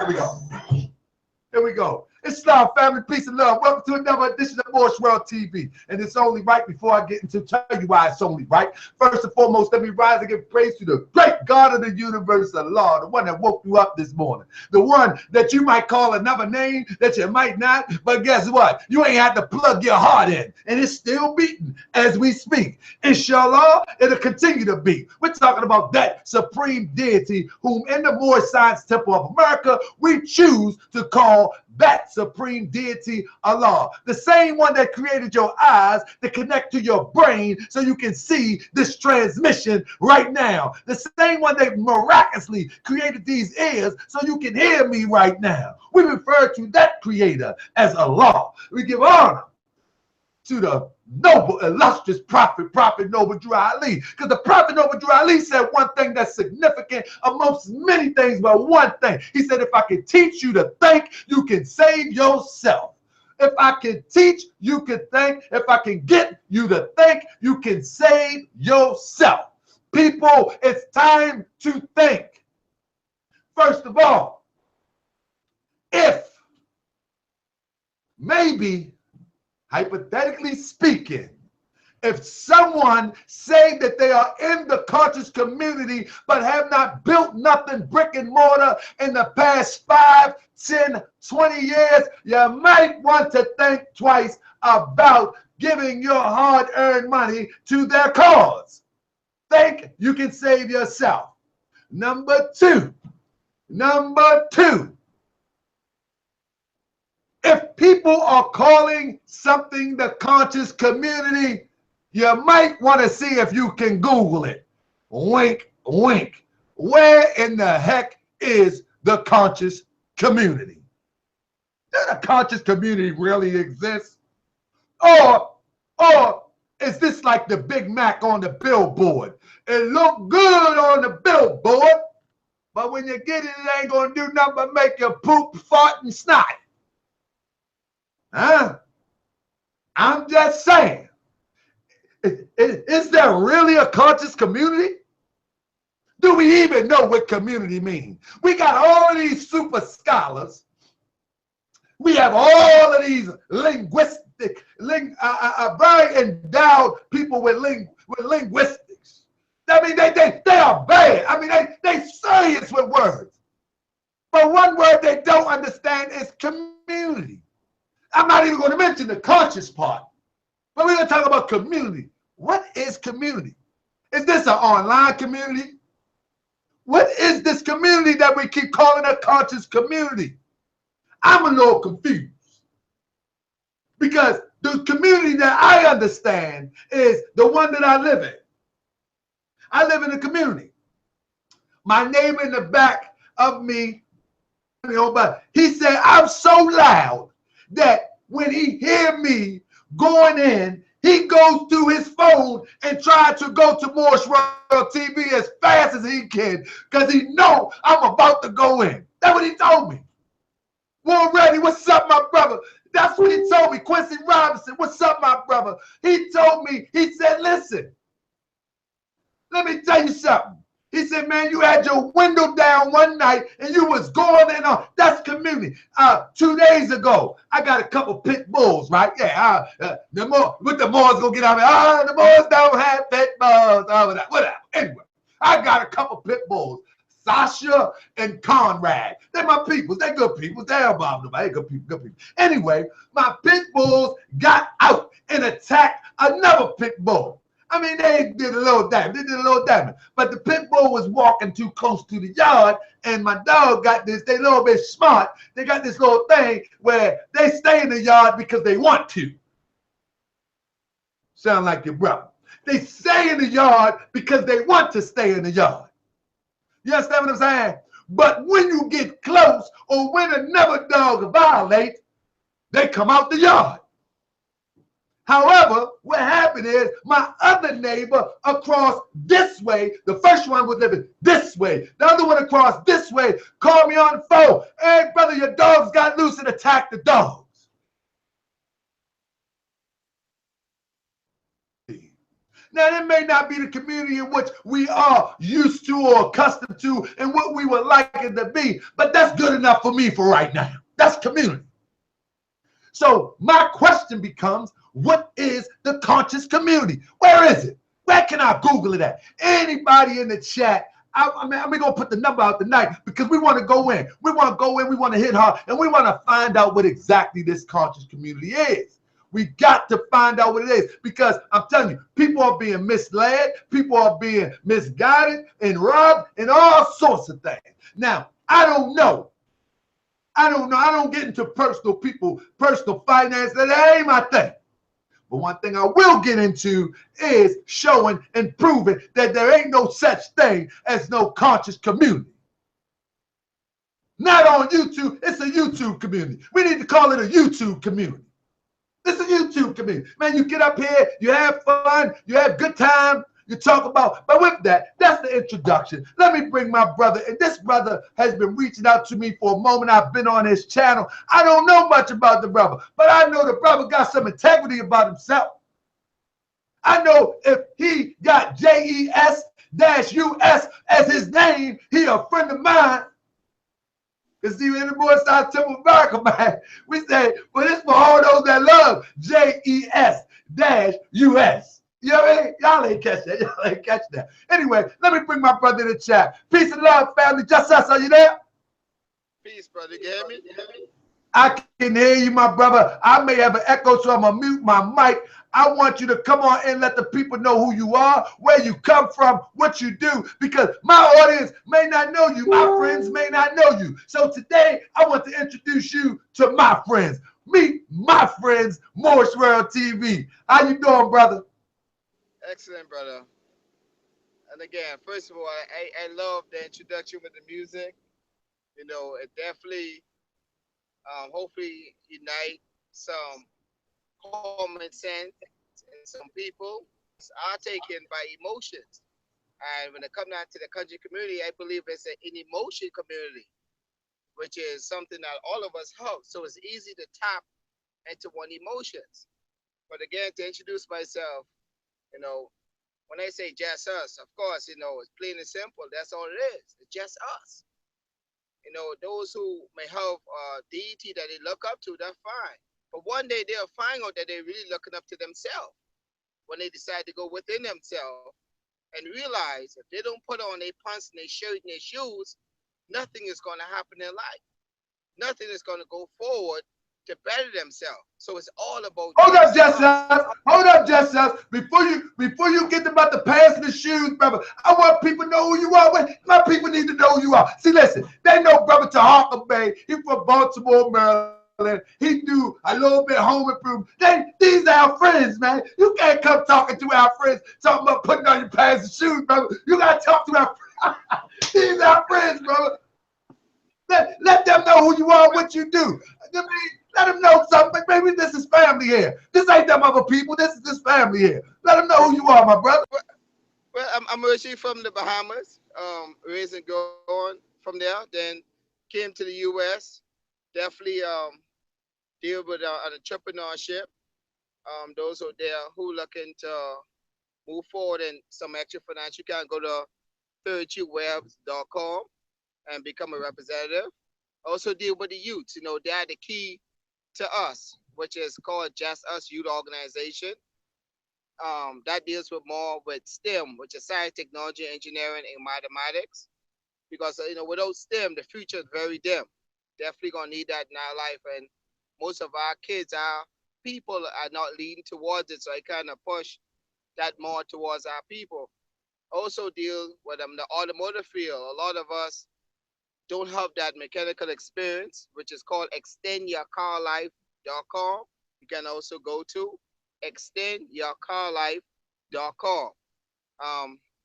Here we go. Here we go. Islam, family, peace and love. Welcome to another edition of Moorish World TV. And it's only right before I get into tell you why it's only right. First and foremost, let me rise and give praise to the great God of the universe, Allah, the one that woke you up this morning. The one that you might call another name, that you might not. But guess what? You ain't had to plug your heart in. And it's still beating as we speak. Inshallah, it'll continue to beat. We're talking about that supreme deity whom in the Moorish Science Temple of America, we choose to call that supreme deity, Allah, the same one that created your eyes to connect to your brain so you can see this transmission right now, the same one that miraculously created these ears so you can hear me right now. We refer to that creator as Allah. We give honor to the noble, illustrious Prophet Noble Drew Ali. Because the Prophet Noble Drew Ali said one thing that's significant amongst many things, but one thing. He said, if I can teach you to think, you can save yourself. If I can teach, you can think. If I can get you to think, you can save yourself. People, it's time to think. First of all, if maybe, hypothetically speaking, if someone say that they are in the conscious community but have not built nothing brick and mortar in the past 5, 10, 20 years, you might want to think twice about giving your hard-earned money to their cause. Think you can save yourself. Number two, if people are calling something the conscious community, you might want to see if you can Google it. Wink, wink. Where in the heck is the conscious community? Does the conscious community really exist? Or is this like the Big Mac on the billboard? It looked good on the billboard, but when you get it, it ain't going to do nothing but make you poop, fart, and snot. Huh? I'm just saying. Is there really a conscious community? Do we even know what community means? We got all of these super scholars. We have all of these linguistic, very endowed people with linguistics. I mean, they are bad. I mean, they serious with words. But one word they don't understand is community. I'm not even going to mention the conscious part, but we're going to talk about community. What is community? Is this an online community? What is this community that we keep calling a conscious community? I'm a little confused because the community that I understand is the one that I live in. I live in a community. My neighbor in the back of me, but he said, I'm so loud that when he hear me going in, he goes through his phone and tries to go to Moorish World TV as fast as he can because he know I'm about to go in. That's what he told me. Well, Reddy, what's up, my brother? That's what he told me. Quincy Robinson, what's up, my brother? He told me, he said, listen, let me tell you something. He said, man, you had your window down one night and you was going in on. That's community. 2 days ago, I got a couple pit bulls, right? Yeah, what the Moors gonna get out of me? The Moors don't have pit bulls. Whatever. Anyway, I got a couple pit bulls. Sasha and Conrad. They're my people. They're good people. They're Bob. They're good people. Anyway, my pit bulls got out and attacked another pit bull. I mean, they did a little damage. But the pit bull was walking too close to the yard, and my dog got this. They a little bit smart. They got this little thing where they stay in the yard because they want to. Sound like your brother. They stay in the yard because they want to stay in the yard. You understand what I'm saying? But when you get close or when another dog violates, they come out the yard. However, what happened is my other neighbor across this way, the first one was living this way. The other one across this way called me on the phone. Hey, brother, your dogs got loose and attacked the dogs. Now, it may not be the community in which we are used to or accustomed to and what we would like it to be, but that's good enough for me for right now. That's community. So my question becomes, what is the conscious community? Where is it? Where can I Google it at? Anybody in the chat? I mean, we're going to put the number out tonight because we want to go in. We want to go in. We want to hit hard. And we want to find out what exactly this conscious community is. We got to find out what it is because I'm telling you, people are being misled. People are being misguided and robbed and all sorts of things. Now, I don't know. I don't get into personal finance. That ain't my thing. But one thing I will get into is showing and proving that there ain't no such thing as no conscious community. Not on YouTube. It's a YouTube community. We need to call it a YouTube community. It's a YouTube community. Man, you get up here, you have fun, you have good time, you talk about, but with that, that's the introduction. Let me bring my brother, and this brother has been reaching out to me for a moment. I've been on his channel. I don't know much about the brother, but I know the brother got some integrity about himself. I know if he got JES-US as his name, he a friend of mine. Because see, in the boy South Temple America, man, we say, well, it's for all those that love JES-US. You know what I mean? Y'all ain't catch that. Y'all ain't catch that. Anyway, let me bring my brother in the chat. Peace and love, family. Just us, are you there? Peace, brother. You hear me? I can hear you, my brother. I may have an echo, so I'm going to mute my mic. I want you to come on and let the people know who you are, where you come from, what you do, because my audience may not know you. My friends may not know you. So today, I want to introduce you to my friends. Meet my friends, Moorish World TV. How you doing, brother? Excellent, brother. And again, first of all, I love the introduction with the music. You know, it definitely, hopefully, unite some common sense in some people are taken by emotions. And when it comes down to the country community, I believe it's an emotion community, which is something that all of us have. So it's easy to tap into one emotions. But again, to introduce myself, you know, when I say just us, of course, you know, it's plain and simple. That's all it is. It's just us. You know, those who may have a deity that they look up to, that's fine. But one day they'll find out that they're really looking up to themselves when they decide to go within themselves and realize if they don't put on their pants and their shirt and their shoes, nothing is going to happen in life. Nothing is going to go forward to better themselves. So it's all about Hold up, just just us. us. Hold up, just us. Before you get about the pants and the shoes, brother, I want people to know who you are. My people need to know who you are. See, listen, they know brother Umar Bey. He from Baltimore, Maryland. He do a little bit home improvement. These are our friends, man. You can't come talking to our friends, talking about putting on your pants and shoes, brother. You gotta talk to our friends. These are our friends, brother. Let them know who you are, what you do. I mean, let them know something. Maybe this is family here. This ain't them other people. This is this family here. Let them know who you are, my brother. Well, I'm originally from the Bahamas, raised and grown from there. Then came to the U.S. Definitely deal with an entrepreneurship. Those out there who looking to move forward in some extra finance, you can go to 32webs.com and become a representative. Also deal with the youths. You know, they are the key to us, which is called Just Us Youth Organization. That deals with more with STEM, which is science, technology, engineering, and mathematics. Because you know, without STEM, the future is very dim. Definitely gonna need that in our life, and most of our kids, our people, are not leading towards it. So I kind of push that more towards our people. Also deal with the automotive field. A lot of us don't have that mechanical experience, which is called extendyourcarlife.com. You can also go to extendyourcarlife.com.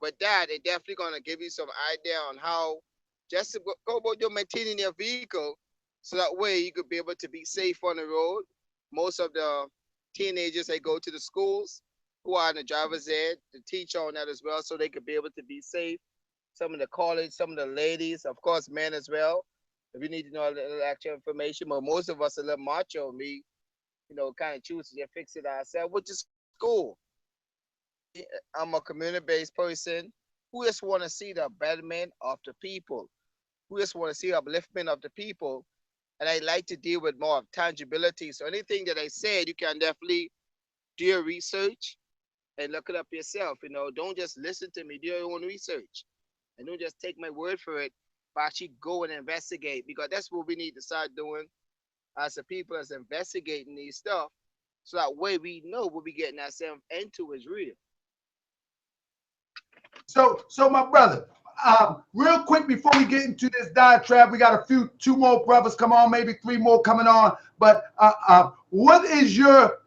With that, it definitely gonna give you some idea on how just to go about your maintaining your vehicle, so that way you could be able to be safe on the road. Most of the teenagers they go to the schools who are in the driver's ed to teach on that as well, so they could be able to be safe. Some of the college, some of the ladies, of course, men as well. If you need to know a little extra information, but most of us are a little macho. Me, you know, kind of choose to fix it ourselves, which is cool. I'm a community-based person who just want to see the betterment of the people, who just want to see upliftment of the people, and I like to deal with more of tangibility. So anything that I said, you can definitely do your research and look it up yourself. You know, don't just listen to me, do your own research. And don't just take my word for it, but actually go and investigate, because that's what we need to start doing as a people, as investigating these stuff. So that way we know what we getting ourselves into is real. So my brother, real quick before we get into this diatribe, we got two more brothers come on, maybe three more coming on. But what is your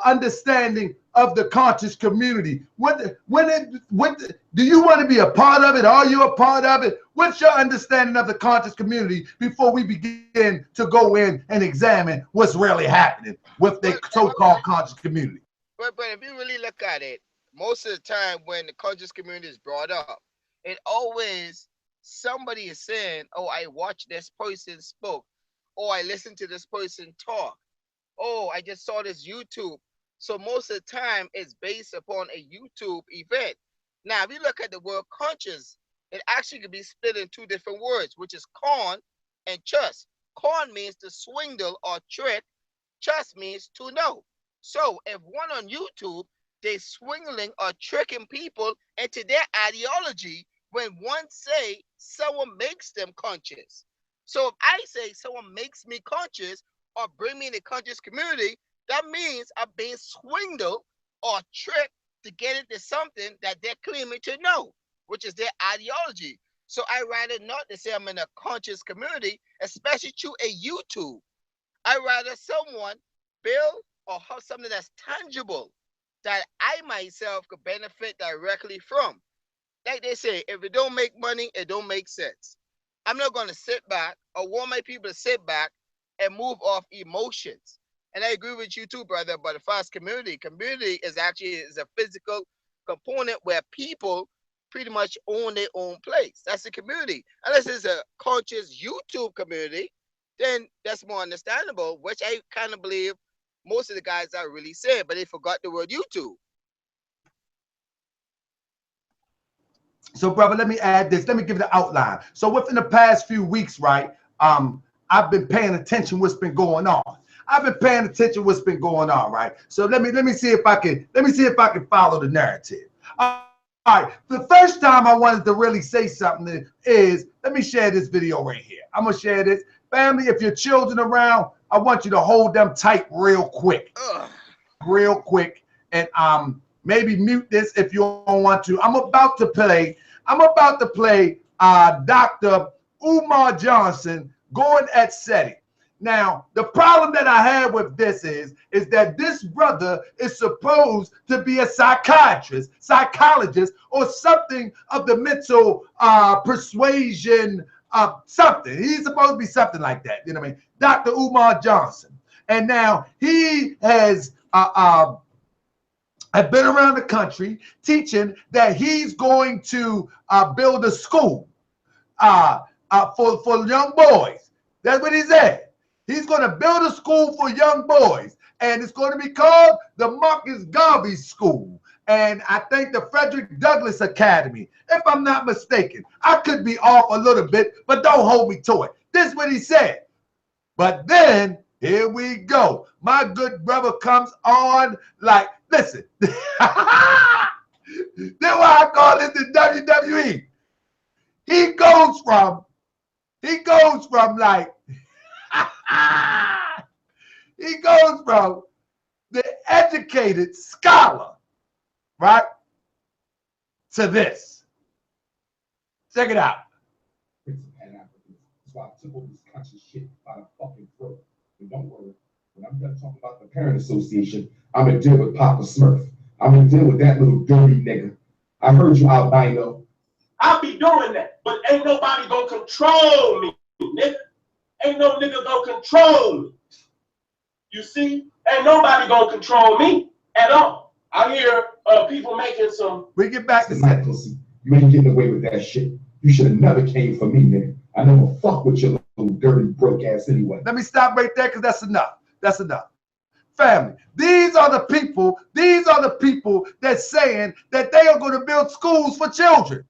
understanding of the conscious community? What do you want to be a part of it? Are you a part of it? What's your understanding of the conscious community before we begin to go in and examine what's really happening with the so-called conscious community? But if you really look at it, most of the time when the conscious community is brought up, it always somebody is saying, "Oh, I watched this person spoke. Oh, I listened to this person talk. Oh, I just saw this YouTube." So most of the time, it's based upon a YouTube event. Now, if you look at the word conscious, it actually could be split in two different words, which is con and chus. Con means to swindle or trick. Chus means to know. So if one on YouTube, they swindling or tricking people into their ideology when one say someone makes them conscious. So if I say someone makes me conscious or bring me in the conscious community, that means I'm being swindled or tricked to get into something that they're claiming to know, which is their ideology. So I rather not to say I'm in a conscious community, especially through a YouTube. I rather someone build or have something that's tangible that I myself could benefit directly from. Like they say, if it don't make money, it don't make sense. I'm not going to sit back or want my people to sit back and move off emotions. And I agree with you too, brother, but as far as community is actually a physical component where people pretty much own their own place. That's the community. Unless it's a conscious YouTube community, then that's more understandable, which I kind of believe most of the guys are really saying, but they forgot the word YouTube. So, brother, let me add this. Let me give the outline. So, within the past few weeks, right, I've been paying attention what's been going on. I've been paying attention what's been going on, right? So let me see if I can follow the narrative. All right. The first time I wanted to really say something is, let me share this video right here. I'm gonna share this. Family, if your children around, I want you to hold them tight real quick. Real quick. And maybe mute this if you don't want to. I'm about to play Dr. Umar Johnson going at Seti. Now, the problem that I have with this is that this brother is supposed to be a psychiatrist, psychologist, or something of the mental persuasion of something. He's supposed to be something like that. You know what I mean? Dr. Umar Johnson. And now he has I've been around the country teaching that he's going to build a school for young boys. That's what he said. He's going to build a school for young boys, and it's going to be called the Marcus Garvey School. And I think the Frederick Douglass Academy, if I'm not mistaken. I could be off a little bit, but don't hold me to it. This is what he said. But then, here we go. My good brother comes on like, listen. That's why I call it the WWE. He goes from like, he goes from the educated scholar, right, to this. Check it out. That's why I took all this conscious shit by the fucking throat. And don't worry, when I'm done talking about the Parent Association, I'm gonna deal with Papa Smurf. I'm gonna deal with that little dirty nigga. I heard you, albino. I'll be doing that, but ain't nobody gonna control me, nigga. Ain't no nigga gonna control me. You see? Ain't nobody gonna control me at all. I hear people making some. We get back to that pussy. You ain't getting away with that shit. You should have never came for me, nigga. I never fuck with your little dirty broke ass anyway. Let me stop right there because that's enough. That's enough. family. These are the people that's saying that they are going to build schools for children.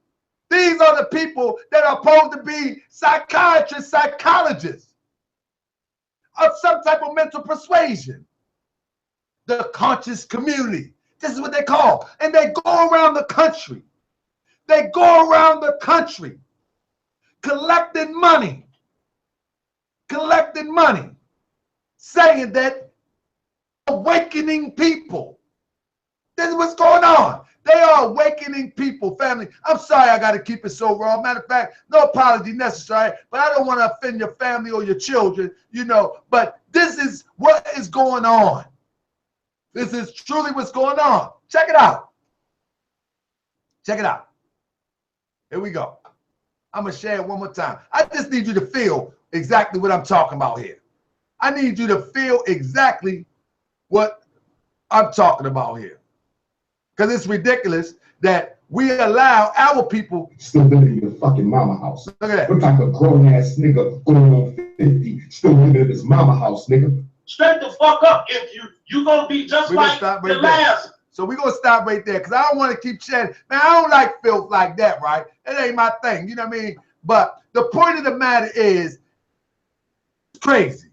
These are the people that are supposed to be psychiatrists, psychologists of some type of mental persuasion. The conscious community. This is what they call. And they go around the country. They go around the country collecting money, saying that awakening people. This is what's going on. They are awakening people, family. I'm sorry I got to keep it so raw. Matter of fact, no apology necessary, but I don't want to offend your family or your children, you know, but this is what is going on. This is truly what's going on. Check it out. Check it out. Here we go. I'm going to share it one more time. I just need you to feel exactly what I'm talking about here. I need you to feel exactly what I'm talking about here. Because it's ridiculous that we allow our people still living in your fucking mama house. Look at that. What type of grown ass nigga going on 50 still living in his mama house, nigga? Straight the fuck up. If you gonna be just like the last. So we're going to stop right there because I don't want to keep chatting. Man, I don't like filth like that, right? It ain't my thing, you know what I mean? But the point of the matter is, it's crazy.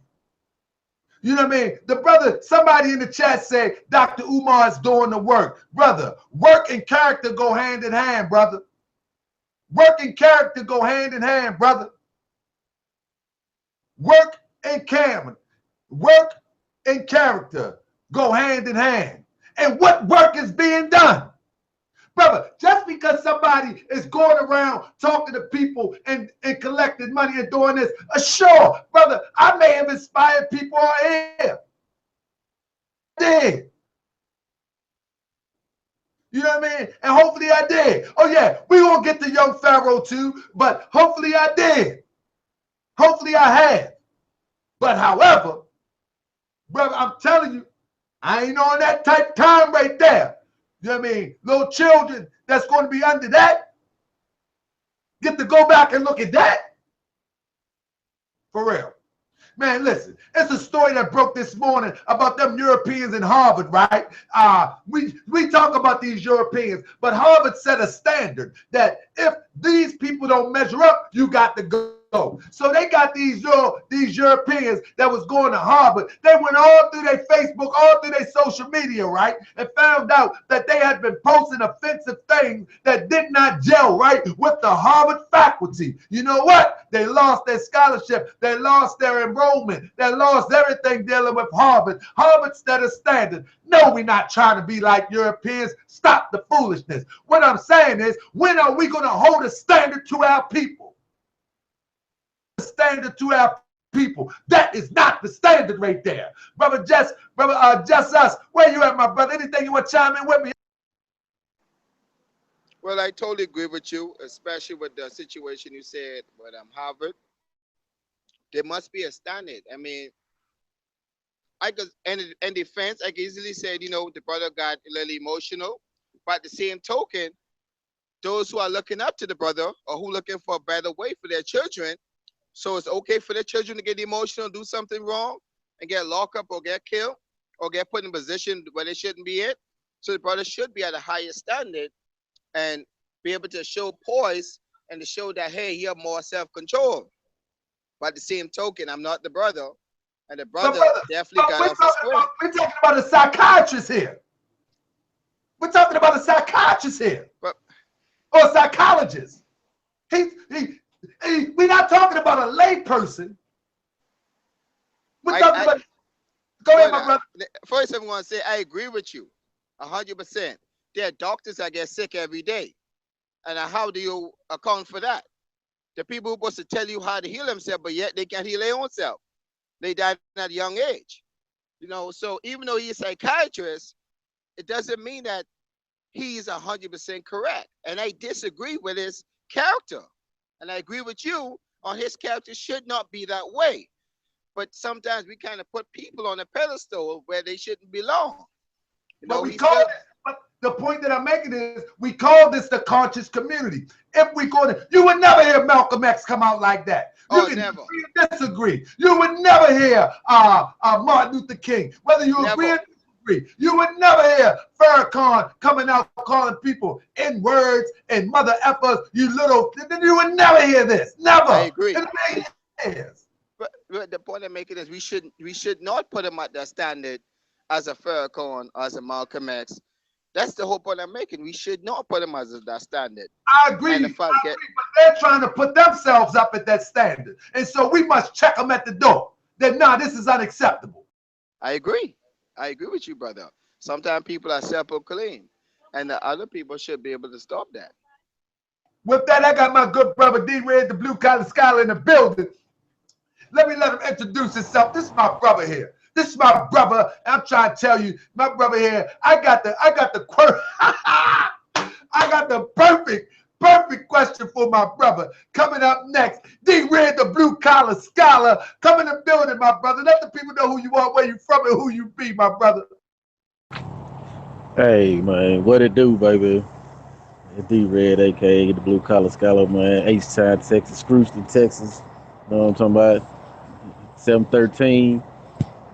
You know what I mean? The brother, somebody in the chat said, Dr. Umar is doing the work. Brother, work and character go hand in hand, brother. Work and character go hand in hand, brother. Work and character go hand in hand. And what work is being done? Brother, just because somebody is going around talking to people and collecting money and doing this, sure, brother, I may have inspired people on air. Did. You know what I mean? And hopefully I did. Oh yeah, we gonna get to young Pharoah too, but hopefully I did. Hopefully I have. But however, brother, I'm telling you, I ain't on that type of time right there. You know what I mean? Little children that's going to be under that get to go back and look at that. For real. Man, listen, it's a story that broke this morning about them Europeans in Harvard, right? We talk about these Europeans, but Harvard set a standard that if these people don't measure up, you got to go. So they got these Europeans that was going to Harvard. They went all through their Facebook, all through their social media, right? And found out that they had been posting offensive things that did not gel, right, with the Harvard faculty. You know what? They lost their scholarship. They lost their enrollment. They lost everything dealing with Harvard. Harvard set a standard. No, we're not trying to be like Europeans. Stop the foolishness. What I'm saying is, when are we going to hold a standard to our people? Standard to our people. That is not the standard right there. Brother Just Us, where you at, my brother? Anything you want to chime in with me? Well, I totally agree with you, especially with the situation you said with Harvard. There must be a standard. I mean, I could, in defense, I could easily say, you know, the brother got a little emotional, but at the same token, those who are looking up to the brother or who looking for a better way for their children, so it's okay for their children to get emotional, do something wrong, and get locked up or get killed or get put in a position where they shouldn't be in. So the brother should be at a higher standard and be able to show poise and to show that, hey, he have more self-control. But at the same token, I'm not the brother. And the brother definitely got off his foot. We're talking about a psychiatrist here. We're talking about a psychiatrist here. Or a psychologist. We're not talking about a lay person. We're talking about. Go ahead, my brother. First, I'm going to say I agree with you 100%. There are doctors that get sick every day. And how do you account for that? The people who are supposed to tell you how to heal themselves, but yet they can't heal their own self. They died at a young age. You know, so even though he's a psychiatrist, it doesn't mean that he's 100% correct. And I disagree with his character. And I agree with you on his character should not be that way. But sometimes we kind of put people on a pedestal where they shouldn't belong. You know, but we call But the point that I'm making is we call this the conscious community. If we go to, you would never hear Malcolm X come out like that. You Oh, can never. agree or disagree. You would never hear Martin Luther King, whether you agree or Never. disagree. You would never hear Farrakhan coming out calling people N words and mother effers, you little. You would never hear this. Never. I agree. In a million years. But the point I'm making is we should not put him at that standard as a Farrakhan, as a Malcolm X. That's the whole point I'm making. We should not put him as that standard. I agree. And the fact But they're trying to put themselves up at that standard. And so we must check them at the door. That, nah, this is unacceptable. I agree. I agree with you, brother. Sometimes people are self-proclaimed, and the other people should be able to stop that. With that, I got my good brother D-Red, the blue collar scholar in the building. Let him introduce himself. This is my brother here. This is my brother. I'm trying to tell you, my brother here. I got the I got the perfect question for my brother. Coming up next, D-Red, the blue collar scholar. Come in the building, my brother. Let the people know who you are, where you from, and who you be, my brother. Hey man, what it do, baby? It's D-Red, aka the Blue Collar Scholar, man. H-Town, Texas, Screwston, Texas. You know what I'm talking about? 713.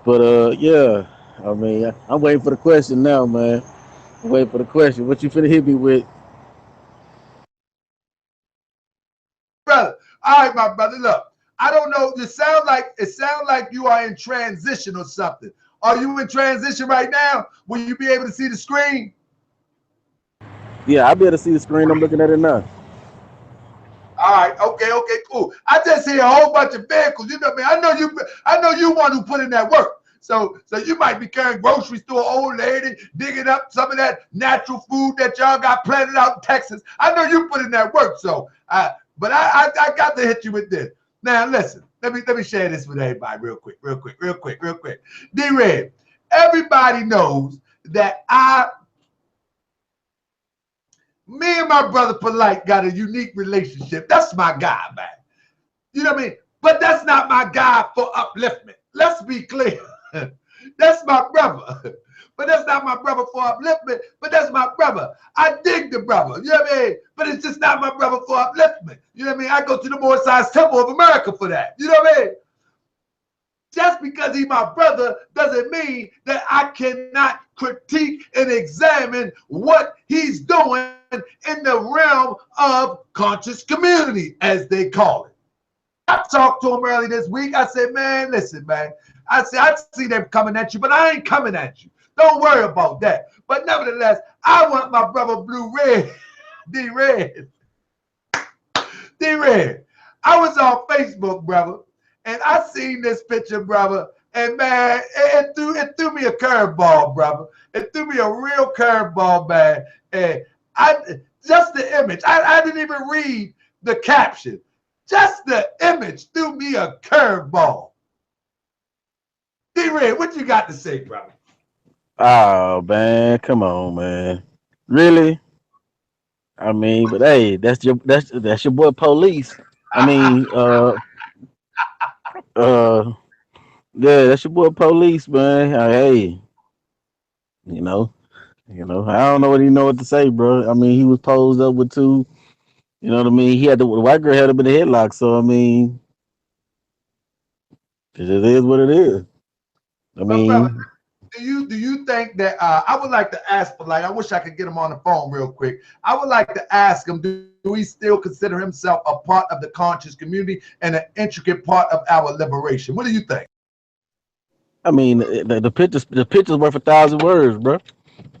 But yeah, I mean, I'm waiting for the question now, man. I'm waiting for the question. What you finna hit me with? Brother. All right, my brother. Look, I don't know. It sounds like you are in transition or something. Are you in transition right now? Will you be able to see the screen? Yeah, I be able to see the screen. I'm looking at it now. All right, okay, cool. I just see a whole bunch of vehicles. You know what I mean? I know you one who put in that work. So you might be carrying groceries to an old lady, digging up some of that natural food that y'all got planted out in Texas. I know you put in that work. So but I got to hit you with this. Now listen, let me share this with everybody real quick. D-Red, everybody knows that me and my brother Polight got a unique relationship. That's my guy, man. You know what I mean? But that's not my guy for upliftment. Let's be clear. That's my brother. But that's not my brother for upliftment. But that's my brother. I dig the brother. You know what I mean? But it's just not my brother for upliftment. You know what I mean? I go to the Moorish Temple of America for that. You know what I mean? Just because he's my brother doesn't mean that I cannot critique and examine what he's doing in the realm of conscious community, as they call it. I talked to him early this week. I said, man, listen, man. I see them coming at you, but I ain't coming at you. Don't worry about that. But nevertheless, I want my brother Blue Red, D-Red. D-Red. I was on Facebook, brother, and I seen this picture, brother, and man, it threw me a curveball, brother. It threw me a real curveball, man. And just the image. I didn't even read the caption. Just the image threw me a curveball. D-Red, what you got to say, brother? Oh man, come on, man. Really? I mean, but hey, that's your boy Police. I mean, uh, yeah, that's your boy Police, man. Hey, you know, I don't know what to say, bro. I mean, he was posed up with two. You know what I mean? He had the white girl had him in the headlock. So I mean, it just is what it is. I But brother, mean, do you think that I would like to ask, like, I wish I could get him on the phone real quick. I would like to ask him, do he still consider himself a part of the conscious community and an intricate part of our liberation? What do you think? I mean, the picture's worth 1,000 words, bro.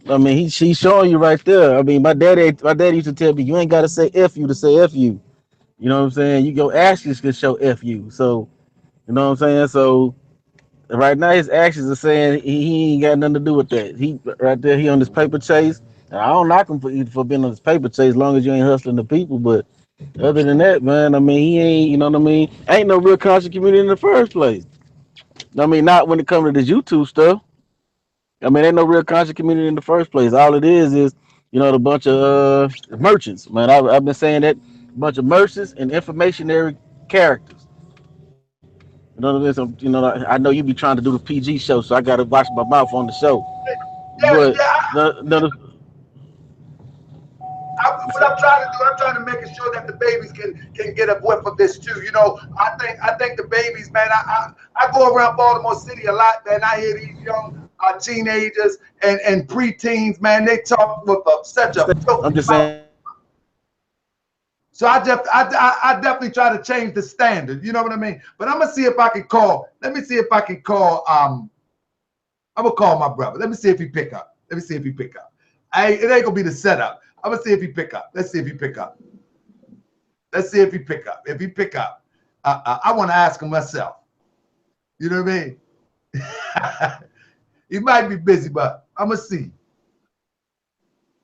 I mean, she's showing you right there. I mean, my daddy used to tell me, you ain't gotta say F you to say F you. You know what I'm saying? You go actions can show F you. So you know what I'm saying? So right now his actions are saying he ain't got nothing to do with that. He right there, he on this paper chase. And I don't knock him for being on this paper chase as long as you ain't hustling the people. But other than that, man, I mean, he ain't, you know what I mean? Ain't no real conscious community in the first place. I mean, not when it comes to this YouTube stuff. I mean, ain't no real conscious community in the first place. All it is, the bunch of merchants, man. I've been saying that bunch of merchants and informationary characters. You know what I mean? So, I know you be trying to do the PG show, so I got to watch my mouth on the show. Yeah, But yeah. no, I'm trying to do. I'm trying to make sure that the babies can get a whiff of this too. You know, I think the babies, man. I go around Baltimore City a lot, man. I hear these young teenagers and preteens, man. They talk with such a I'm filthy just mouth. saying. So I definitely try to change the standard. You know what I mean? But I'm gonna see if I can call. Let me see if I can call. I'm gonna call my brother. Let me see if he pick up. Let me see if he pick up. It ain't gonna be the setup. I'm gonna see if he pick up. Let's see if he pick up. Let's see if he pick up. If he pick up, I want to ask him myself. You know what I mean? He might be busy, but I'm gonna see.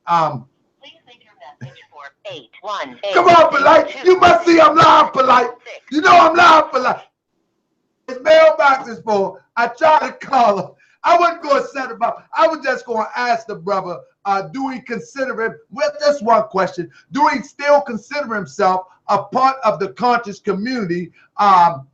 Please leave your message for 818. Come on, Polight. You must see I'm live, Polight. You know I'm live, Polight. His mailbox is full. I tried to call him. I wasn't going to set him up. I was just going to ask the brother, do he consider him, with this one question, do he still consider himself a part of the conscious community and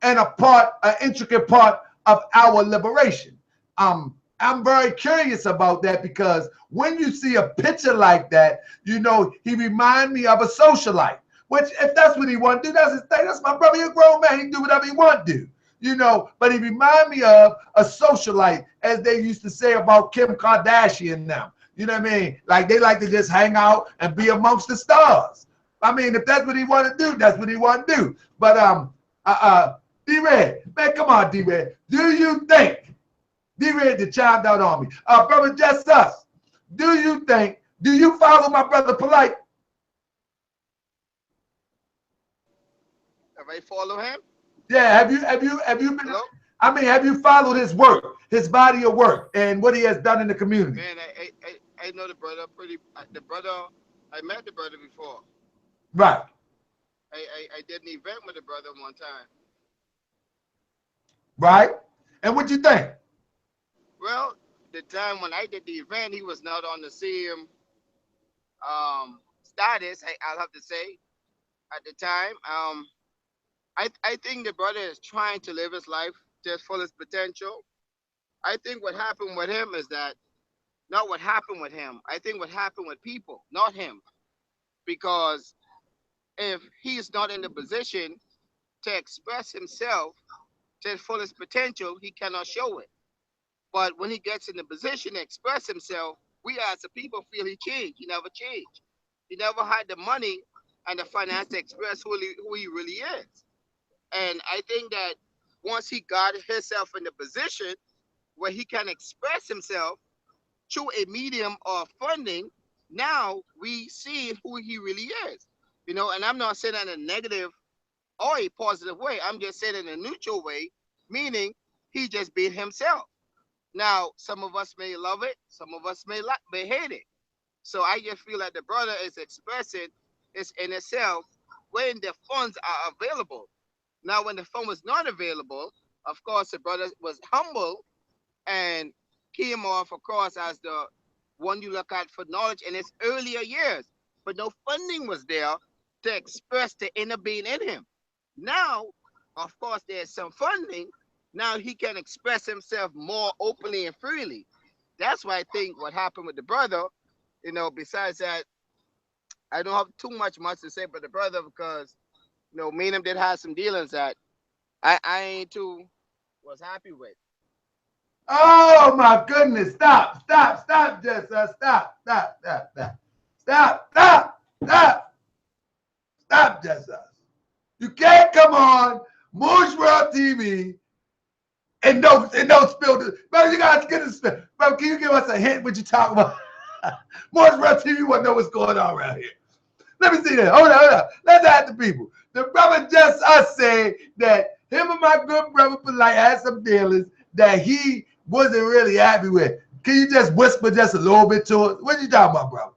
an intricate part of our liberation? I'm very curious about that because when you see a picture like that, you know, he remind me of a socialite, which if that's what he want to do, that's his thing. That's my brother. He's a grown man. He can do whatever he want to do, you know, but he remind me of a socialite, as they used to say about Kim Kardashian now. You know what I mean? Like they like to just hang out and be amongst the stars. I mean, if that's what he want to do, that's what he want to do. But D-Red, man, come on, D-Red. Do you think D-Red to chimed out on me? Brother Just Us, do you follow my brother Polight? Have I follow him? Yeah, have you been? Hello? I mean, have you followed his work, his body of work, and what he has done in the community? Man, I know the brother pretty. I met the brother before. Right. I did an event with the brother one time. Right. And what you think? Well, the time when I did the event, he was not on the same status. I'll have to say at the time. I think the brother is trying to live his life to his fullest potential. I think what happened with him is that not what happened with him. I think what happened with people, not him. Because if he's not in the position to express himself to his fullest potential, he cannot show it. But when he gets in the position to express himself, we as the people feel he changed. He never changed. He never had the money and the finance to express who he really is. And I think that once he got himself in the position where he can express himself through a medium of funding, now we see who he really is. You know, and I'm not saying that in a negative or a positive way. I'm just saying in a neutral way, meaning he just being himself. Now, some of us may love it, some of us may hate it. So I just feel like the brother is expressing his inner self when the funds are available. Now, when the fund was not available, of course, the brother was humble and came off, of course, as the one you look at for knowledge in his earlier years. But no funding was there to express the inner being in him. Now, of course, there's some funding. Now he can express himself more openly and freely. That's why I think what happened with the brother, you know, besides that, I don't have too much to say about the brother because, you know, me and him did have some dealings that I ain't too was happy with. Oh my goodness! Stop! Just stop, Just Us. You can't come on Moorish World TV and don't spill this. Bro, you guys get this. Bro, can you give us a hint what you talking about? Moorish World TV want to know what's going on around here. Let me see that. Hold on. Let's ask the people. The brother Just Us said that him and my good brother Polight had some dealings that he wasn't really happy with. Can you just whisper just a little bit to us? What you talking about, brother?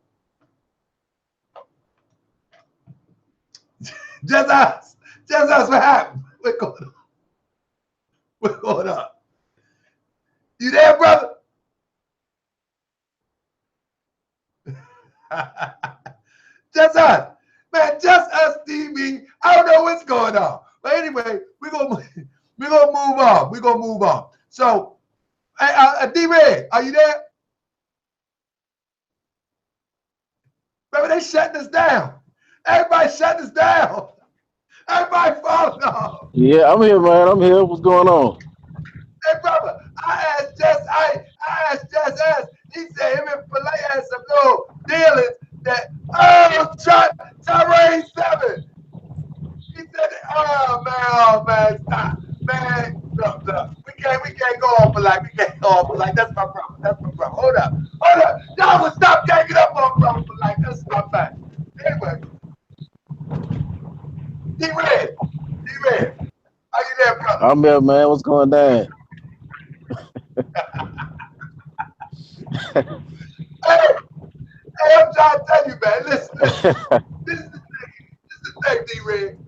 Just Us. What happened? What's going on? What's going on? You there, brother? Just Us. Man, Just Us TV. I don't know what's going on. But anyway, we're gonna move on. So, D-Red, are you there? Remember, they shutting us down. Everybody shutting us down. Everybody falling off. Yeah, I'm here, man. I'm here. What's going on? Hey, brother, I asked just as he said him and Polight had some little dealings that, Tyrone 7. He said, oh man, stop. Man, look. We can't go on Polight. We can't go on Polight. That's my brother. That's my brother. Hold up. Y'all will stop ganging up on brother Polight. That's my fact. Anyway, D-Red. Are you there, brother? I'm here, man. What's going down? Hey, I'm trying to tell you, man. Listen. This is the thing, D-Red.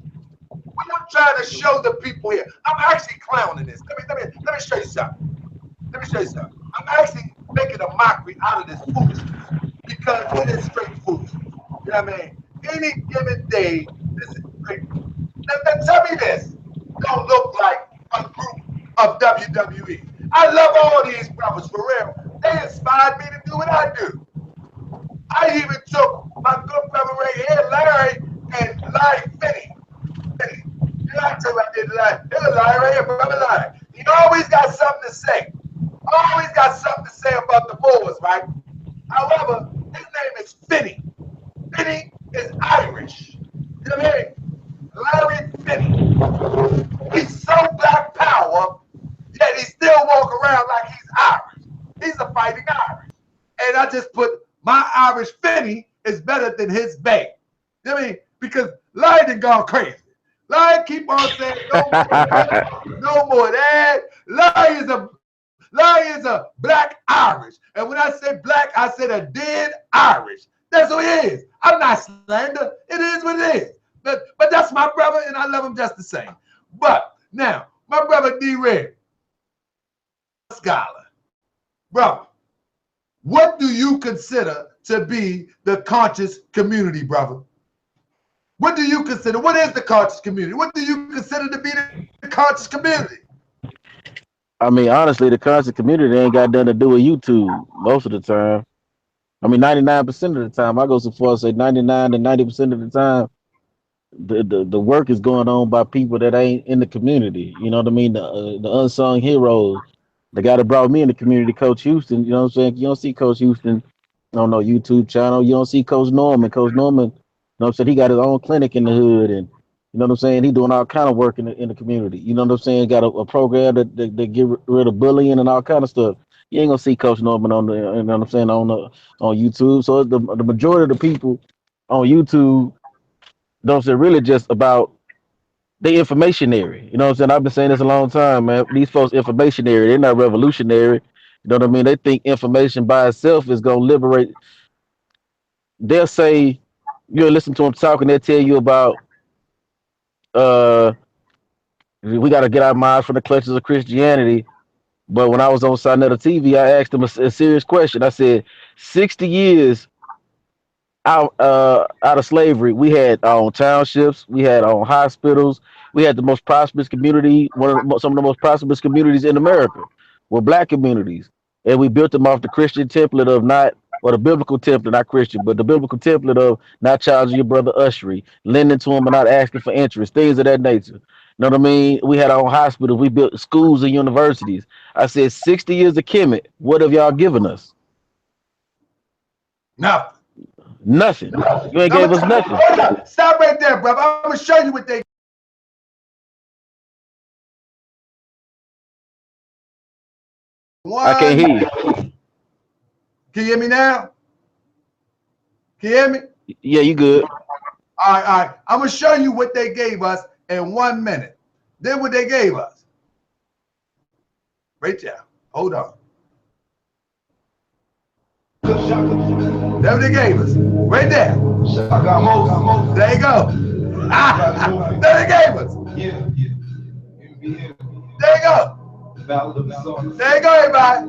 What I'm trying to show the people here, I'm actually clowning this. Let me show you something. I'm actually making a mockery out of this foolishness because it is straight foolishness. You know what I mean? Any given day, this is straight. Now tell me this. Don't look like a group of WWE. I love all these brothers for real. They inspired me to do what I do. I even took my good brother right here, Larry, and Larry Finney. You know, I tell you I did Larry. There's Larry right here, brother Larry. He always got something to say. Always got something to say about the Moors, right? However, his name is Finney. Finney is Irish. You know what I mean? Larry Finney. He's so black power, yet he still walk around like he's Irish. He's a fighting Irish. And I just put my Irish Finney is better than his Bay. You know what I mean? Because Larry done gone crazy. Larry keep on saying no more of that. Larry is a black Irish. And when I say black, I said a dead Irish. That's who he is. I'm not slander. It is what it is. But that's my brother, and I love him just the same. But now, my brother D-Red, scholar, brother, what do you consider to be the conscious community, brother? What do you consider? What is the conscious community? What do you consider to be the conscious community? I mean, honestly, the conscious community ain't got nothing to do with YouTube most of the time. I mean, 99% of the time, I go so far as to say 99 to 90% of the time, the work is going on by people that ain't in the community. You know what I mean? The unsung heroes. The guy that brought me in the community, Coach Houston. You know what I'm saying? You don't see Coach Houston on no YouTube channel. You don't see Coach Norman. Coach Norman, you know what I'm saying? He got his own clinic in the hood, and you know what I'm saying? He doing all kind of work in the community. You know what I'm saying? Got a program that get rid of bullying and all kind of stuff. You ain't gonna see Coach Norman on the, you know what I'm saying, on YouTube. So the majority of the people on YouTube don't say really just about they informationary. You know what I'm saying? I've been saying this a long time, man. These folks informationary, they're not revolutionary. You know what I mean? They think information by itself is gonna liberate. They'll say you'll listen to them talk and they'll tell you about we gotta get our minds from the clutches of Christianity. But when I was on Saneter TV, I asked them a serious question. I said, 60 years out of slavery, we had our own townships, we had our own hospitals, we had the most prosperous community, some of the most prosperous communities in America were black communities, and we built them off the Christian template of not, or the biblical template, not Christian, but the biblical template of not charging your brother ushery, lending to him and not asking for interest, things of that nature. You know what I mean? We had our own hospitals, we built schools and universities. I said, 60 years of Kemet, what have y'all given us? Nothing. Nothing. You ain't gave us nothing. Stop right there, brother. I'm gonna show you what they. I can't hear you. Can you hear me now? Can you hear me? Yeah, you good. All right. I'm gonna show you what they gave us in 1 minute. Then what they gave us. Right there. Hold on. That's what they gave us. Right there. There you go. There they gave us. There you go. There you go, everybody.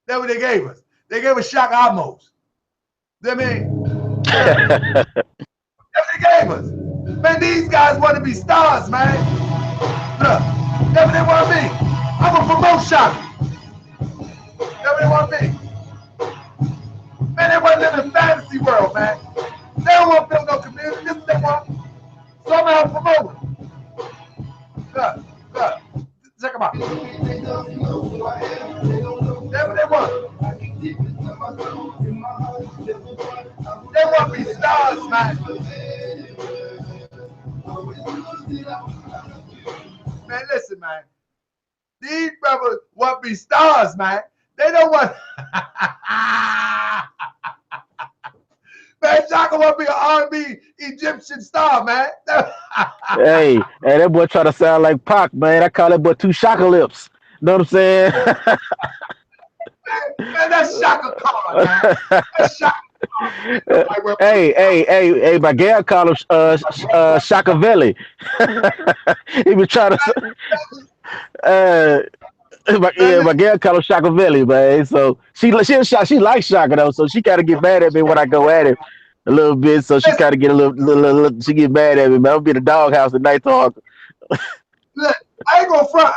That's what they gave us. They gave us shock almost. I mean, that's what they gave us. Man, these guys want to be stars, man. Look, that's what they want to be. I'm a promote shop. That's what they want to be. want to live in fantasy world, man. They don't want to build no community. This is they want. Somehow promote it. Look. Check them out. That's what they want. They want to be stars, man. Man, listen, man. These brothers want to be stars, man. They don't want. Man, Shaka want to be an R&B Egyptian star, man. Hey, that boy try to sound like Pac, man. I call that boy two Shaka lips. Know what I'm saying? Man, that's Shaka Khan, man. That's Shaka Khan. Hey, my gal call him Shakavelli. He been trying to my girl call him Shakavelli, man. So she likes Shaka though, so she gotta get mad at me when I go at him a little bit. So she gotta get a little she get mad at me, man. I'll be in the doghouse at night talk. Look, I ain't gonna front.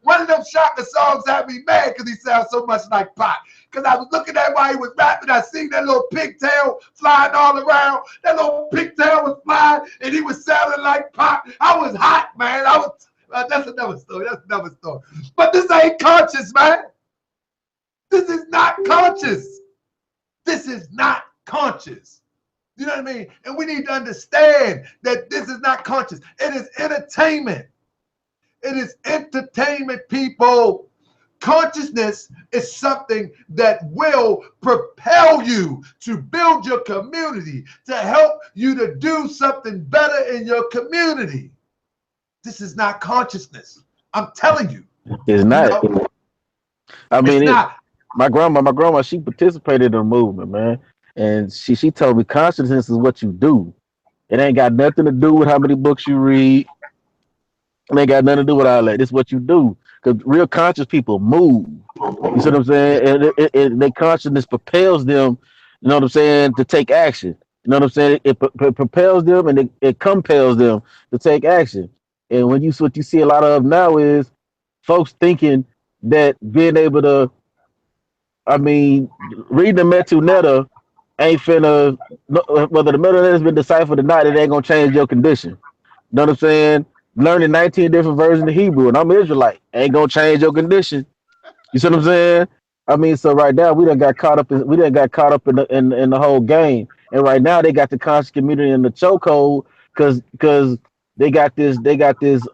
One of them Shaka songs had me mad because he sounds so much like Pac. Because I was looking at while he was rapping, I seen that little pigtail flying all around. That little pigtail was flying, and he was sounding like Pac. I was hot, man. That's another story. But this ain't conscious, man. This is not conscious. You know what I mean? And we need to understand that this is not conscious. It is entertainment. It is entertainment, people. Consciousness is something that will propel you to build your community, to help you to do something better in your community. This is not consciousness. I'm telling you. It's not. You know? I mean, it's not. My grandma, she participated in the movement, man. And she told me consciousness is what you do. It ain't got nothing to do with how many books you read. It ain't got nothing to do with all that. It's what you do. Because real conscious people move. You see what I'm saying? And their consciousness propels them, you know what I'm saying, to take action. You know what I'm saying? It propels them and it compels them to take action. And what you see a lot of now is folks thinking that being able to, I mean, reading the Metu Netta ain't finna, whether the Metu Netta has been deciphered or not, it ain't gonna change your condition. You know what I'm saying? Learning 19 different versions of Hebrew, and I'm Israelite, ain't gonna change your condition. You see what I'm saying? I mean, so right now we done got caught up in the whole game, and right now they got the conscious community in the chokehold because they got this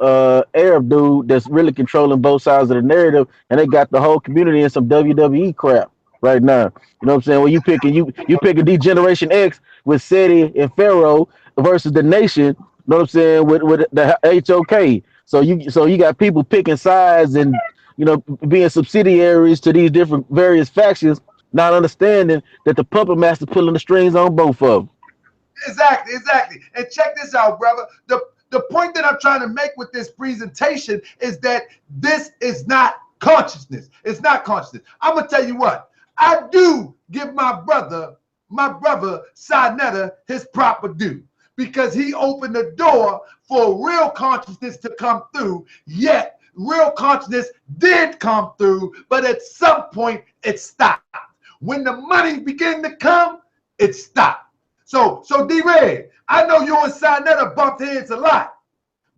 Arab dude that's really controlling both sides of the narrative, and they got the whole community in some WWE crap right now. You know what I'm saying? Well, you picking D Generation X with Seti and Pharaoh versus the Nation. You know what I'm saying? With the HOK. So you got people picking sides and, you know, being subsidiaries to these different various factions, not understanding that the puppet master pulling the strings on both of them. Exactly. And check this out, brother. The point that I'm trying to make with this presentation is that this is not consciousness. It's not consciousness. I'm gonna tell you what. I do give my brother Saneter his proper due, because he opened the door for real consciousness to come through. Yet real consciousness did come through, but at some point it stopped. When the money began to come, it stopped. So D-Red, I know you and Saneter bumped heads a lot,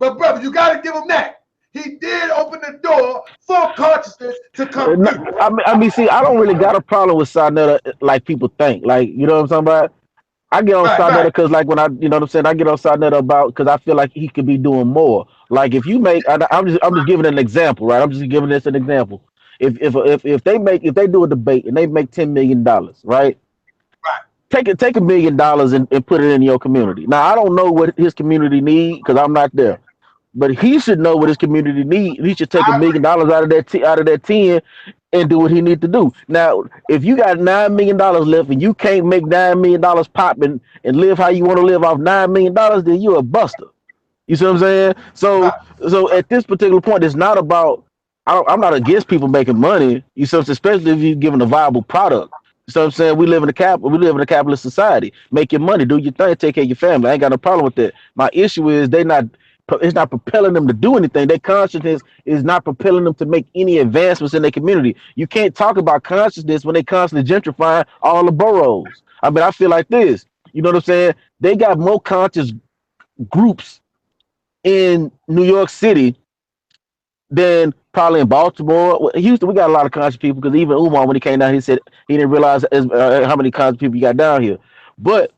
but brother, you got to give him that. He did open the door for consciousness to come through. I mean, see, I don't really got a problem with Saneter like people think. Like, you know what I'm talking about? I get on Saneter because, like, when you know what I'm saying, I get on Saneter about because I feel like he could be doing more. Like, if you make, I'm just giving an example, right? I'm just giving this an example. If they do a debate and they make $10 million, right? Take $1 million and put it in your community. Now, I don't know what his community need because I'm not there, but he should know what his community need. He should take $1 million out of that 10 and do what he need to do. Now, if you got $9 million left and you can't make $9 million pop and live how you want to live off $9 million, then you're a buster. You see what I'm saying? So at this particular point, it's not about. I'm not against people making money. You see, especially if you're given a viable product. So I'm saying we live in a capitalist society. Make your money, do your thing, take care of your family. I ain't got no problem with that. My issue is they not it's not propelling them to do anything. Their consciousness is not propelling them to make any advancements in their community. You can't talk about consciousness when they constantly gentrifying all the boroughs. I mean, I feel like this. You know what I'm saying? They got more conscious groups in New York City than probably in Baltimore. Houston, we got a lot of conscious people because even Umar, when he came down, he said he didn't realize how many conscious people you got down here. But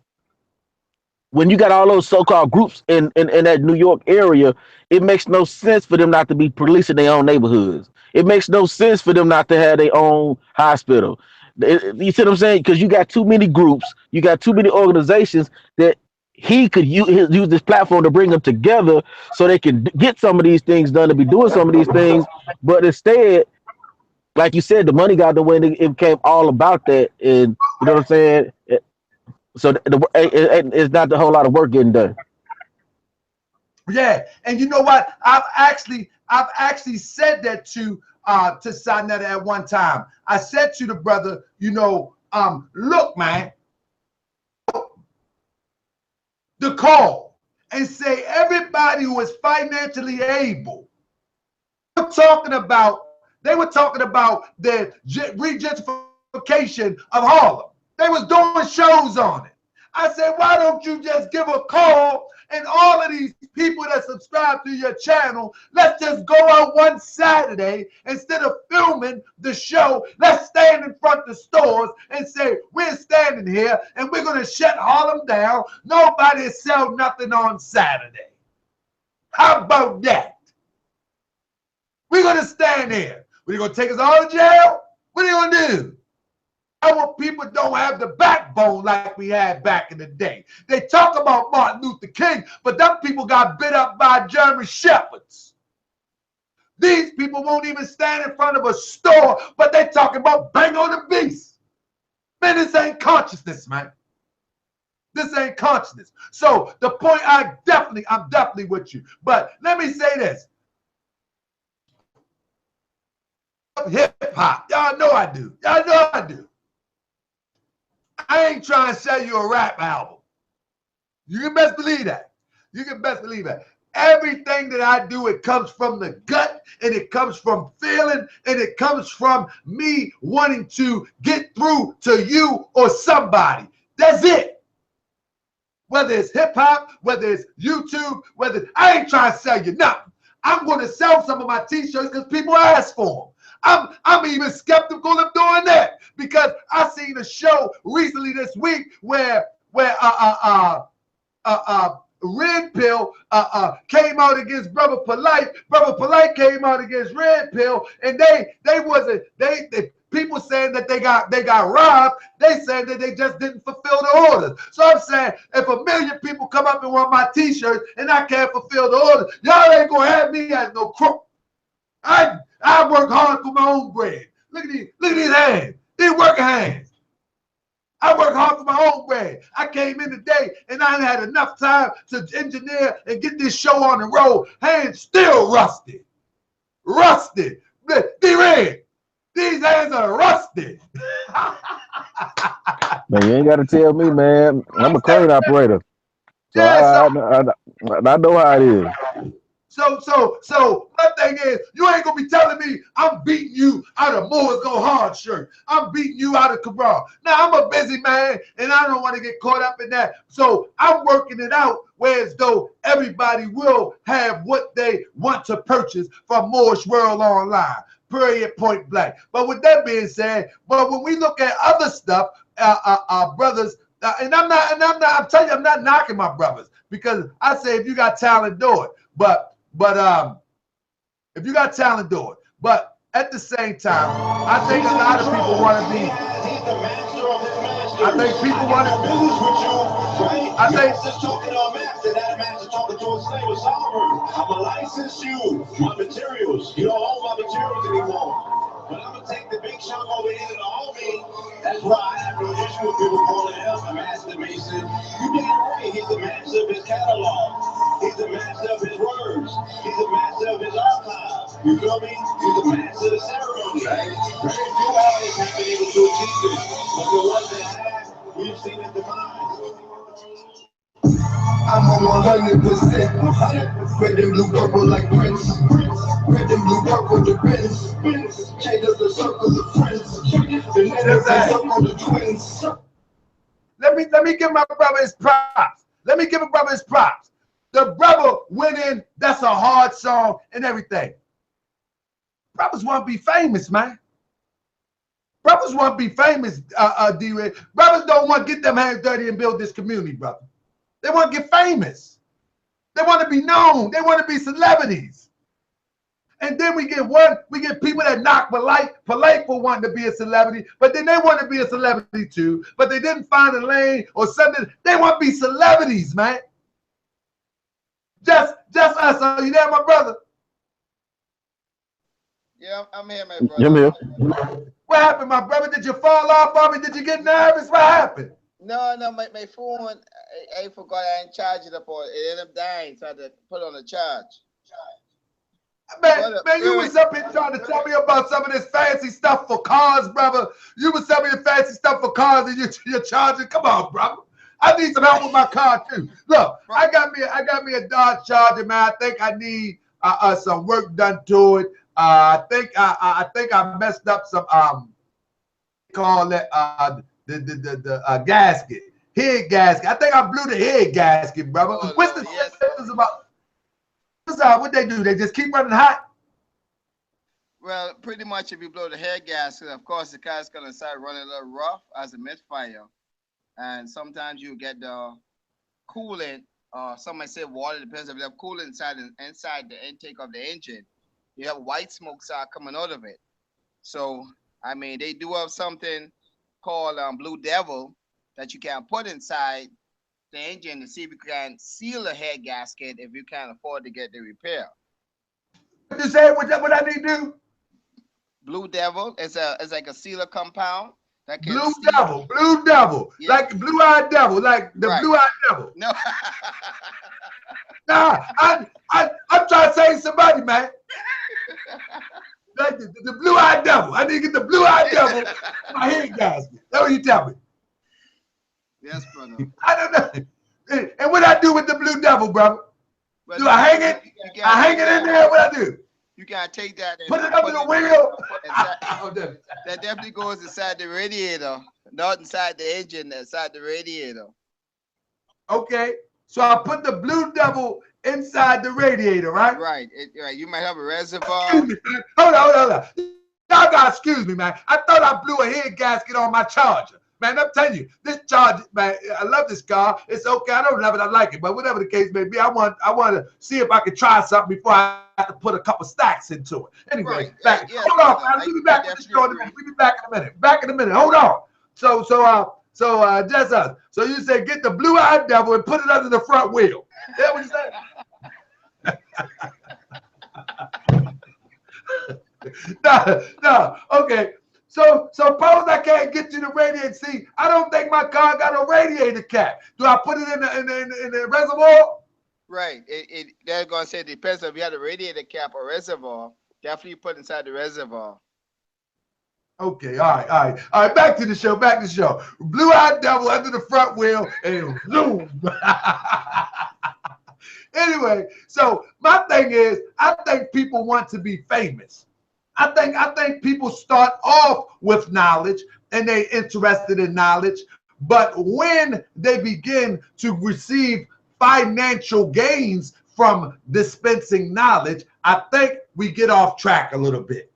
when you got all those so-called groups in that New York area, it makes no sense for them not to be policing their own neighborhoods. It makes no sense for them not to have their own hospital. You see what I'm saying? Because you got too many groups, you got too many organizations that he could use this platform to bring them together so they can get some of these things done, to be doing some of these things. But instead, like you said, the money got the way it became all about that. And you know what I'm saying? So it's not a whole lot of work getting done. Yeah, and you know what? I've actually said that to Saneter at one time. I said to the brother, you know, look, man, the call and say everybody who is financially able. They were talking about the regentrification of Harlem. They was doing shows on it. I said, why don't you just give a call and all of these people that subscribe to your channel, let's just go out one Saturday instead of filming the show. Let's stand in front of the stores and say, we're standing here and we're going to shut Harlem down. Nobody sell nothing on Saturday. How about that? We're going to stand there. We're going to take us all to jail. What are you going to do? Our people don't have the backbone like we had back in the day. They talk about Martin Luther King, but them people got bit up by German shepherds. These people won't even stand in front of a store, but they talking about bang on the beast. Man, this ain't consciousness, man. This ain't consciousness. So the point, I'm definitely with you. But let me say this. Hip hop. Y'all know I do. Y'all know I do. I ain't trying to sell you a rap album. You can best believe that. You can best believe that. Everything that I do, it comes from the gut, and it comes from feeling, and it comes from me wanting to get through to you or somebody. That's it. Whether it's hip hop, whether it's YouTube, I ain't trying to sell you nothing. I'm going to sell some of my t-shirts because people ask for them. I'm even skeptical of doing that because I seen a show recently this week where Red Pill came out against Brother Polight. Brother Polight came out against Red Pill, and they people saying that they got robbed. They said that they just didn't fulfill the orders. So I'm saying if 1 million people come up and want my t-shirts and I can't fulfill the orders, y'all ain't gonna have me as no crook. I work hard for my own bread. Look at these hands. These working hands. I work hard for my own bread. I came in today and I had enough time to engineer and get this show on the road. Hands still rusted. Rusted. D-Red. These hands are rusted. Man, you ain't got to tell me, man. I'm a crane operator. So Yeah, I know how it is. So my thing is, you ain't gonna be telling me I'm beating you out of Moors Go Hard shirt. I'm beating you out of Cabral. Now I'm a busy man and I don't want to get caught up in that. So I'm working it out whereas though everybody will have what they want to purchase from Moorish World Online. Period, point blank. But with that being said, but when we look at other stuff, brothers, I'm telling you, I'm not knocking my brothers because I say if you got talent, do it. But if you got talent, do it. But at the same time, I think a lot of people want to be. I think people want to. I think. I'm a licensed you. My materials. You don't own my materials anymore. But I'm gonna take the big chunk over here to the homie. That's why I have no issue with people calling him a master mason. You damn right, he's the master of his catalog. He's the master of his words. He's the master of his archives. You feel me? He's the master of the ceremony. Right? Very few artists have been able to achieve this. But the ones that have, we've seen his demise. I'm a 100%. Red and blue, purple like Prince. Red and blue, purple the Benz. K does the circle of friends. The letters circle the twins. Let me give my brother his props. Let me give my brother his props. The brother went in, that's a hard song and everything. Brothers want to be famous, man. Brothers want to be famous, D-Ray. Brothers don't want to get them hands dirty and build this community, brother. They want to get famous. They want to be known. They want to be celebrities. And then we get people that knock Polight for wanting to be a celebrity, but then they want to be a celebrity too, but they didn't find a lane or something. They want to be celebrities, man. Just us. Are you there, my brother? Yeah, I'm here, my brother. I'm here. What happened, my brother? Did you fall off on me? Did you get nervous? What happened? No, my phone, I forgot I didn't charge it up, or it ended up dying, so I had to put it on the charge. Man, you was up here trying to tell me about some of this fancy stuff for cars, brother. You was telling me the fancy stuff for cars and you're charging. Come on, brother. I need some help with my car too. Look, I got me a Dodge Charger, man. I think I need some work done to it. I think I messed up some call it the gasket, head gasket. I think I blew the head gasket, brother. Oh, What's the yes. about? What they do? They just keep running hot. Well, pretty much if you blow the head gasket, of course the car's gonna start running a little rough as a misfire, and sometimes you get the coolant. Some might say water, depends if you have coolant inside the intake of the engine. You have white smoke start coming out of it. So I mean, they do have something called Blue Devil that you can put inside the engine to see if you can seal the head gasket if you can't afford to get the repair. What you say? What I need to do? Blue Devil is like a sealer compound that can Blue Devil, yeah. Like blue-eyed devil, like the Right. blue-eyed devil. No. Nah, I'm trying to save somebody, man. Like the blue-eyed devil. I need to get the blue-eyed devil in my head gasket. That's what you tell me. Yes, brother. I don't know. And what I do with the blue devil, brother? But Do I hang it? I hang it in there. What I do? You gotta take that and Put it under the wheel. That definitely goes inside the radiator, not inside the engine, inside the radiator. Okay, so I put the blue devil inside the radiator, right? Right. Right. You might have a reservoir. Excuse me, man. Hold on. Y'all gotta excuse me, man. I thought I blew a head gasket on my Charger. Man, I'm telling you, this Charger, man, I love this car. It's okay. I don't love it. I like it. But whatever the case may be, I want to see if I can try something before I have to put a couple stacks into it. Anyway, right. Hold on, man. We'll be back with the show in a minute. We'll be back in a minute. Back in a minute. Hold on. So just us. So you say get the blue-eyed devil and put it under the front wheel. Is that what you said? No. Okay. So suppose I can't get to the radiator. See, I don't think my car got a radiator cap. Do I put it in the reservoir? Right. They're gonna say it depends if you have a radiator cap or reservoir. Definitely put inside the reservoir. Okay, all right. Back to the show. Blue-eyed devil under the front wheel and zoom. Anyway, so my thing is, I think people want to be famous. I think people start off with knowledge and they're interested in knowledge, but when they begin to receive financial gains from dispensing knowledge, I think we get off track a little bit.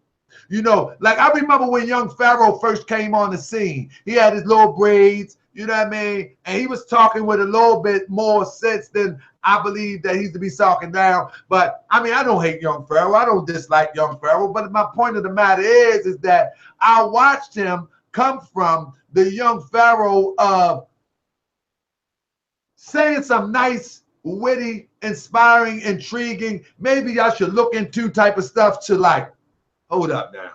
You know, like I remember when young Pharoah first came on the scene, he had his little braids, you know what I mean? And he was talking with a little bit more sense than I believe that he's to be talking down. But I mean, I don't hate young Pharoah. I don't dislike young Pharoah. But my point of the matter is that I watched him come from the young Pharoah of saying some nice, witty, inspiring, intriguing, maybe I should look into type of stuff to like, hold up now.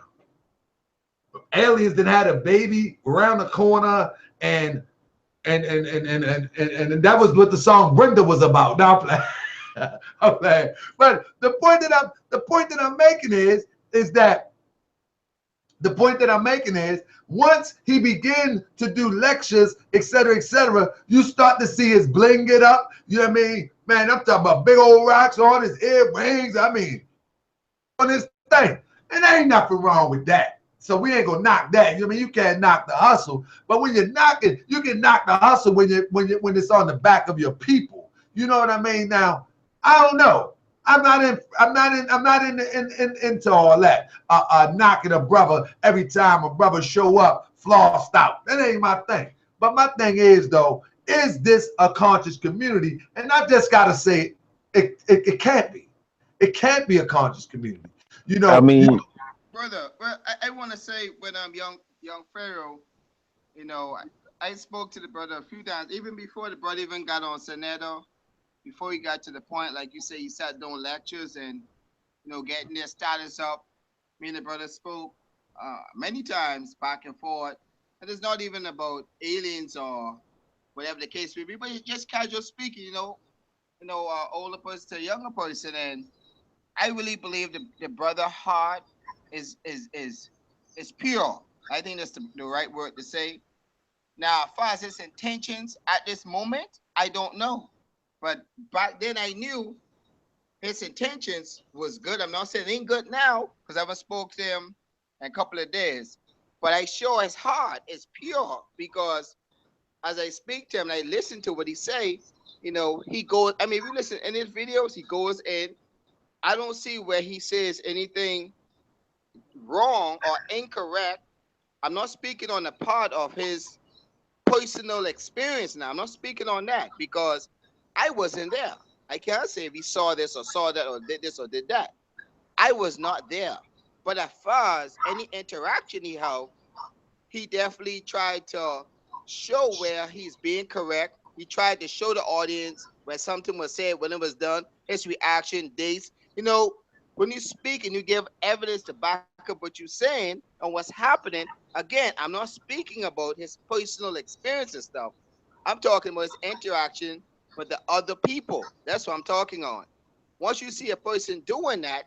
Aliens that had a baby around the corner and that was what the song Brenda was about. Now I'm playing. But the point that I'm making is that The point that I'm making is once he begin to do lectures, etc., you start to see his bling get up. You know what I mean? Man, I'm talking about big old rocks on his earrings. I mean, on his thing. And there ain't nothing wrong with that. So we ain't gonna knock that. You know what I mean? You can't knock the hustle, but when you're knocking, you can knock the hustle when it's on the back of your people. You know what I mean? Now, I don't know. I'm not into all that. Knocking a brother every time a brother show up flossed out. That ain't my thing. But my thing is though, is this a conscious community? And I just gotta say, it can't be. It can't be a conscious community. You I know, mean, Brother, well, I want to say when I'm young Pharaoh, you know, I spoke to the brother a few times, even before the brother even got on Saneter, before he got to the point, like you say, he sat doing lectures and, you know, getting their status up. Me and the brother spoke many times back and forth. And it's not even about aliens or whatever the case may be, but it's just casual speaking, older person to a younger person. And I really believe the brother heart is pure. I think that's the right word to say. Now, as far as his intentions at this moment, I don't know. But back then I knew his intentions was good. I'm not saying it ain't good now, because I haven't spoke to him in a couple of days. But I sure his heart is pure, because as I speak to him and I listen to what he say, he goes, I mean, if you listen in his videos, he goes in. I don't see where he says anything wrong or incorrect. I'm not speaking on the part of his personal experience now. I'm not speaking on that because I wasn't there. I can't say if he saw this or saw that or did this or did that. I was not there. But as far as any interaction he had, he definitely tried to show where he's being correct. He tried to show the audience where something was said, when it was done, his reaction, dates. When you speak and you give evidence to back up what you're saying and what's happening, again, I'm not speaking about his personal experience and stuff. I'm talking about his interaction with the other people. That's what I'm talking on. Once you see a person doing that,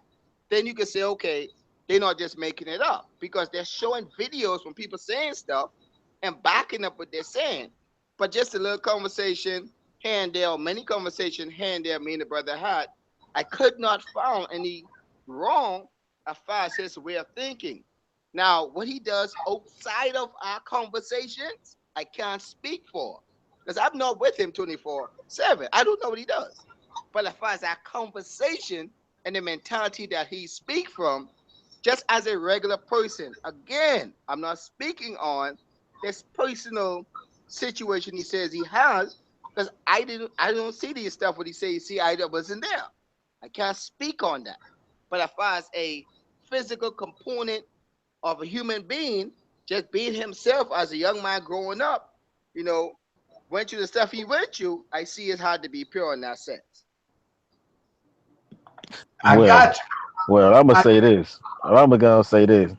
then you can say, okay, they're not just making it up, because they're showing videos when people saying stuff and backing up what they're saying. But just a little conversation here and there, many conversations here and there, me and the brother had, I could not find any wrong as far as his way of thinking. Now, what he does outside of our conversations, I can't speak for, because I'm not with him 24/7. I don't know what he does. But as far as our conversation and the mentality that he speak from, just as a regular person, again, I'm not speaking on this personal situation he says he has, because I don't see these stuff what he says. See, I wasn't there. I can't speak on that. But as far as a physical component of a human being, just being himself as a young man growing up, went through the stuff he went through, I see it's hard to be pure in that sense. I well, got you. well, I'm gonna I, say this. I'm gonna say this.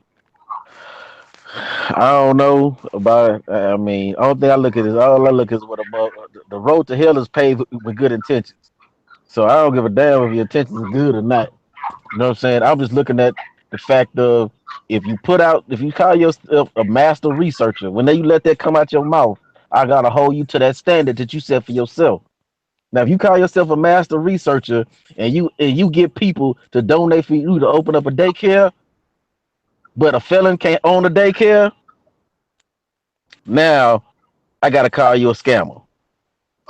I don't know about. I mean, all thing I look at is all I look is what about the road to hell is paved with good intentions. So I don't give a damn if your intentions are good or not. You know what I'm saying? I'm just looking at the fact of if you call yourself a master researcher, when you let that come out your mouth, I gotta hold you to that standard that you set for yourself. Now, if you call yourself a master researcher and you get people to donate for you to open up a daycare, but a felon can't own a daycare, now I gotta call you a scammer.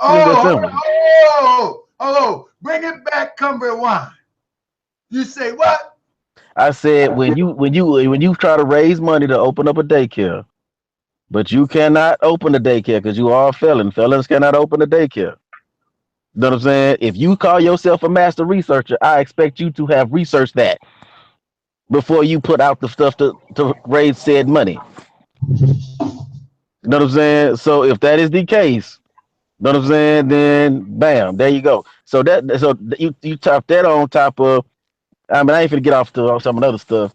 It's just that oh, simple. bring it back, come rewind. You say what? I said when you try to raise money to open up a daycare, but you cannot open a daycare because you are a felon. Felons cannot open a daycare. You know what I'm saying? If you call yourself a master researcher, I expect you to have researched that before you put out the stuff to raise said money. You know what I'm saying? So if that is the case, you know what I'm saying, then bam, there you go. So you top that on top of. I mean, I ain't finna get off to some of the other stuff.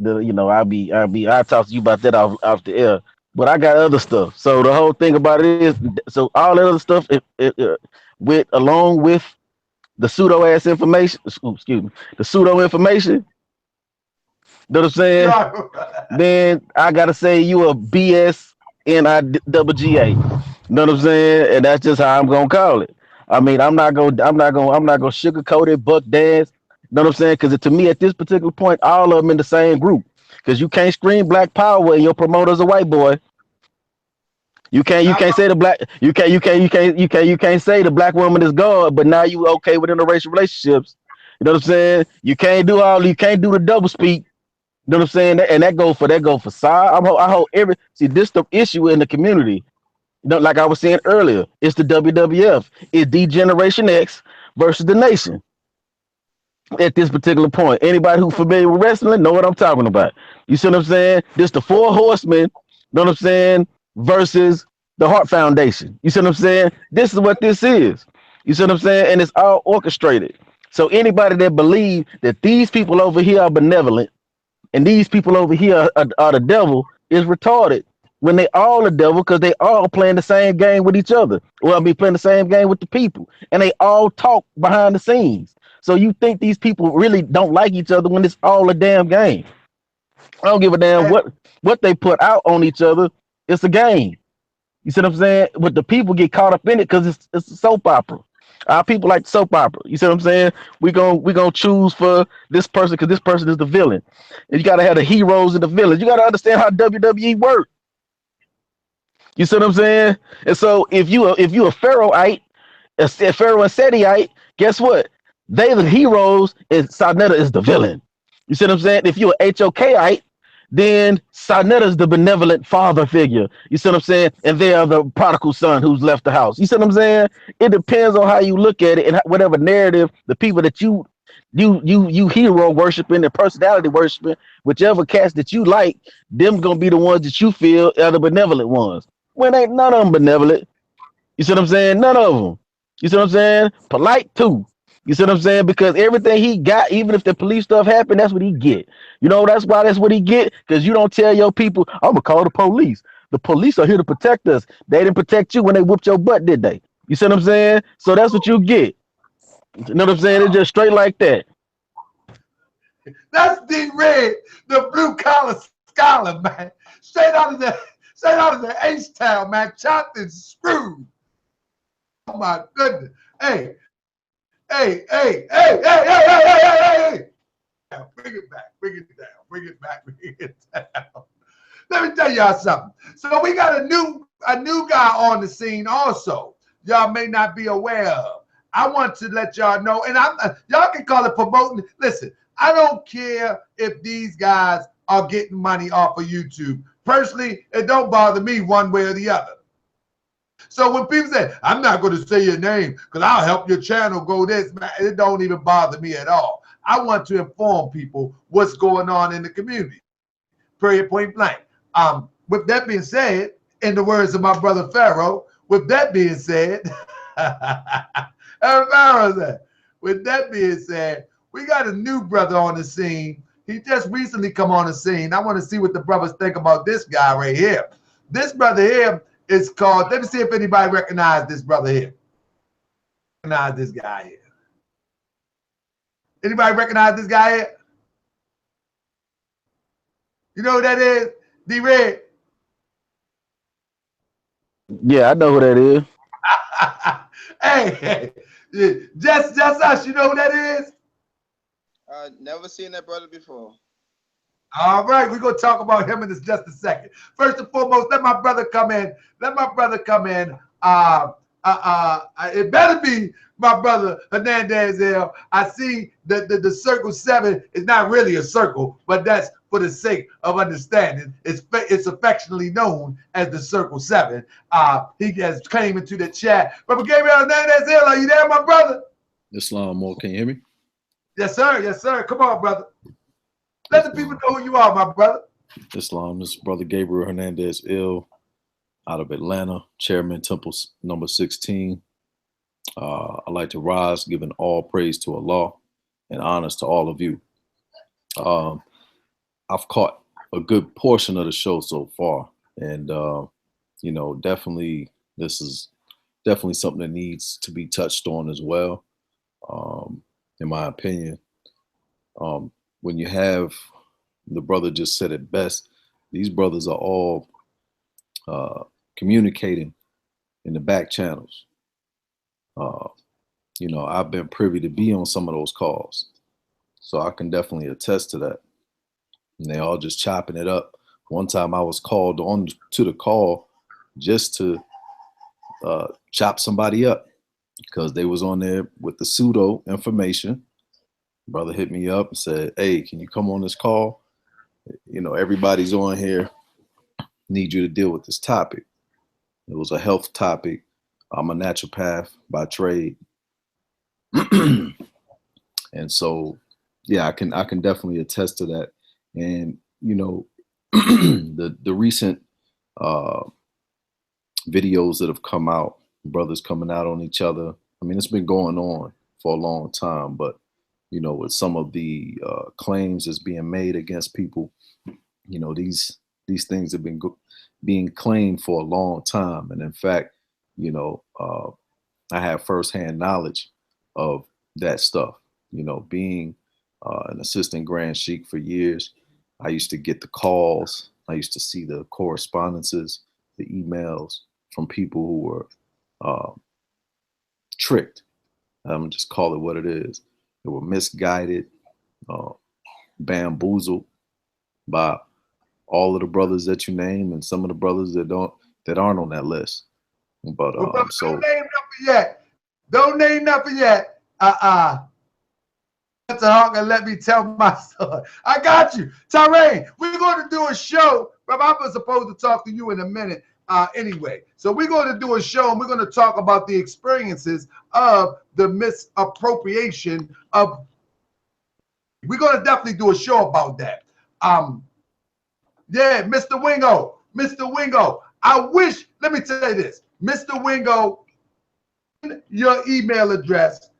I'll talk to you about that off the air. But I got other stuff. So the whole thing about it is, so all that other stuff, with along with the pseudo ass information, excuse me, the pseudo information, Know what I'm saying? Then I gotta say you a BS NIGGA. Know what I'm saying? And that's just how I'm gonna call it. I mean, I'm not gonna sugarcoat it, buck dance. Know what I'm saying? Because to me, at this particular point, all of them in the same group. Because you can't scream black power and your promoter's a white boy. You can't say the black you can't say the black woman is God, but now you okay with interracial relationships. You know what I'm saying? You can't do the double speak. You know what I'm saying? And that go for side. I hope see this the issue in the community. You know, like I was saying earlier, it's the WWF. It's D-Generation X versus the Nation at this particular point. Anybody who familiar with wrestling know what I'm talking about. You see what I'm saying? This the Four Horsemen, know what I'm saying, versus the Hart Foundation. You see what I'm saying? This is what this is. You see what I'm saying? And it's all orchestrated. So anybody that believe that these people over here are benevolent and these people over here are the devil is retarded when they all the devil because they all playing the same game with each other. Well, I mean, playing the same game with the people, and they all talk behind the scenes. So you think these people really don't like each other when it's all a damn game? I don't give a damn what they put out on each other. It's a game. You see what I'm saying? But the people get caught up in it because it's a soap opera. Our people like soap opera. You see what I'm saying? We gonna choose for this person because this person is the villain. And you gotta have the heroes and the villains. You gotta understand how WWE works. You see what I'm saying? And so if you a Pharaohite, a Pharaoh and Setiite, guess what? They the heroes and Saneter is the villain. You see what I'm saying? If you're a HOKite, then Saneter is the benevolent father figure. You see what I'm saying? And they are the prodigal son who's left the house. You see what I'm saying? It depends on how you look at it and whatever narrative the people that you hero worshiping and personality worshiping, whichever cast that you like, them gonna be the ones that you feel are the benevolent ones. When ain't none of them benevolent. You see what I'm saying? None of them. You see what I'm saying? Polight too. You see what I'm saying? Because everything he got, even if the police stuff happened, that's what he get. You know, that's what he get. Because you don't tell your people, I'm gonna call the police. The police are here to protect us. They didn't protect you when they whooped your butt, did they? You see what I'm saying? So that's what you get. You know what I'm saying? It's just straight like that. That's D-Red, the blue collar scholar, man. Straight out of the H-Town, man. Chopped and screwed. Oh my goodness. Hey. Bring it back, bring it down, bring it back, bring it down. Let me tell y'all something. So we got a new guy on the scene also. Y'all may not be aware of. I want to let y'all know, and y'all can call it promoting. Listen, I don't care if these guys are getting money off of YouTube. Personally, it don't bother me one way or the other. So when people say, I'm not going to say your name because I'll help your channel go this, man, it don't even bother me at all. I want to inform people what's going on in the community. Period, point blank. With that being said, in the words of my brother Pharoah, with that being said, Pharoah said, with that being said, we got a new brother on the scene. He just recently come on the scene. I want to see what the brothers think about this guy right here. This brother here is called, let me see if anybody recognize this brother here. Recognize this guy here. Anybody recognize this guy here? You know who that is? D-Red. Yeah, I know who that is. Hey, just us. You know who that is? Never seen that brother before. All right, we're going to talk about him in just a second. First and foremost, let my brother come in. It better be my brother Hernandez. I see that the circle 7 is not really a circle, but that's for the sake of understanding. It's affectionately known as the circle 7. He has came into the chat. Brother Gabriel Hernandez, are you there, my brother? Islam Mo, can you hear me? Yes, sir. Yes, sir. Come on, brother. Let the people know who you are, my brother. Islam, this is Brother Gabriel Hernandez Ill out of Atlanta, Chairman Temple number 16. I'd like to rise, giving all praise to Allah and honors to all of you. I've caught a good portion of the show so far, and you know, definitely this is definitely something that needs to be touched on as well. In my opinion, when you have the brother just said it best. These brothers are all communicating in the back channels. You know, I've been privy to be on some of those calls, so I can definitely attest to that. And they all just chopping it up. One time I was called on to the call just to chop somebody up because they was on there with the pseudo information. Brother hit me up and said, hey, can you come on this call? You know, everybody's on here. Need you to deal with this topic. It was a health topic. I'm a naturopath by trade. And so, yeah, I can definitely attest to that. And, you know, the recent videos that have come out, brothers coming out on each other. I mean, it's been going on for a long time, but, you know, with some of the claims that's being made against people, you know, these things have been being claimed for a long time. And in fact, you know, I have firsthand knowledge of that stuff, you know, being an assistant Grand Sheikh for years. I used to get the calls. I used to see the correspondences, the emails from people who were tricked. I'm just call it what it is. They were misguided, bamboozled by all of the brothers that you name and some of the brothers that aren't on that list. But so don't name nothing yet. Don't name nothing yet. And let me tell my story. I got you. Tyrone, we're going to do a show. But I was supposed to talk to you in a minute anyway. So we're going to do a show and we're going to talk about the experiences of the misappropriation of. We're going to definitely do a show about that. Yeah, Mr. Wingo. Mr. Wingo, I wish, let me tell you this. Mr. Wingo, your email address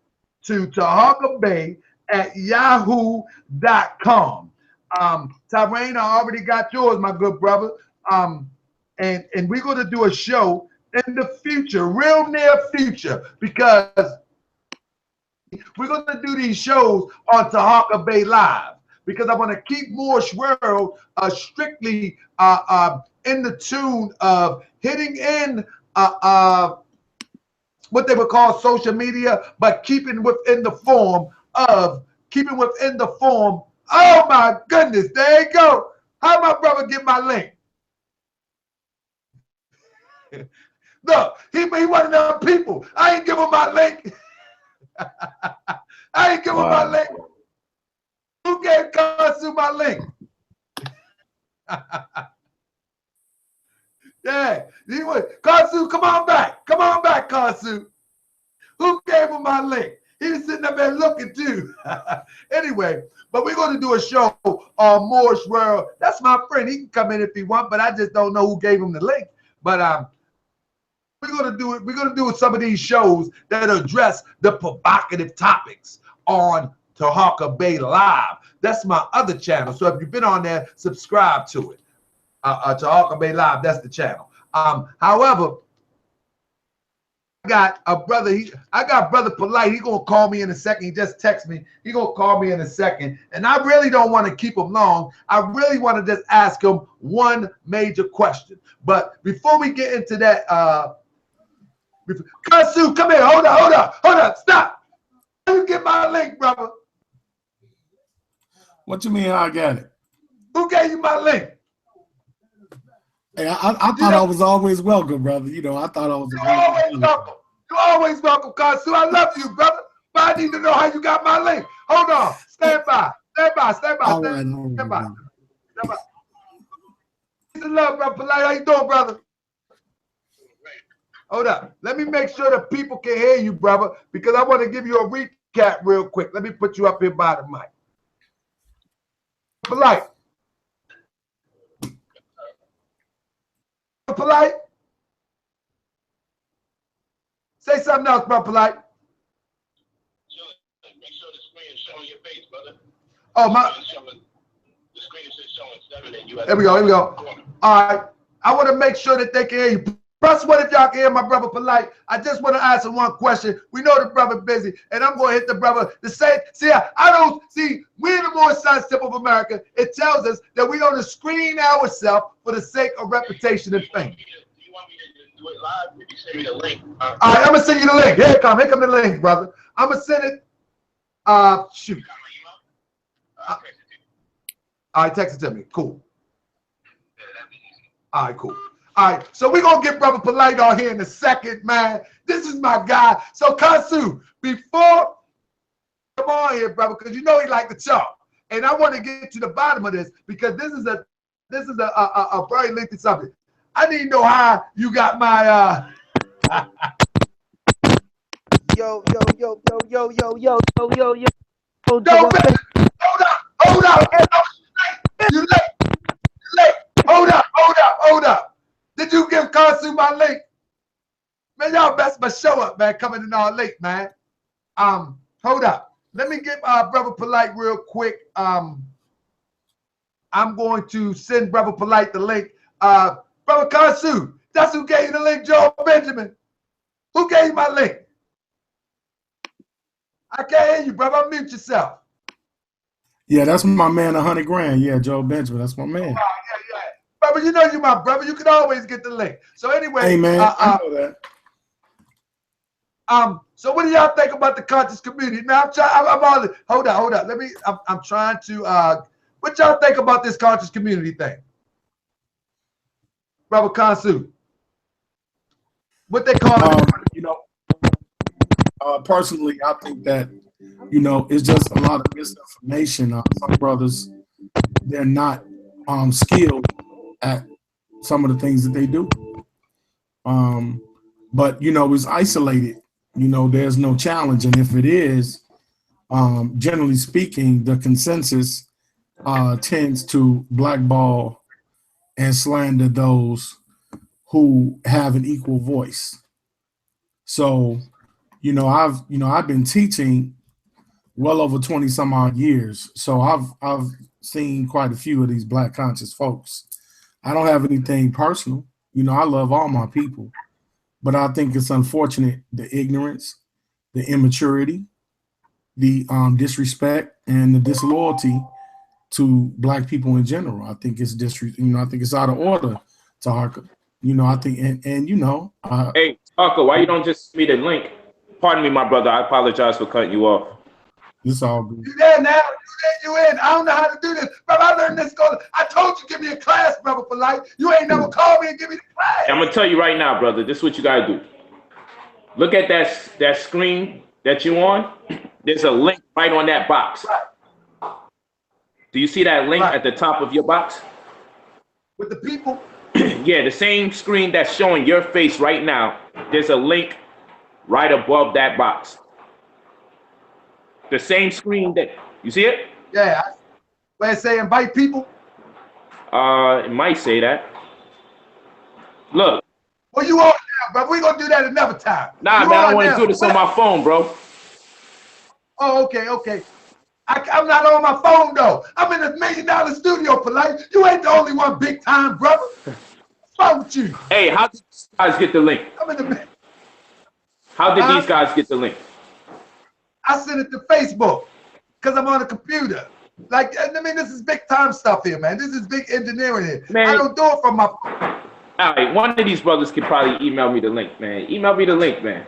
to tahakabay@yahoo.com. Tyrone, I already got yours, my good brother. And we're going to do a show in the future, real near future, because we're going to do these shows on Tahaka Bay Live, because I want to keep Moorish World strictly in the tune of hitting in what they would call social media, but keeping within the form. Oh my goodness, there you go. How my brother get my link? Look, he one of them people. I ain't give him my link. I ain't give him my link. Who gave Khonsu my link? Yeah, Khonsu, come on back. Come on back, Khonsu. Who gave him my link? He was sitting up there looking too. Anyway, but we're going to do a show on Moorish World. That's my friend. He can come in if he wants, but I just don't know who gave him the link. But we're going to do it. We're going to do some of these shows that address the provocative topics on Tahaka Bay Live. That's my other channel. So if you've been on there, subscribe to it. Tahaka Bay Live, that's the channel. However, I got a brother. I got brother Polight. He's gonna call me in a second. He just texted me. He's gonna call me in a second. And I really don't want to keep him long. I really want to just ask him one major question. But before we get into that, Khonsu, come here. Hold up. Stop. Let me get my link, brother. What you mean I got it? Who gave you my link? Hey, I thought I was always welcome, brother. You know, I thought I was always welcome. You're always welcome, Khonsu. I love you, brother. But I need to know how you got my link. Hold on. Stand by. Peace and love, brother Polight. How you doing, brother? Hold up. Let me make sure the people can hear you, brother, because I want to give you a recap real quick. Let me put you up here by the mic. Polight. Polight. Say something else, bro, Polight. Make sure the screen is showing your face, brother. Oh, my. The screen is showing 7 and you have. Here we go. All right. I want to make sure that they can hear you. Press one if y'all can hear my brother Polight. I just want to ask him one question. We know the brother busy, and I'm going to hit the brother to say, we in the Moorish Science Temple of America, it tells us that we ought to screen ourselves for the sake of reputation and fame. Do you want me to do it live? Maybe send me the link. All right, I'm gonna send you the link. Here come the link, brother. I'm gonna send it. Shoot. All right, text it to me. Cool. All right, cool. All right, so we're gonna get Brother Polight on here in a second, man. This is my guy. So Khonsu, before come on here, brother, because you know he like to talk, and I want to get to the bottom of this because this is a very lengthy subject. I need to know how you got my Yo. Hold up. You late. Hold up. Did you give Khonsu my link? Man, y'all best but show up, man. Coming in all late, man. Hold up. Let me get Brother Polight real quick. I'm going to send Brother Polight the link. Brother Khonsu, that's who gave you the link, Joe Benjamin. Who gave you my link? I can't hear you, brother. Unmute yourself. Yeah, that's my man, 100 grand. Yeah, Joe Benjamin, that's my man. Yeah. Brother, you know you my brother. You can always get the link. So anyway, hey man, I know that. So what do y'all think about the conscious community? Now hold on. I'm trying to what y'all think about this conscious community thing? Brother Khonsu. What they call it? You know, personally, I think that, you know, it's just a lot of misinformation. Some brothers, they're not skilled at some of the things that they do. But, you know, it's isolated. You know, there's no challenge. And if it is, generally speaking, the consensus tends to blackball and slander those who have an equal voice. So, I've been teaching well over 20 some odd years. So I've seen quite a few of these black conscious folks. I don't have anything personal. You know, I love all my people, but I think it's unfortunate, the ignorance, the immaturity, the disrespect, and the disloyalty to black people in general. I think it's I think it's out of order, Tarka. You know, I think, hey, Tarka, why you don't just send me the link? Pardon me, my brother. I apologize for cutting you off. It's all good. You there now? You in? I don't know how to do this, brother. I learned this. I told you, give me a class, brother, for life. You ain't never called me and give me the class. I'm gonna tell you right now, brother. This is what you gotta do. Look at that screen that you on. There's a link right on that box. Right. Do you see that link at the top of your box? With the people? Yeah, the same screen that's showing your face right now. There's a link right above that box. The same screen that you see it? Yeah. Where it say invite people? It might say that. Look. Well, you on now, bro. We're gonna do that another time. Nah, man, I want to do this on my phone, bro. Oh, okay. I'm not on my phone though. I'm in a $1 million studio, Polight. You ain't the only one big time, brother. What's wrong with you? Hey, how did these guys get the link? How did these guys get the link? I sent it to Facebook because I'm on a computer. Like, I mean, this is big time stuff here, man. This is big engineering here. Man. I don't do it from my phone. All right, one of these brothers could probably email me the link, man. Email me the link, man.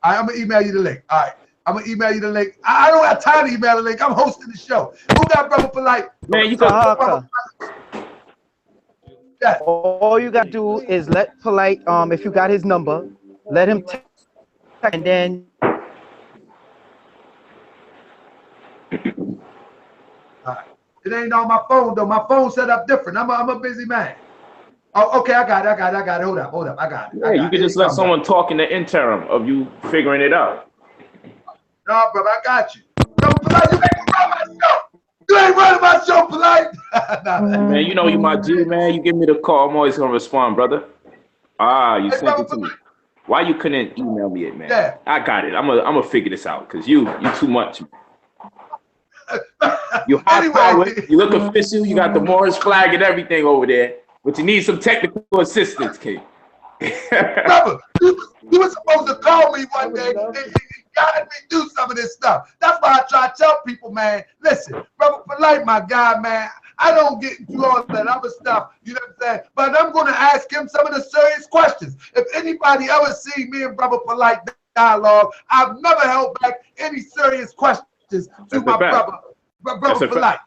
All right, I'm gonna email you the link. All right, I'm gonna email you the link. I don't have time to email the link. I'm hosting the show. Who got Brother Polight? Man, you got yes. All you gotta do is let Polight, if you got his number, let him text, and then. All right. It ain't on my phone though. My phone set up different. I'm a busy man. Oh, okay, I got it. Hold up. I got it. Yeah, you can just let someone talk in the interim of you figuring it out. No, brother, I got you. No, Polight, you ain't run my show. You ain't running my show, Polight. Man, you know you my G, man. You give me the call, I'm always gonna respond, brother. You sent it to me. Why you couldn't email me it, man? Yeah. I got it. I'm gonna figure this out, cause you too much. You high powered, you look official, you got the Moorish flag and everything over there, but you need some technical assistance, King. Brother, you were supposed to call me one day and guide me through some of this stuff. That's why I try to tell people, man, listen, Brother Polight, my guy, man, I don't get into all that other stuff, you know what I'm saying? But I'm going to ask him some of the serious questions. If anybody ever see me and Brother Polight dialogue, I've never held back any serious questions to my brother Polight.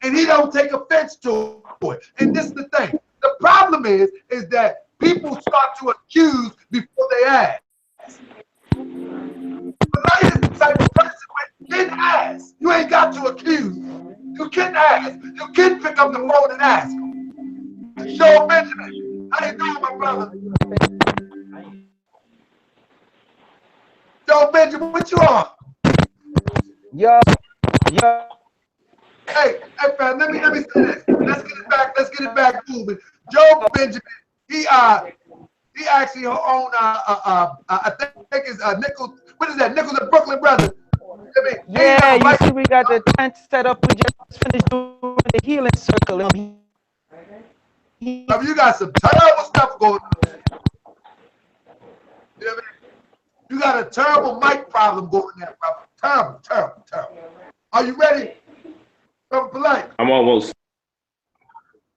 And he don't take offense to it. And this is the thing. The problem is that people start to accuse before they ask. Polight is the type of person who can ask. You ain't got to accuse. You can ask. You can pick up the phone and ask. Joe Benjamin, how you doing, my brother? Joe Benjamin, what you on? Yo. Hey, fam, let me say this. Let's get it back moving. Joe Benjamin, he actually own I think it's Nichols. What is that? Nichols and Brooklyn Brothers. Yeah, you see, we got the tent set up. We just finished doing the healing circle. You got some terrible stuff going on. You know what I mean? You got a terrible mic problem going there, brother. Terrible. Are you ready? Polight. I'm almost.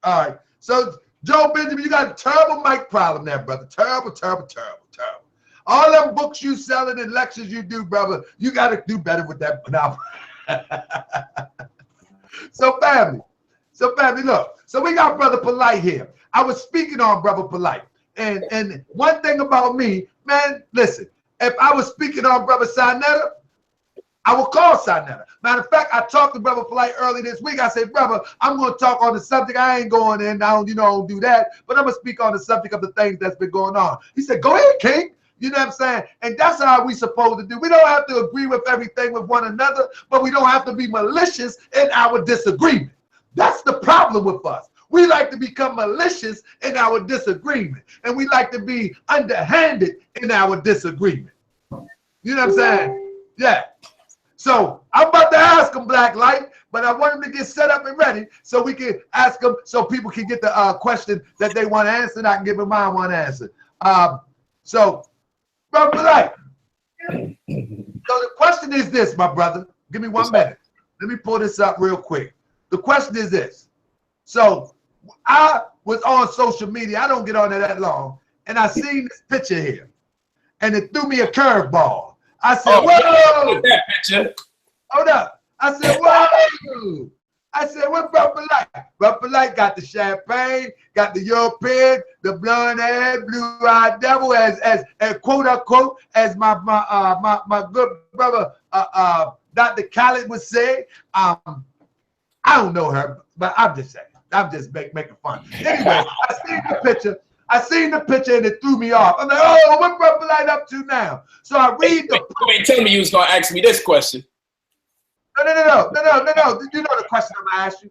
All right. So, Joe Benjamin, you got a terrible mic problem there, brother. Terrible. All them books you selling and lectures you do, brother, you got to do better with that now. So, family, look. So, we got Brother Polight here. I was speaking on Brother Polight. And one thing about me, man, listen, if I was speaking on Brother Saneter, I will call Saneter. Matter of fact, I talked to Brother Polight early this week. I said, brother, I'm going to talk on the subject. I ain't going in. I don't do that. But I'm going to speak on the subject of the things that's been going on. He said, go ahead, King. You know what I'm saying? And that's how we supposed to do. We don't have to agree with everything with one another, but we don't have to be malicious in our disagreement. That's the problem with us. We like to become malicious in our disagreement. And we like to be underhanded in our disagreement. You know what I'm saying? Yeah. So I'm about to ask him, Black Light, but I want him to get set up and ready so we can ask him so people can get the question that they want answered. I can give him my one answer. So, Brother Light. So the question is this, my brother. Give me 1 minute. Let me pull this up real quick. The question is this. So I was on social media. I don't get on there that long. And I seen this picture here. And it threw me a curveball. I said, whoa. That picture. Hold up. I said, whoa. I said, what Brother Polight? Brother Polight got the champagne, got the European, the blonde hair, blue-eyed devil, as quote unquote, as my good brother Dr. Khaled would say. I don't know her, but I'm just saying. I'm just making fun. Anyway, I seen the picture and it threw me off. I'm like, oh, what Brother Polight up to now? So I read the. You ain't telling me you was gonna ask me this question. No. You know the question I'm gonna ask you.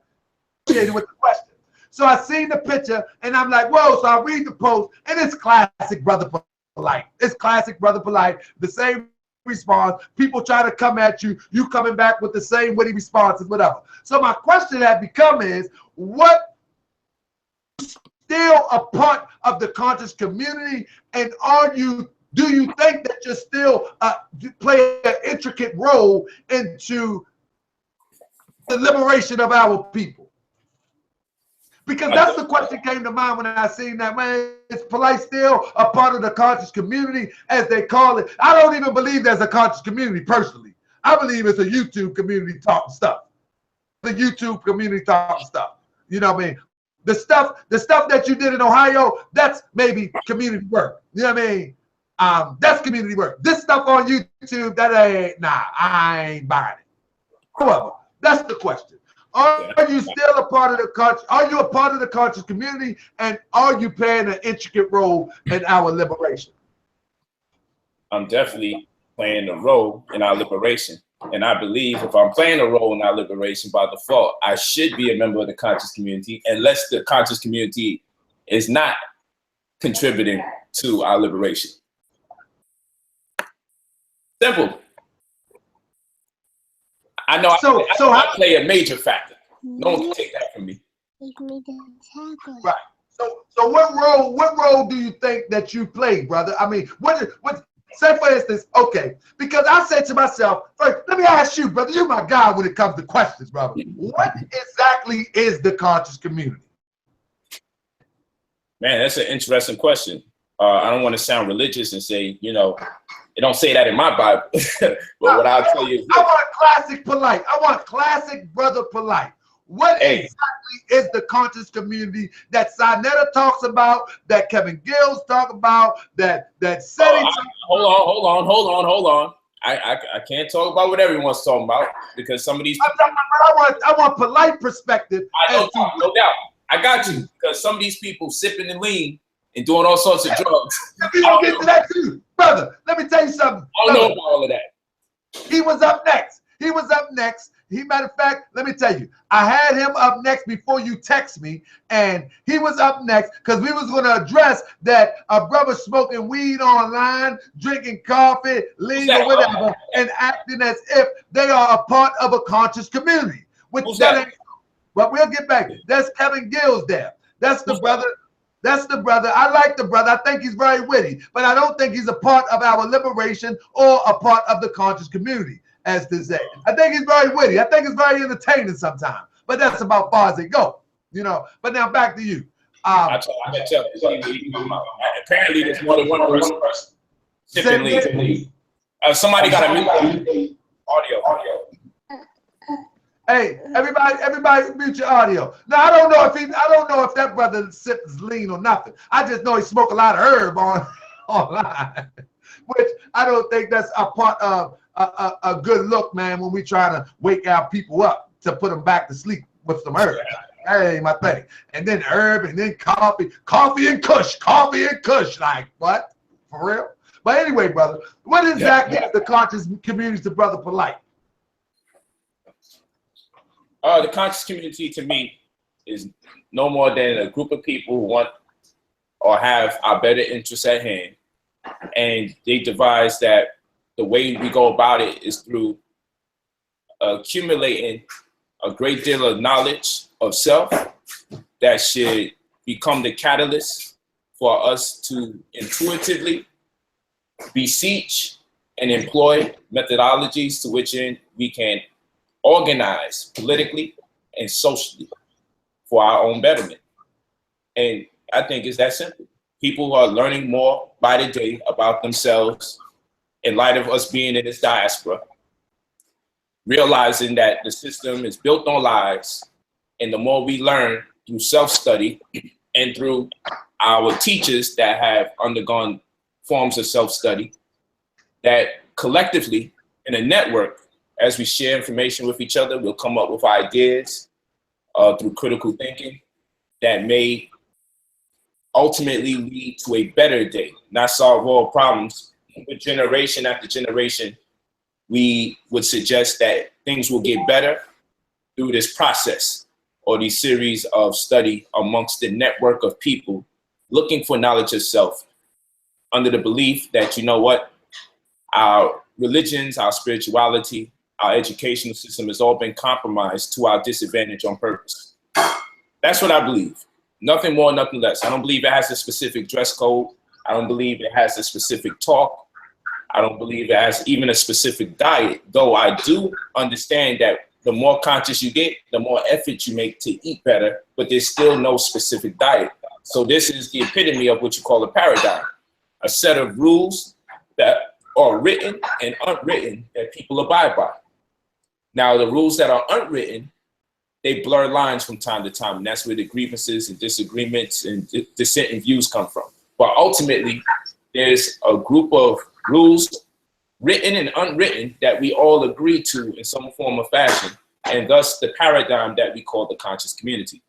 With the question. So I seen the picture and I'm like, whoa. So I read the post and it's classic Brother Polight. It's classic Brother Polight. The same response. People try to come at you. You coming back with the same witty responses, whatever. So my question had become is, what still a part of the conscious community, and do you think that you're still play an intricate role into the liberation of our people? Because that's the question that came to mind when I seen that, man. Is Polight still a part of the conscious community, as they call it? I don't even believe there's a conscious community personally. I believe it's a YouTube community talking stuff. The YouTube community talking stuff. You know what I mean? The stuff that you did in Ohio, that's maybe community work. You know what I mean? That's community work. This stuff on YouTube, that ain't, I ain't buying it. However, that's the question. Are you still a part of the conscious? Are you a part of the conscious community, and are you playing an intricate role in our liberation? I'm definitely playing a role in our liberation. And I believe if I'm playing a role in our liberation by default, I should be a member of the conscious community, unless the conscious community is not contributing to our liberation. Simple. I know I play a major factor. No one can take that from me. Right. So what role do you think that you played, brother? I mean, what say for instance, okay, because I said to myself, first, let me ask you, brother, you're my guy when it comes to questions, brother. What exactly is the conscious community? Man, that's an interesting question. I don't want to sound religious and say, you know, it don't say that in my Bible. But what I'll tell you is this. I want classic Polight. I want classic brother Polight. What exactly is the conscious community that Saneter talks about, that Kevin Gills talk about, that Seti? Hold on. I can't talk about what everyone's talking about because some of these. I want Polight perspective. No doubt. I got you because some of these people sipping and lean and doing all sorts of drugs. We gonna get to that too, brother. Let me tell you something. I don't know about all of that. He was up next. Matter of fact, let me tell you, I had him up next before you text me, and he was up next because we was going to address that a brother smoking weed online, drinking coffee, lean or whatever, and acting as if they are a part of a conscious community. Which that ain't, but we'll get back. That's Kevin Gills there. That's the brother. That's the brother. I like the brother. I think he's very witty, but I don't think he's a part of our liberation or a part of the conscious community, as to say. I think he's very witty. I think it's very entertaining sometimes, but that's about far as it go, you know. But now back to you. I can tell. Apparently, there's more than one person sipping lead. Somebody got to mute audio. Hey, everybody, mute your audio. Now I don't know if that brother sips lean or nothing. I just know he smoke a lot of herb online, which I don't think that's a part of a good look, man. When we try to wake our people up to put them back to sleep with some herb, that ain't my thing. And then herb, and then coffee and kush, like what? For real? But anyway, brother, what exactly is the conscious community to Brother Polight? The conscious community to me is no more than a group of people who want or have our better interests at hand. And they devise that the way we go about it is through accumulating a great deal of knowledge of self that should become the catalyst for us to intuitively beseech and employ methodologies to which we can organize politically and socially for our own betterment. And I think it's that simple. People are learning more by the day about themselves in light of us being in this diaspora, realizing that the system is built on lies. And the more we learn through self-study and through our teachers that have undergone forms of self-study, that collectively in a network, as we share information with each other, we'll come up with ideas through critical thinking that may ultimately lead to a better day, not solve all problems. But generation after generation, we would suggest that things will get better through this process or these series of study amongst the network of people looking for knowledge of self under the belief that, you know what, our religions, our spirituality, our educational system has all been compromised to our disadvantage on purpose. That's what I believe. Nothing more, nothing less. I don't believe it has a specific dress code. I don't believe it has a specific talk. I don't believe it has even a specific diet, though I do understand that the more conscious you get, the more effort you make to eat better, but there's still no specific diet. So this is the epitome of what you call a paradigm, a set of rules that are written and unwritten that people abide by. Now, the rules that are unwritten, they blur lines from time to time, and that's where the grievances and disagreements and dissenting views come from. But ultimately, there's a group of rules, written and unwritten, that we all agree to in some form or fashion, and thus the paradigm that we call the conscious community.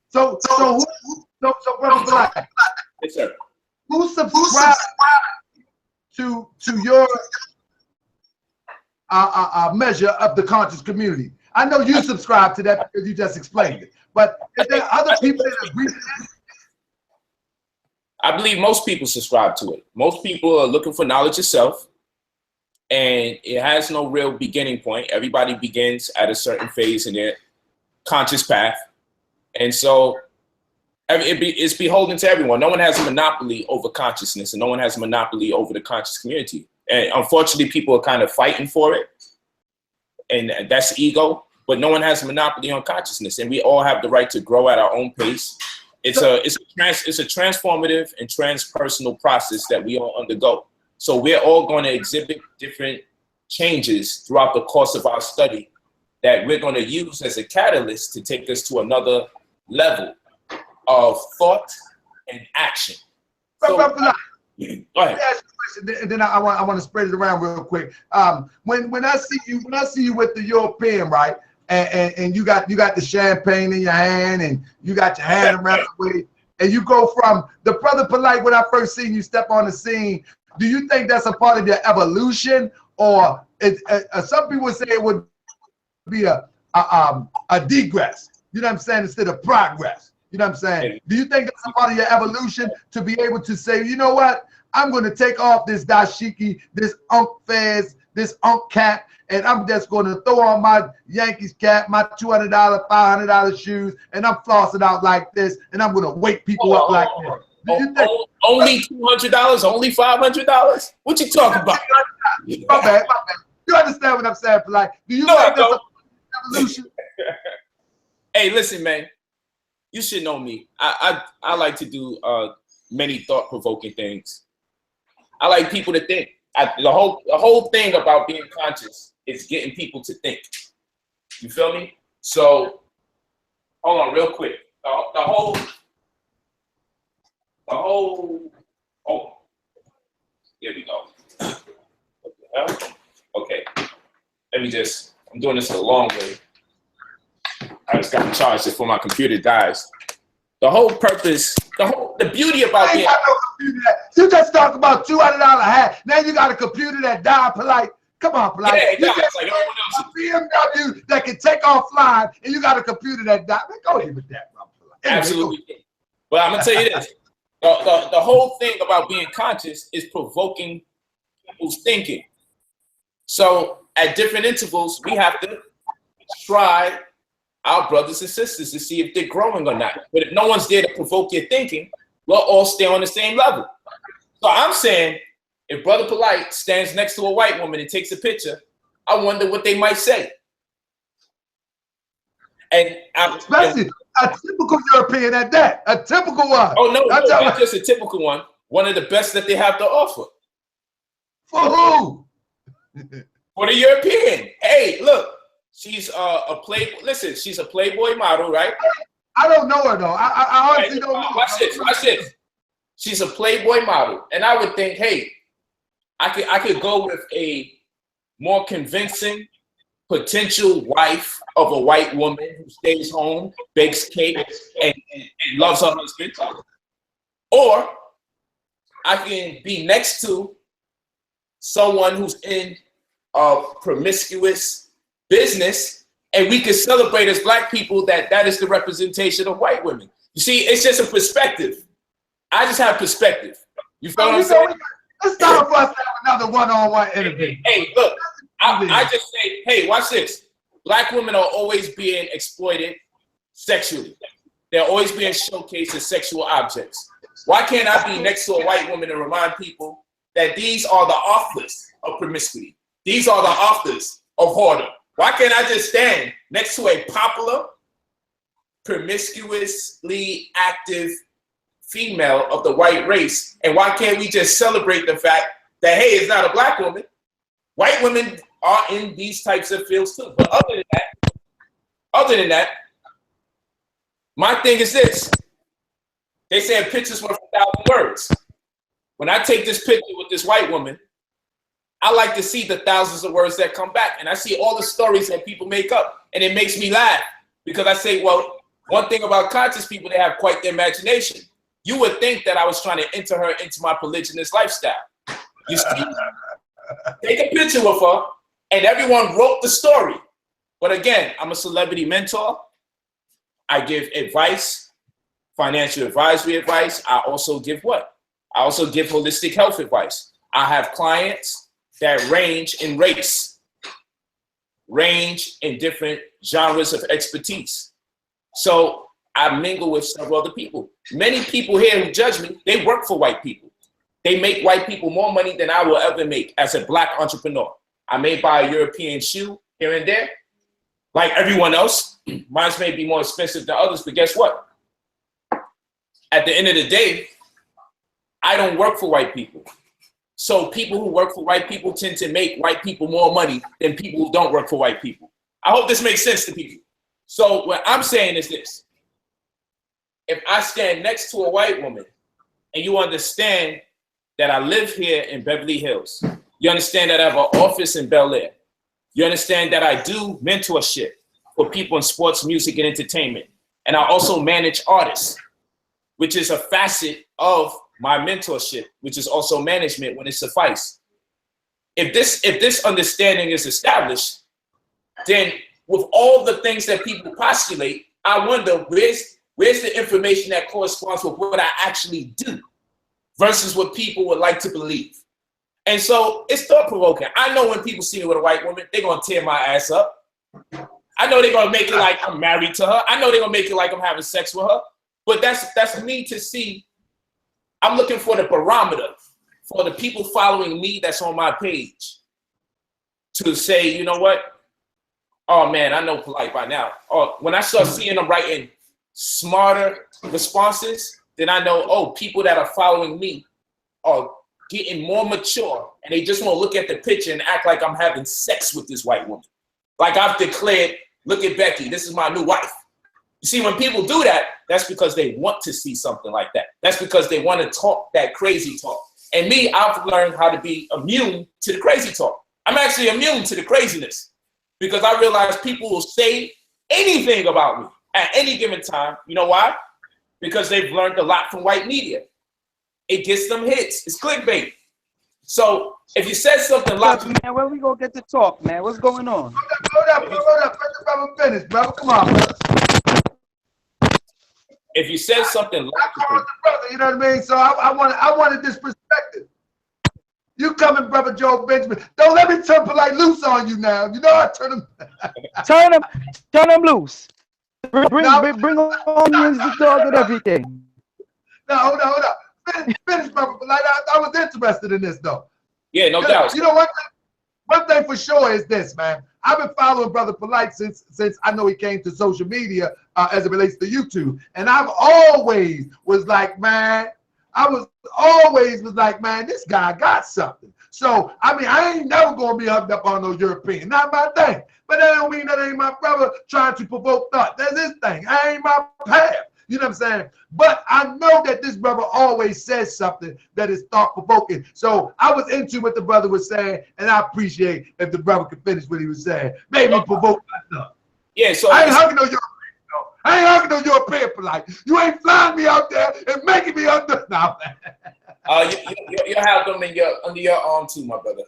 So Brother Black, Yes, sir. who subscribed to your measure of the conscious community? I know you subscribe to that because you just explained it, but is there other people that agree with that? I believe most people subscribe to it. Most people are looking for knowledge of self, and it has no real beginning point. Everybody begins at a certain phase in their conscious path. And so It's beholden to everyone. No one has a monopoly over consciousness, and no one has a monopoly over the conscious community. And unfortunately, people are kind of fighting for it, and that's ego. But no one has a monopoly on consciousness, and we all have the right to grow at our own pace. It's a transformative and transpersonal process that we all undergo. So we're all going to exhibit different changes throughout the course of our study that we're going to use as a catalyst to take us to another level of thought and action. So, go ahead. And then I want to spread it around real quick. When I see you with the European, right, and you got the champagne in your hand and you got your hand around the way, and you go from the brother Polight. When I first seen you step on the scene, do you think that's a part of your evolution, or some people say it would be a degress? You know what I'm saying, instead of progress. You know what I'm saying? Do you think that's a part of your evolution to be able to say, you know what, I'm going to take off this dashiki, this Unk Fez, this Unk cap, and I'm just going to throw on my Yankees cap, my $200, $500 shoes, and I'm flossing out like this, and I'm going to wake people up like this. Only $200? Only $500? What you talking about? My bad. You understand what I'm saying, Polight? Do you think that's a evolution? Hey, listen, man. You should know me. I like to do many thought-provoking things. I like people to think. The whole thing about being conscious is getting people to think. You feel me? So, hold on, real quick. The whole. Oh, here we go. What the hell? Okay. I'm doing this the long way. I just got charged before my computer dies. The whole purpose, the beauty about being. You just talk about $200 hat. Now you got a computer that died, Polight. Come on, Polight. Yeah, you just like a BMW that can take offline, and you got a computer that died. Man, go ahead with that, bro. Absolutely. But I'm gonna tell you this: the whole thing about being conscious is provoking people's thinking. So at different intervals, we have to try our brothers and sisters to see if they're growing or not. But if no one's there to provoke your thinking, we'll all stay on the same level. So I'm saying, if Brother Polight stands next to a white woman and takes a picture, I wonder what they might say. And especially a typical European at that, a typical one. Oh no, not just a typical one. One of the best that they have to offer. For who? For the European. Hey, look. She's she's a Playboy model, right? I don't know her though. I honestly don't know. Watch this. She's a Playboy model, and I would think, hey, I could go with a more convincing potential wife of a white woman who stays home, bakes cake, and loves her husband, or I can be next to someone who's in a promiscuous business, and we can celebrate as Black people that is the representation of white women. You see, it's just a perspective. I just have perspective. You feel what I'm saying? It's time for us to have another one-on-one interview. Hey, look, I just say, hey, watch this. Black women are always being exploited sexually. They're always being showcased as sexual objects. Why can't I be next to a white woman and remind people that these are the authors of promiscuity? These are the authors of whoredom. Why can't I just stand next to a popular, promiscuously active female of the white race? And why can't we just celebrate the fact that, hey, it's not a Black woman. White women are in these types of fields too. But other than that, my thing is this. They say a picture's worth 1,000 words. When I take this picture with this white woman, I like to see the thousands of words that come back. And I see all the stories that people make up. And it makes me laugh because I say, well, one thing about conscious people, they have quite the imagination. You would think that I was trying to enter her into my polygynous lifestyle. You see, take a picture with her and everyone wrote the story. But again, I'm a celebrity mentor. I give advice, financial advisory advice. I also give what? I also give holistic health advice. I have clients that range in race, range in different genres of expertise. So I mingle with several other people. Many people here who judge me, they work for white people. They make white people more money than I will ever make as a black entrepreneur. I may buy a European shoe here and there, like everyone else. Mine may be more expensive than others, but guess what? At the end of the day, I don't work for white people. So people who work for white people tend to make white people more money than people who don't work for white people. I hope this makes sense to people. So what I'm saying is this. If I stand next to a white woman and you understand that I live here in Beverly Hills, you understand that I have an office in Bel Air, you understand that I do mentorship for people in sports, music, and entertainment, and I also manage artists, which is a facet of my mentorship, which is also management when it suffices. If this understanding is established, then with all the things that people postulate, I wonder where's the information that corresponds with what I actually do versus what people would like to believe. And so it's thought-provoking. I know when people see me with a white woman, they're gonna tear my ass up. I know they're gonna make it like I'm married to her. I know they're gonna make it like I'm having sex with her. But that's me to see. I'm looking for the barometer for the people following me that's on my page to say, you know what? Oh man, I know Polight by now. Or when I start seeing them writing smarter responses, then I know, oh, people that are following me are getting more mature and they just want to look at the picture and act like I'm having sex with this white woman. Like I've declared, look at Becky, this is my new wife. You see, when people do that, that's because they want to see something like that. That's because they want to talk that crazy talk. And me, I've learned how to be immune to the crazy talk. I'm actually immune to the craziness because I realize people will say anything about me at any given time. You know why? Because they've learned a lot from white media. It gets them hits. It's clickbait. So if you said something like, man, where we gonna get to talk, man? What's going on? Hold up. Let the brother finish, brother. Come on, brother. If you said something logical, brother, you know what I mean? So I wanted this perspective. You coming, brother Joe Benjamin? Don't let me turn Polight loose on you now. You know I turn him. turn him loose. Bring onions, the dog, and everything. Now hold on. Finish, brother Polight. I was interested in this though. Yeah, no doubt. You know what? One thing for sure is this, man. I've been following Brother Polight since I know he came to social media as it relates to YouTube. And I've always was like, man, this guy got something. So, I mean, I ain't never going to be hooked up on no European. Not my thing. But that don't mean that ain't my brother trying to provoke thought. That's his thing. I ain't my path. You know what I'm saying? But I know that this brother always says something that is thought-provoking. So I was into what the brother was saying, and I appreciate if the brother could finish what he was saying. Made me provoke myself. Yeah, so I ain't hugging no European, though. I ain't hugging no European Polight. You ain't flying me out there and making me under. Nah, man. You have them under your arm too, my brother.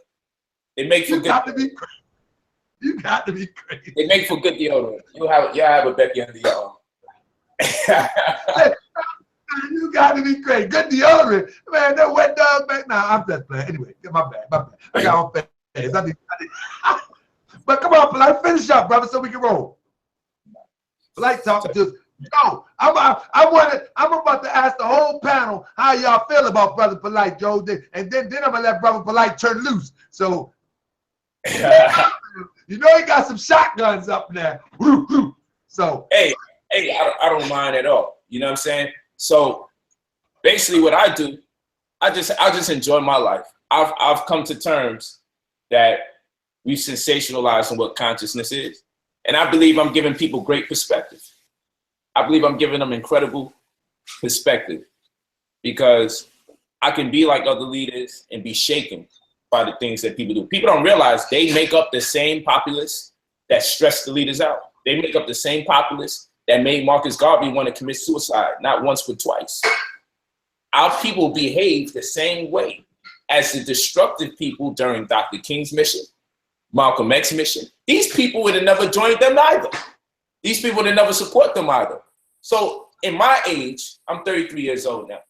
They make for good. You got to be crazy. They make for good deodorant. You have a Becky under your arm. You got to be crazy. Good deodorant. Man, that wet dog back now. I'm just playing. Anyway, my bad. I got on face. But come on, Polight, finish up, brother, so we can roll. Polight talking to us. Yo, I'm about to ask the whole panel how y'all feel about Brother Polight, Joe. And then I'm gonna let Brother Polight turn loose. So you know he got some shotguns up there. So hey, I don't mind at all. You know what I'm saying? So basically what I do, I just enjoy my life. I've come to terms that we sensationalize on what consciousness is. And I believe I'm giving people great perspective. I believe I'm giving them incredible perspective because I can be like other leaders and be shaken by the things that people do. People don't realize they make up the same populace that stress the leaders out. They make up the same populace that made Marcus Garvey want to commit suicide, not once but twice. Our people behave the same way as the destructive people during Dr. King's mission, Malcolm X's mission. These people would have never joined them either. These people would have never support them either. So in my age, I'm 33 years old now.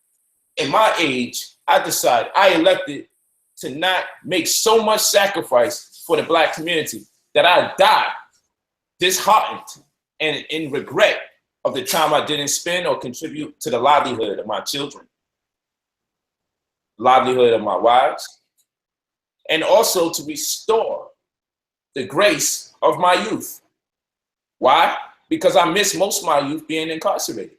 In my age, I elected to not make so much sacrifice for the Black community that I die disheartened and in regret of the time I didn't spend or contribute to the livelihood of my children, livelihood of my wives, and also to restore the grace of my youth. Why? Because I miss most of my youth being incarcerated.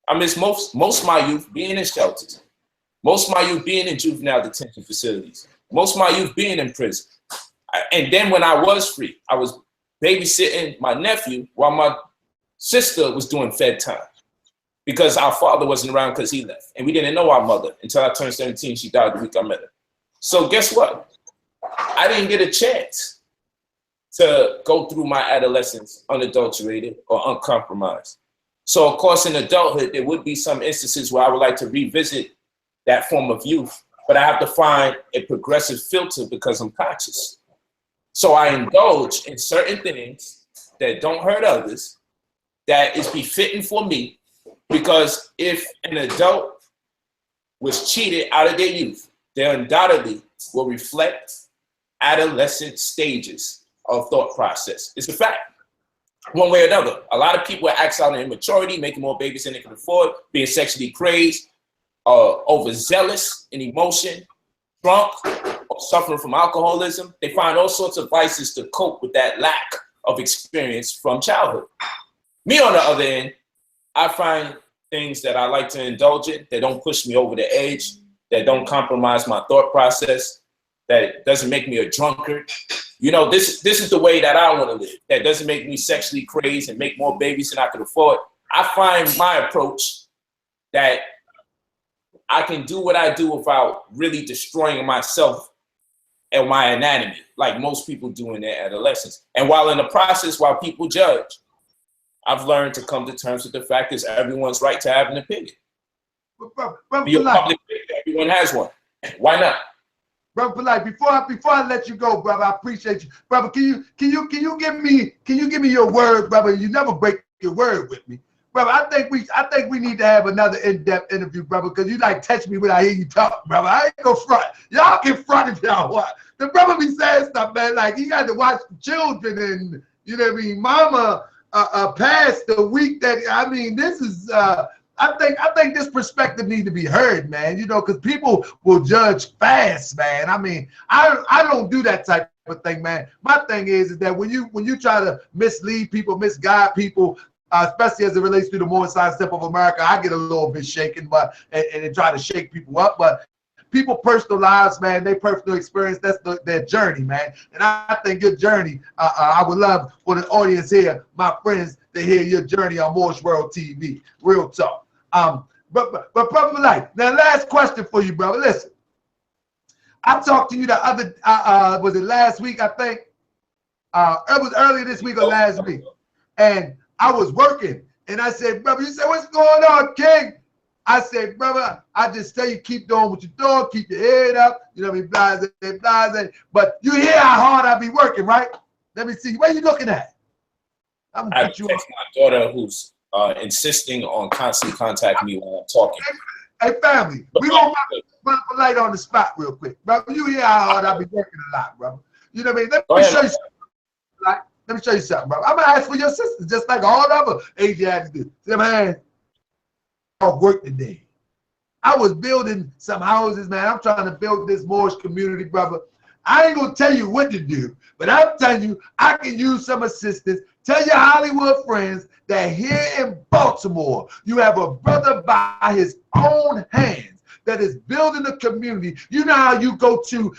I miss most of my youth being in shelters. Most of my youth being in juvenile detention facilities. Most of my youth being in prison. And then when I was free, I was babysitting my nephew while my sister was doing fed time because our father wasn't around because he left. And we didn't know our mother until I turned 17. She died the week I met her. So guess what? I didn't get a chance to go through my adolescence unadulterated or uncompromised. So of course, in adulthood, there would be some instances where I would like to revisit that form of youth, but I have to find a progressive filter because I'm conscious. So I indulge in certain things that don't hurt others, that is befitting for me, because if an adult was cheated out of their youth, they undoubtedly will reflect adolescent stages of thought process. It's a fact, one way or another. A lot of people act out in immaturity, making more babies than they can afford, being sexually crazed, overzealous in emotion, drunk, or suffering from alcoholism. They find all sorts of vices to cope with that lack of experience from childhood. Me, on the other end, I find things that I like to indulge in that don't push me over the edge, that don't compromise my thought process, that doesn't make me a drunkard. You know, this is the way that I want to live. That doesn't make me sexually crazed and make more babies than I could afford. I find my approach that I can do what I do without really destroying myself and my anatomy, like most people do in their adolescence. And while in the process, while people judge, I've learned to come to terms with the fact that everyone's right to have an opinion. Be a public figure, everyone has one. Why not? Brother Polight, before I let you go, brother, I appreciate you. Brother, can you give me your word, brother? You never break your word with me. Brother, I think we need to have another in-depth interview, brother, because you like touch me when I hear you talk, brother. I ain't gonna front. Y'all can front if y'all want. The brother be saying stuff, man, like he got to watch the children and, you know what I mean, mama passed the week that, I mean, this is, I think this perspective needs to be heard, man, you know, because people will judge fast, man. I mean, I don't do that type of thing, man. My thing is that when you try to mislead people, misguide people, especially as it relates to the Moorish side step of America, I get a little bit shaken, but and try to shake people up. But people personal lives, man, they personal experience, that's their journey, man. And I think your journey, I would love for the audience here, my friends, to hear your journey on Moorish World TV. Real talk. But Brother Polight, now last question for you, brother. Listen, I talked to you the other, was it last week, I think? It was earlier this week or last week. And I was working, and I said, brother, you said, what's going on, King? I said, brother, I just tell you, keep doing what you're doing, keep your head up, you know what I mean, blase. But you hear how hard I be working, right? Let me see, what are you looking at? I'm gonna put you on. My daughter who's insisting on constantly contacting me while I'm talking. Hey, family, we gonna run Polight on the spot real quick, brother. You hear how hard I be working a lot, brother. You know what I mean? Let me show you something. Like, let me show you something, brother. I'm gonna ask for your sister, just like all the other Asians do. See, man, I work today. I was building some houses, man. I'm trying to build this Moorish community, brother. I ain't gonna tell you what to do, but I'm telling you, I can use some assistance. Tell your Hollywood friends that here in Baltimore, you have a brother by his own hands that is building a community. You know how you go to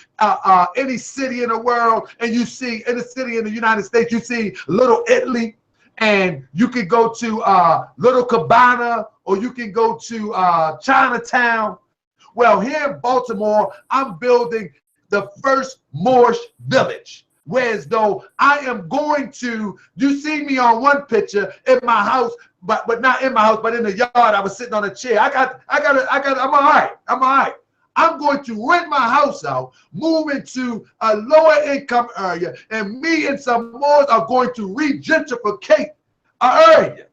any city in the world and you see, in a city in the United States, you see Little Italy, and you can go to Little Cabana, or you can go to Chinatown. Well, here in Baltimore, I'm building the first Moorish village. Whereas though I am going to, you see me on one picture in my house, but not in my house, but in the yard. I was sitting on a chair. I'm all right. I'm going to rent my house out, move into a lower income area, and me and some more are going to re-gentrificate an area.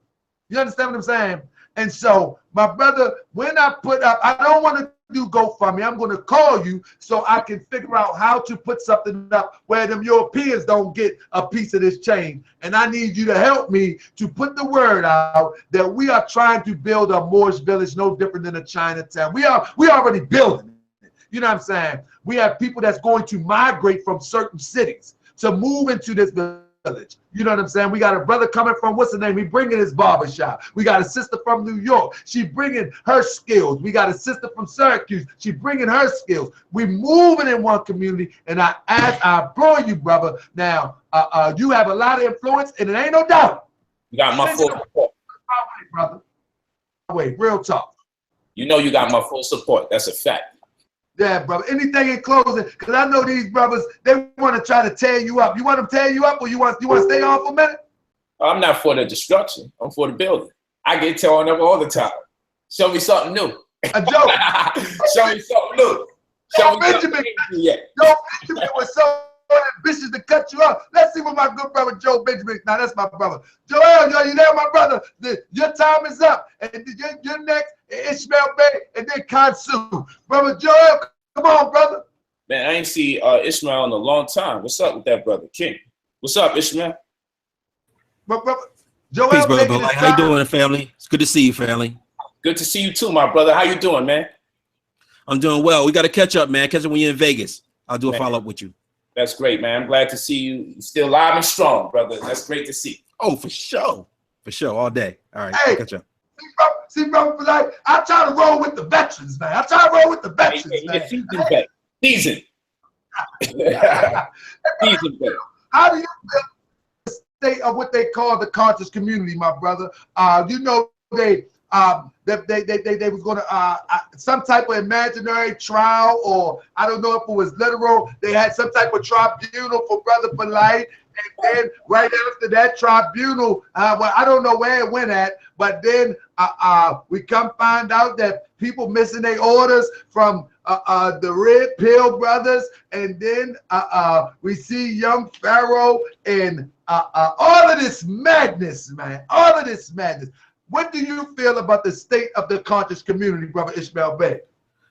You understand what I'm saying? And so, my brother, when I put up, I don't want to do GoFundMe. I'm going to call you so I can figure out how to put something up where them Europeans don't get a piece of this chain. And I need you to help me to put the word out that we are trying to build a Moorish village no different than a Chinatown. We already building it. You know what I'm saying? We have people that's going to migrate from certain cities to move into this village. You know what I'm saying? We got a brother coming from, what's the name? He bringing his barbershop. We got a sister from New York. She bringing her skills. We got a sister from Syracuse. She bringing her skills. We moving in one community, and I implore you, brother. Now, you have a lot of influence, and it ain't no doubt. You got my full support, brother. Wait, real talk. You know you got my full support. That's a fact. Yeah, brother. Anything in closing? Because I know these brothers, they want to try to tear you up. You want them to tear you up, or you want to stay on for a minute? I'm not for the destruction. I'm for the building. I get torn up all the time. Show me something new. A joke. Show me something new. Joe Benjamin was so ambitious to cut you off. Let's see what my good brother Joe Benjamin. Now that's my brother. Joel, you there, my brother? Your time is up, and you're next. Ishmael Bey, and then Khonsu. Brother Joel, come on, brother. Man, I ain't see Ishmael in a long time. What's up with that brother, King? What's up, Ishmael? Brother Joel, peace, brother Polight. How you doing, family? It's good to see you, family. Good to see you too, my brother. How you doing, man? I'm doing well. We got to catch up, man. Catch up when you're in Vegas. I'll do a follow-up with you. That's great, man. I'm glad to see you still live and strong, brother. That's great to see. Oh, for sure. For sure, all day. All right, hey, catch up. See, brother, like, I try to roll with the veterans, man. I try to roll with the veterans, man. Season. How do you feel the state of what they call the conscious community, my brother? You know, they was going to some type of imaginary trial, or I don't know if it was literal. They had some type of tribunal for Brother Polight. And then right after that tribunal, well, I don't know where it went at, but then we come find out that people missing their orders from the Red Pill brothers, and then we see young Pharoah and all of this madness, man, all of this madness. What do you feel about the state of the conscious community, Brother Ishmael Bey?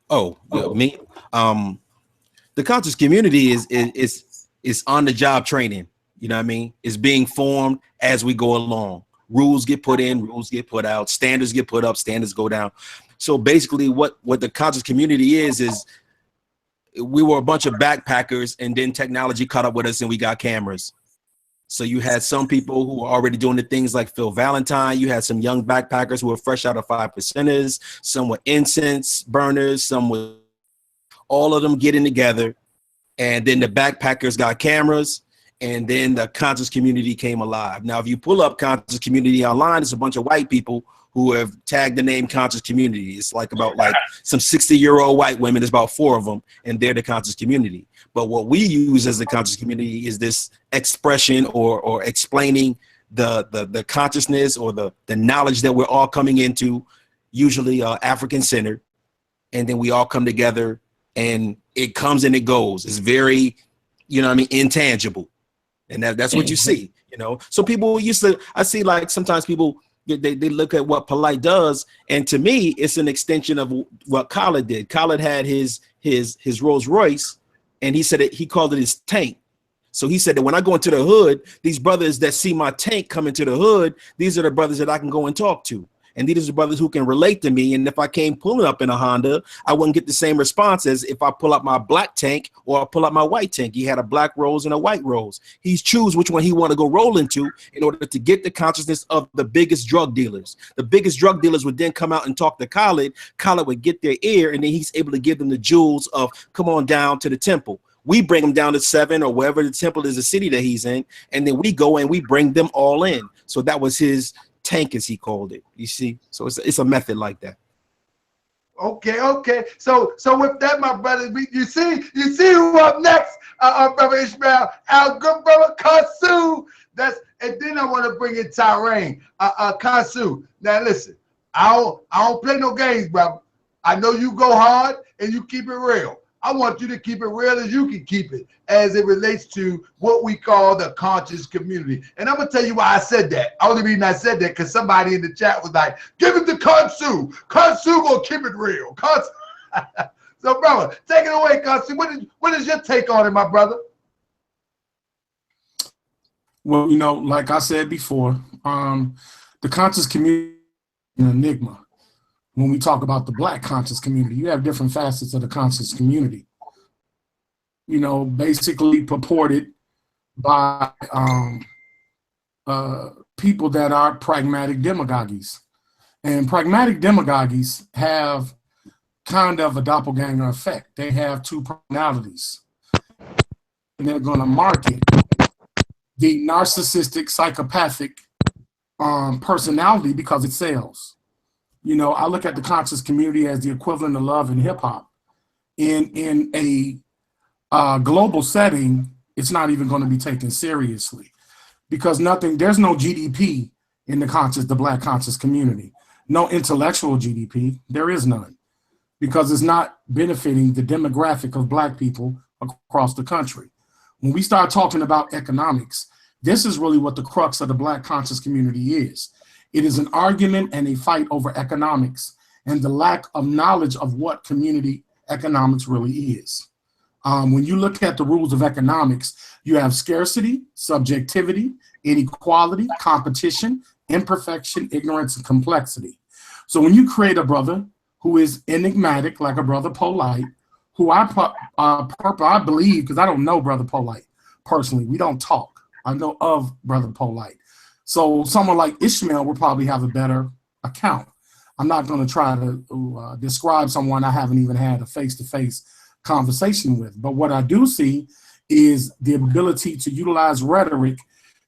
Oh, me, the conscious community is on the job training. You know what I mean? It's being formed as we go along. Rules get put in, rules get put out, standards get put up, standards go down. So basically what the conscious community is we were a bunch of backpackers, and then technology caught up with us and we got cameras. So you had some people who were already doing the things like Phil Valentine. You had some young backpackers who were fresh out of 5%ers. Some were incense burners. Some were all of them getting together. And then the backpackers got cameras. And then the conscious community came alive. Now, if you pull up conscious community online, it's a bunch of white people who have tagged the name conscious community. It's like about like some 60-year-old white women. There's about 4 of them, and they're the conscious community. But what we use as the conscious community is this expression or explaining the consciousness or the knowledge that we're all coming into, usually African-centered, and then we all come together, and it comes and it goes. It's very, you know what I mean, intangible. And that's what you see, you know. So people used to, I see like sometimes people, they look at what Polight does, and to me, it's an extension of what Khaled did. Khaled had his Rolls Royce, and he said he called it his tank. So he said that when I go into the hood, these brothers that see my tank come into the hood, these are the brothers that I can go and talk to. And these are the brothers who can relate to me. And if I came pulling up in a Honda, I wouldn't get the same response as if I pull up my black tank or I pull up my white tank. He had a black Rolls and a white Rolls. He's choose which one he want to go roll into in order to get the consciousness of the biggest drug dealers. The biggest drug dealers would then come out and talk to Khaled. Khaled would get their ear, and then he's able to give them the jewels of come on down to the temple. We bring them down to 7 or wherever the temple is, the city that he's in, and then we go and we bring them all in. So that was his tank, as he called it. You see, so it's a method like that. Okay. So with that, my brother, you see who up next, Brother Ishmael, our good brother Khonsu. And then I want to bring in Tyrain, Khonsu. Now listen, I don't play no games, brother. I know you go hard and you keep it real. I want you to keep it real as you can keep it as it relates to what we call the conscious community. And I'm going to tell you why I said that. Only reason I said that because somebody in the chat was like, give it to Khonsu. Khonsu going to keep it real. So, brother, take it away, Khonsu. What is your take on it, my brother? Well, you know, like I said before, the conscious community is an enigma. When we talk about the Black conscious community, you have different facets of the conscious community. You know, basically purported by people that are pragmatic demagogues. And pragmatic demagogues have kind of a doppelganger effect. They have two personalities. And they're going to market the narcissistic, psychopathic personality because it sells. You know, I look at the conscious community as the equivalent of love and hip hop. In a global setting, it's not even going to be taken seriously because there's no GDP in the Black conscious community. No intellectual GDP, there is none because it's not benefiting the demographic of Black people across the country. When we start talking about economics, this is really what the crux of the Black conscious community is. It is an argument and a fight over economics and the lack of knowledge of what community economics really is. When you look at the rules of economics, you have scarcity, subjectivity, inequality, competition, imperfection, ignorance, and complexity. So when you create a brother who is enigmatic, like a brother Polight, who I believe, because I don't know brother Polight personally, we don't talk. I know of brother Polight. So someone like Ishmael will probably have a better account. I'm not going to try to describe someone I haven't even had a face-to-face conversation with. But what I do see is the ability to utilize rhetoric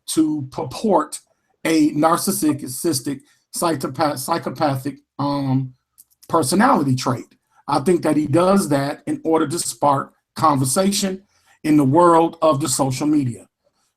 to purport a narcissistic, psychopathic personality trait. I think that he does that in order to spark conversation in the world of the social media.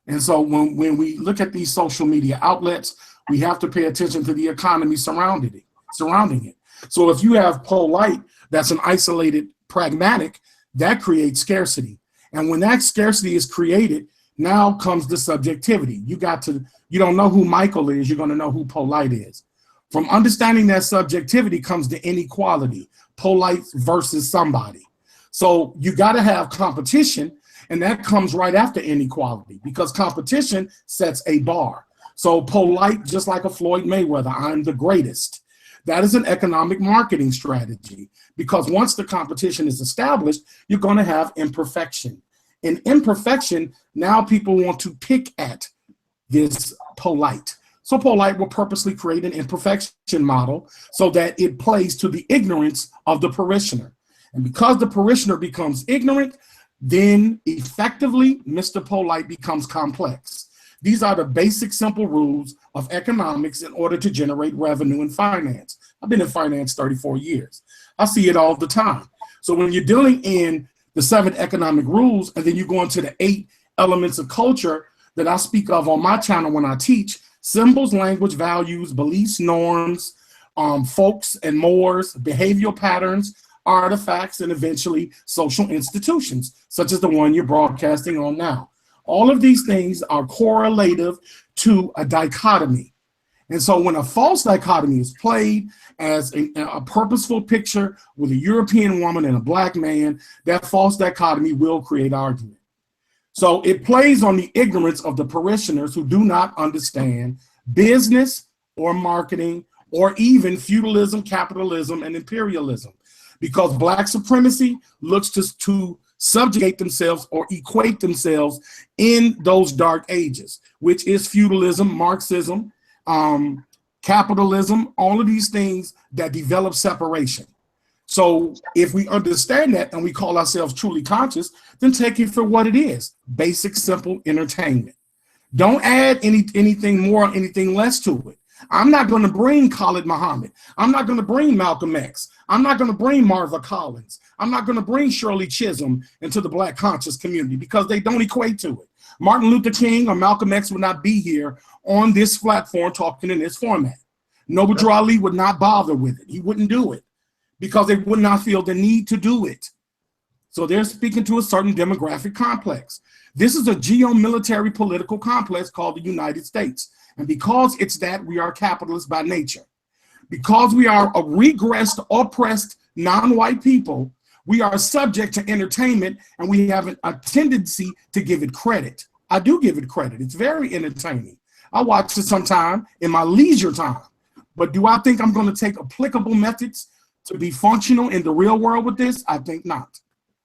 And so when we look at these social media outlets, we have to pay attention to the economy surrounding it. So if you have Polight that's an isolated pragmatic, that creates scarcity. And when that scarcity is created, now comes the subjectivity. You don't know who Michael is, you're going to know who Polight is. From understanding that subjectivity comes the inequality, Polight versus somebody. So you got to have competition, and that comes right after inequality because competition sets a bar. So Polight, just like a Floyd Mayweather, I'm the greatest. That is an economic marketing strategy because once the competition is established, you're going to have imperfection. In imperfection, now people want to pick at this Polight. So Polight will purposely create an imperfection model so that it plays to the ignorance of the parishioner. And because the parishioner becomes ignorant, then effectively Mr. Polight becomes complex. These are the basic simple rules of economics in order to generate revenue and finance. I've been in finance 34 years. I see it all the time. So when you're dealing in the 7 economic rules and then you go into the 8 elements of culture that I speak of on my channel when I teach, symbols, language, values, beliefs, norms, folks and mores, behavioral patterns, artifacts, and eventually social institutions, such as the one you're broadcasting on now. All of these things are correlative to a dichotomy. And so when a false dichotomy is played as a purposeful picture with a European woman and a Black man, that false dichotomy will create argument. So it plays on the ignorance of the parishioners who do not understand business or marketing or even feudalism, capitalism, and imperialism, because Black supremacy looks to subjugate themselves or equate themselves in those dark ages, which is feudalism, Marxism, capitalism, all of these things that develop separation. So if we understand that and we call ourselves truly conscious, then take it for what it is, basic, simple entertainment. Don't add anything more or anything less to it. I'm not going to bring Khalid Muhammad. I'm not going to bring Malcolm X. I'm not going to bring Martha Collins. I'm not going to bring Shirley Chisholm into the Black conscious community because they don't equate to it. Martin Luther King or Malcolm X would not be here on this platform talking in this format. Noble Drew Ali would not bother with it. He wouldn't do it because they would not feel the need to do it. So they're speaking to a certain demographic complex. This is a geo-military political complex called the United States. And because it's that, we are capitalist by nature. Because we are a regressed, oppressed non-white people, we are subject to entertainment, and we have a tendency to give it credit. I do give it credit. It's very entertaining. I watch it sometime in my leisure time. But do I think I'm going to take applicable methods to be functional in the real world with this? I think not.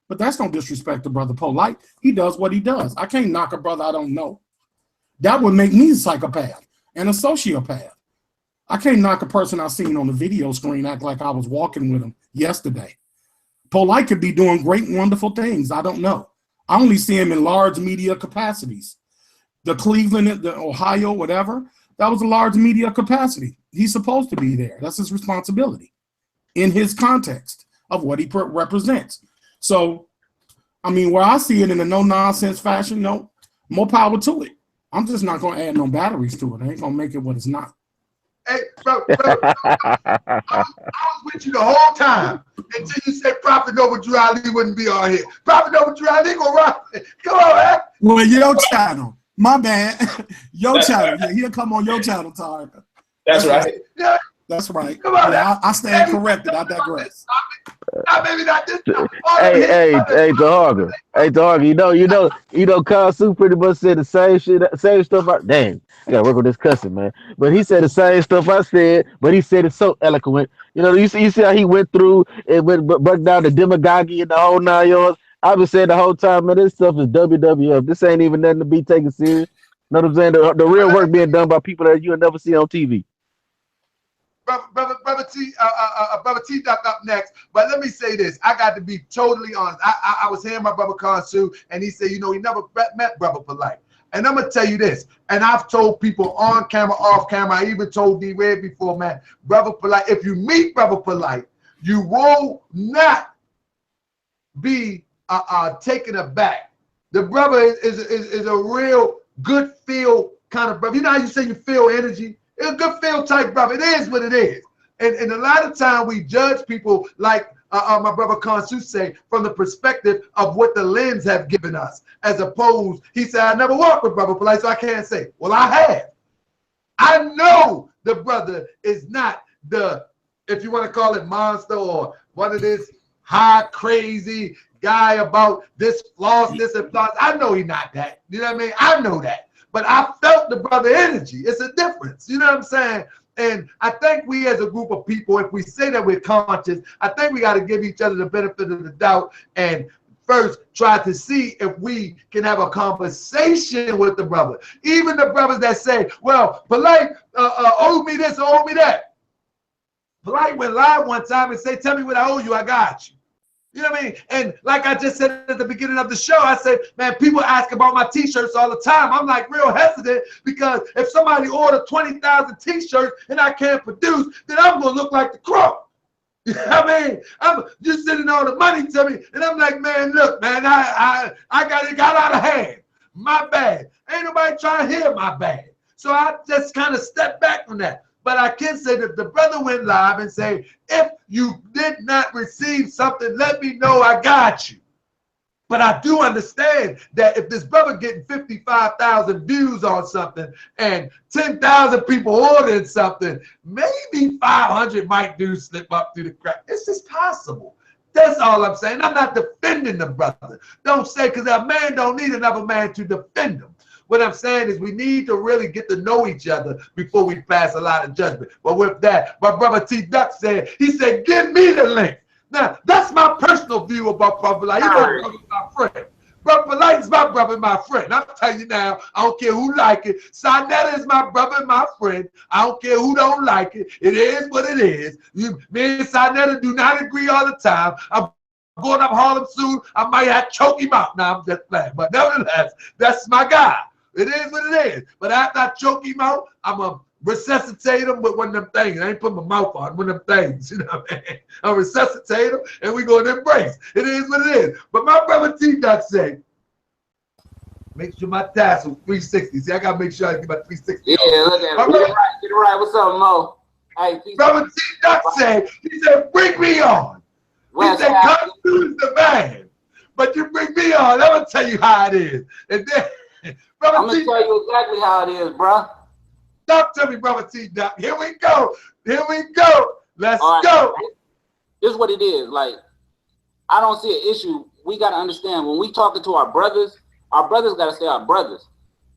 But that's no disrespect to Brother Polight. He does what he does. I can't knock a brother I don't know. That would make me a psychopath and a sociopath. I can't knock a person I seen on the video screen act like I was walking with him yesterday. Polight could be doing great, wonderful things. I don't know. I only see him in large media capacities. The Cleveland, the Ohio, whatever, that was a large media capacity. He's supposed to be there. That's his responsibility in his context of what he represents. So, I mean, where I see it in a no-nonsense fashion, no, more power to it. I'm just not going to add no batteries to it. I ain't going to make it what it's not. Hey, bro, I was with you the whole time until you said Prophet Nova Drew Ali wouldn't be on here. Prophet Nova Drew Ali gonna rock. Come on, man. Well, your channel. My bad. Your channel. Yeah, he'll come on your channel, Tarek. That's right. Yeah. That's right. Come on, yeah, I stand corrected. I digress. Maybe not this time. Hey, Tahar. Hey, Tahar, you know, Khonsu pretty much said the same shit, same stuff. Damn, I gotta work on this cussing, man. But he said the same stuff I said, but he said it so eloquent. You know, you see how he went through and broke down the demagoguery and the whole 9 yards. I've been saying the whole time, man, this stuff is WWF. This ain't even nothing to be taken serious. Know what I'm saying? The real work being done by people that you'll never see on TV. Brother T Duck up next, but let me say this. I got to be totally honest. I was hearing my brother Khonsu, and he said, you know, he never met Brother Polight. And I'm gonna tell you this, and I've told people on camera, off camera, I even told D-Red before, man, Brother Polight, if you meet Brother Polight, you will not be taken aback. The brother is a real good feel kind of brother. You know how you say you feel energy? It's a good feel type brother. It is what it is. And a lot of time we judge people like my brother Khonsu say from the perspective of what the lens have given us, as opposed, he said, I never walked with Brother Polight, so I can't say. Well, I have. I know the brother is not the, if you want to call it monster or one of this high crazy guy about this floss, this and floss. I know he's not that. You know what I mean? I know that. But I felt the brother energy. It's a difference. You know what I'm saying? And I think we as a group of people, if we say that we're conscious, I think we got to give each other the benefit of the doubt and first try to see if we can have a conversation with the brother. Even the brothers that say, well, Polight owe me this or owe me that. Polight went live one time and say, tell me what I owe you, I got you. You know what I mean? And like I just said at the beginning of the show, I said, man, people ask about my t-shirts all the time. I'm like real hesitant because if somebody ordered 20,000 t-shirts and I can't produce, then I'm going to look like the crook. You know what I mean? I'm just sending all the money to me. And I'm like, man, look, man, I got out of hand. My bad. Ain't nobody trying to hear my bad. So I just kind of stepped back from that. But I can say that the brother went live and say, if you did not receive something, let me know, I got you. But I do understand that if this brother getting 55,000 views on something and 10,000 people ordering something, maybe 500 might do slip up through the crack. It's just possible. That's all I'm saying. I'm not defending the brother. Don't say, because a man don't need another man to defend him. What I'm saying is we need to really get to know each other before we pass a lot of judgment. But with that, my brother T Duck said, he said, give me the link. Now, that's my personal view about Brother Polight. You know, brother, my friend. Brother Polight is my brother and my friend. I'm telling you now, I don't care who like it. Saneter is my brother and my friend. I don't care who don't like it. It is what it is. Me and Saneter do not agree all the time. I'm going up Harlem soon. I might have to choke him out. Now, I'm just playing. But nevertheless, that's my guy. It is what it is. But after I choke him out, I'm going to resuscitate him with one of them things. I ain't put my mouth on one of them things. You know what I mean? I'll resuscitate him and we're going to embrace. It is what it is. But my brother T-Duck said, make sure my tassel 360. See, I got to make sure I get my 360. Yeah, look at it. Get it right. What's up, Mo? Hey, brother T-Duck said, he said, bring me on. He said, come through the man. But you bring me on, I'm going to tell you how it is. And then, I'm going to tell you exactly how it is, bro. Talk to me, brother T-Duck. Here we go. Here we go. Let's go. This is what it is. Like, I don't see an issue. We got to understand when we talking to our brothers got to stay our brothers.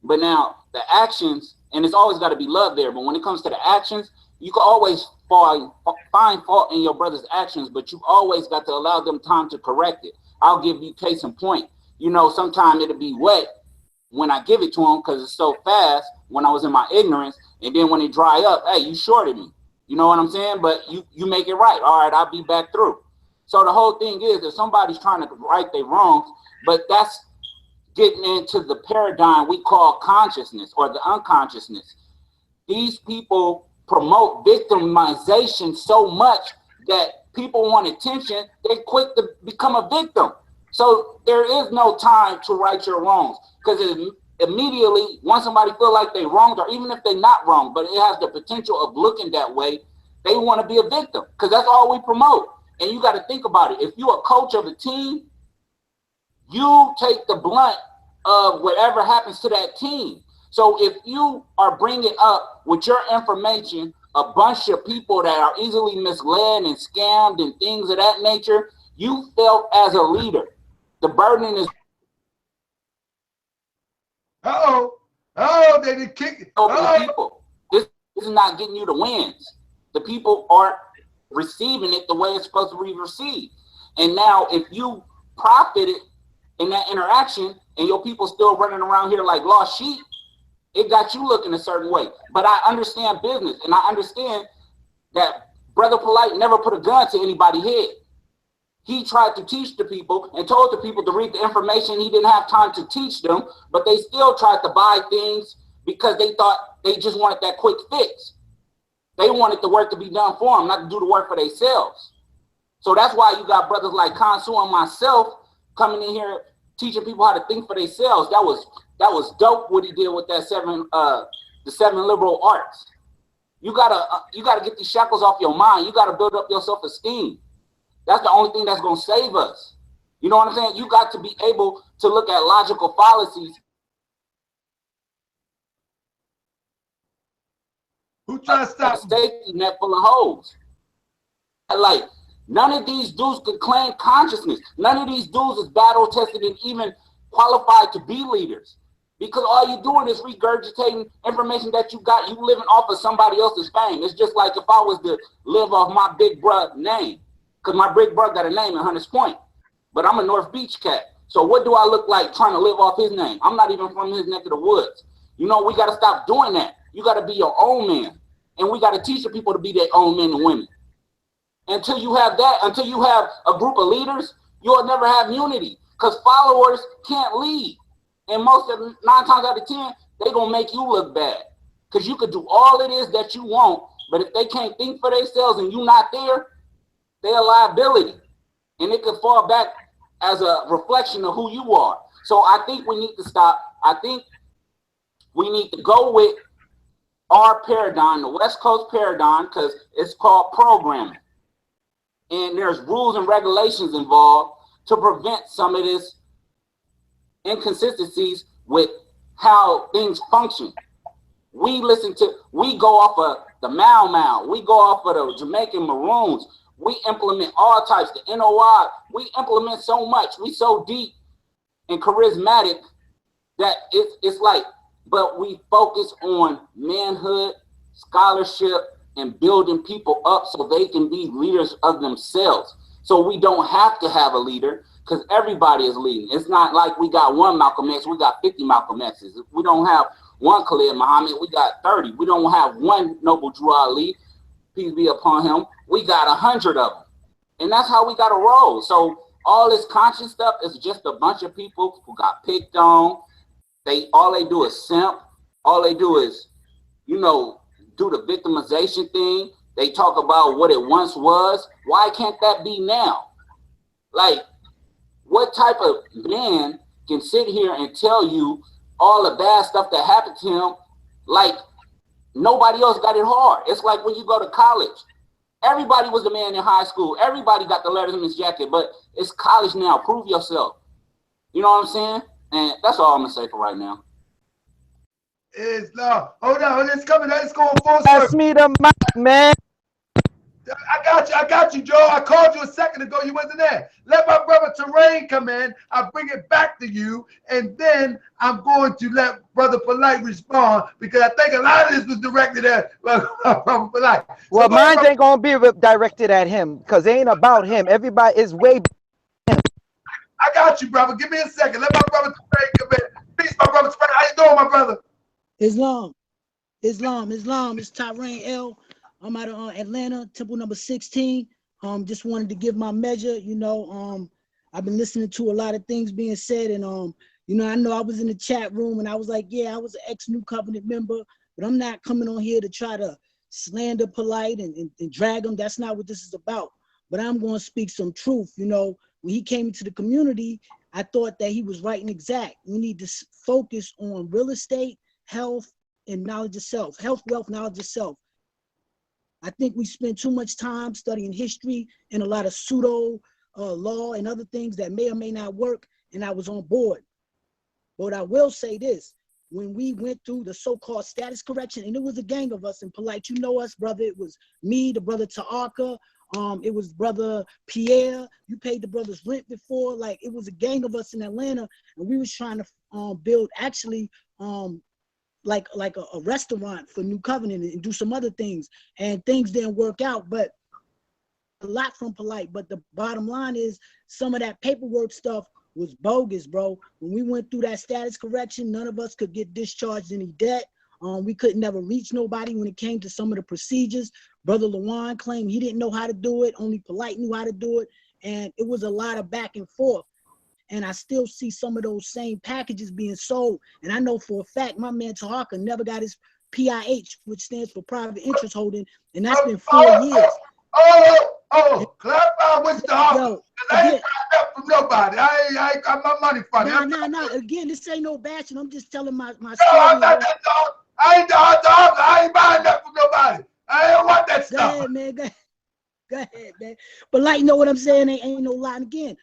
But now the actions, and it's always got to be love there. But when it comes to the actions, you can always find fault in your brother's actions, but you always got to allow them time to correct it. I'll give you case in point. You know, sometimes it'll be wet when I give it to them because it's so fast when I was in my ignorance. And then when it dry up, hey, you shorted me. You know what I'm saying? But you make it right. All right, I'll be back through. So the whole thing is if somebody's trying to right their wrongs, but that's getting into the paradigm we call consciousness or the unconsciousness. These people promote victimization so much that people want attention, they're quick to become a victim. So there is no time to right your wrongs because immediately once somebody feel like they wronged, or even if they're not wrong, but it has the potential of looking that way, they want to be a victim because that's all we promote. And you got to think about it. If you're a coach of a team, you take the blunt of whatever happens to that team. So if you are bringing up with your information a bunch of people that are easily misled and scammed and things of that nature, you felt as a leader. The burden is. They did kick it. The people. This is not getting you the wins. The people aren't receiving it the way it's supposed to be received. And now if you profited in that interaction and your people still running around here like lost sheep, it got you looking a certain way. But I understand business, and I understand that Brother Polight never put a gun to anybody's head. He tried to teach the people and told the people to read the information. He didn't have time to teach them, but they still tried to buy things because they thought they just wanted that quick fix. They wanted the work to be done for them, not to do the work for themselves. So that's why you got brothers like Khonsu and myself coming in here teaching people how to think for themselves. That was dope what he did with that the 7 liberal arts. You gotta get these shackles off your mind. You gotta build up your self-esteem. That's the only thing that's gonna save us. You know what I'm saying? You got to be able to look at logical fallacies. Who trying to stop? A safety net full of holes. Like, none of these dudes can claim consciousness. None of these dudes is battle tested and even qualified to be leaders. Because all you're doing is regurgitating information that you got. You living off of somebody else's fame. It's just like if I was to live off my big brother name. Because my big brother got a name in Hunters Point. But I'm a North Beach cat. So what do I look like trying to live off his name? I'm not even from his neck of the woods. You know, we got to stop doing that. You got to be your own man. And we got to teach the people to be their own men and women. Until you have that, until you have a group of leaders, you'll never have unity. Because followers can't lead. And most of 9 times out of 10, they're going to make you look bad. Because you could do all it is that you want, but if they can't think for themselves and you're not there, they're a liability. And it could fall back as a reflection of who you are. So I think we need to stop. I think we need to go with our paradigm, the West Coast paradigm, because it's called programming. And there's rules and regulations involved to prevent some of this inconsistencies with how things function. We go off of the Mau Mau. We go off of the Jamaican Maroons. We implement all types, the NOI. We implement so much. We so deep and charismatic that it's like, but we focus on manhood, scholarship, and building people up so they can be leaders of themselves. So we don't have to have a leader because everybody is leading. It's not like we got one Malcolm X, we got 50 Malcolm X's. We don't have one Khalid Muhammad, we got 30. We don't have one Noble Drew Ali, peace be upon him. We got 100 of them. And that's how we got to roll. So all this conscious stuff is just a bunch of people who got picked on. All they do is simp. All they do is, you know, do the victimization thing. They talk about what it once was. Why can't that be now? Like, what type of man can sit here and tell you all the bad stuff that happened to him like nobody else got it hard? It's like when you go to college. Everybody was the man in high school. Everybody got the letters in his jacket, but it's college now. Prove yourself. You know what I'm saying? And that's all I'm going to say for right now. It's no. Hold on. It's coming. It's going full circle. Pass me the mic, man. I got you, Joe. I called you a second ago. You wasn't there. Let my brother Terrain come in. I'll bring it back to you, and then I'm going to let Brother Polight respond because I think a lot of this was directed at Brother Polight. Well, mine ain't gonna be directed at him because it ain't about him. Everybody is way. I got you, brother. Give me a second. Let my brother Terrain come in. Peace, my brother Terrain. How you doing, my brother? Islam. It's Tyrain L. I'm out of Atlanta, Temple number 16. Just wanted to give my measure. You know, I've been listening to a lot of things being said, and you know I was in the chat room and I was like, yeah, I was an ex-New Covenant member, but I'm not coming on here to try to slander Polight and drag him. That's not what this is about. But I'm going to speak some truth. You know, when he came into the community, I thought that he was right and exact. We need to focus on real estate, health, and knowledge of self. Health, wealth, knowledge of self. I think we spend too much time studying history and a lot of pseudo law and other things that may or may not work, and I was on board. But I will say this, when we went through the so-called status correction, and it was a gang of us in Polight, you know us, brother, it was me, the brother Ta'aka, it was brother Pierre, you paid the brother's rent before, like it was a gang of us in Atlanta, and we was trying to build actually like a restaurant for New Covenant and do some other things, and things didn't work out, but a lot from Polight. But the bottom line is some of that paperwork stuff was bogus, bro. When we went through that status correction, none of us could get discharged any debt. We couldn't never reach nobody when it came to some of the procedures. Brother Lawan claimed he didn't know how to do it, only Polight knew how to do it, and it was a lot of back and forth. And I still see some of those same packages being sold. And I know for a fact my man Tahaka never got his PIH, which stands for private interest holding, and that's been 4 years. Clarify what's Tahaka. I ain't trying up from nobody. I ain't got my money from you. No. Again, this ain't no bashing. I'm just telling my story. I ain't Tahaka. I ain't buying that from nobody. I don't want that stuff. Go ahead, man. Go ahead, man. But like, you know what I'm saying? Ain't no lie. And again,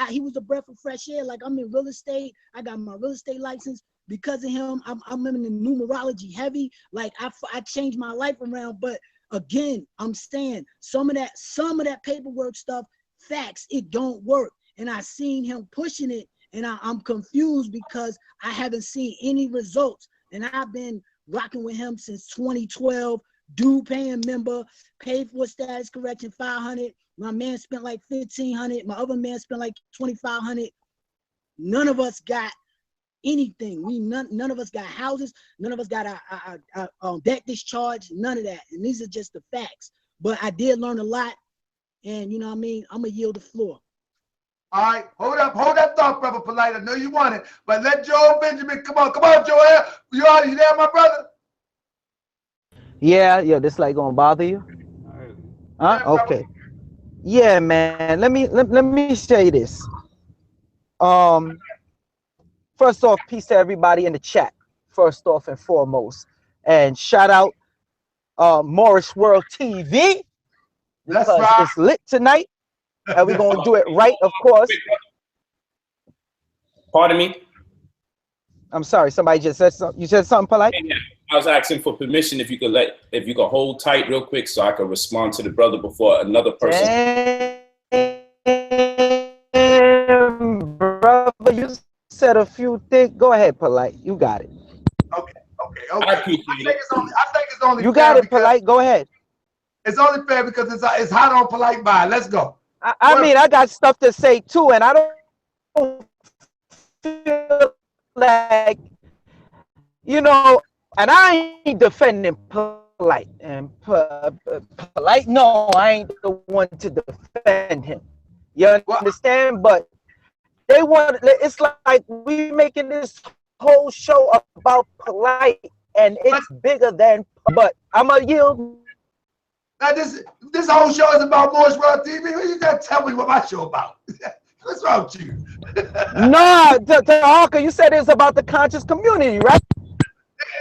he was a breath of fresh air. Like, I'm in real estate. I got my real estate license. Because of him, I'm in the numerology heavy. Like, I changed my life around. But again, I'm saying some of that paperwork stuff, facts, it don't work. And I seen him pushing it, and I'm confused because I haven't seen any results. And I've been rocking with him since 2012. Due paying member, paid for status correction $500. My man spent like $1,500. My other man spent like $2,500. None of us got anything. None of us got houses. None of us got a debt discharge. None of that. And these are just the facts. But I did learn a lot. And you know what I mean? I'm gonna yield the floor. All right, hold that thought, brother Polight. I know you want it, but let Joel Benjamin come on, Joel. You there, my brother? Yeah, this like gonna bother you? Huh? Okay. Yeah, man. Let me say this. First off, peace to everybody in the chat. First off and foremost, and shout out Moorish World TV because it's lit tonight, and we're gonna do it right, of course. Pardon me. I'm sorry. Somebody just said something. You said something, Polight? Yeah. I was asking for permission if you could hold tight real quick so I could respond to the brother before another person. Damn, brother, you said a few things. Go ahead, Polight. You got it. Okay. I appreciate it. I think it's only you got it, Polight. Go ahead. It's only fair because it's hot on Polight by. Let's go. I mean, I got stuff to say too, and I don't feel like, you know, and I ain't defending Polight, and Polight, no, I ain't the one to defend him. You understand? But they want, it's like we making this whole show about Polight, and it's bigger than, but I'm going to yield. Now this whole show is about Moorish World TV. You got to tell me what my show about. What's wrong with you? No, Hawker, you said it's about the conscious community, right?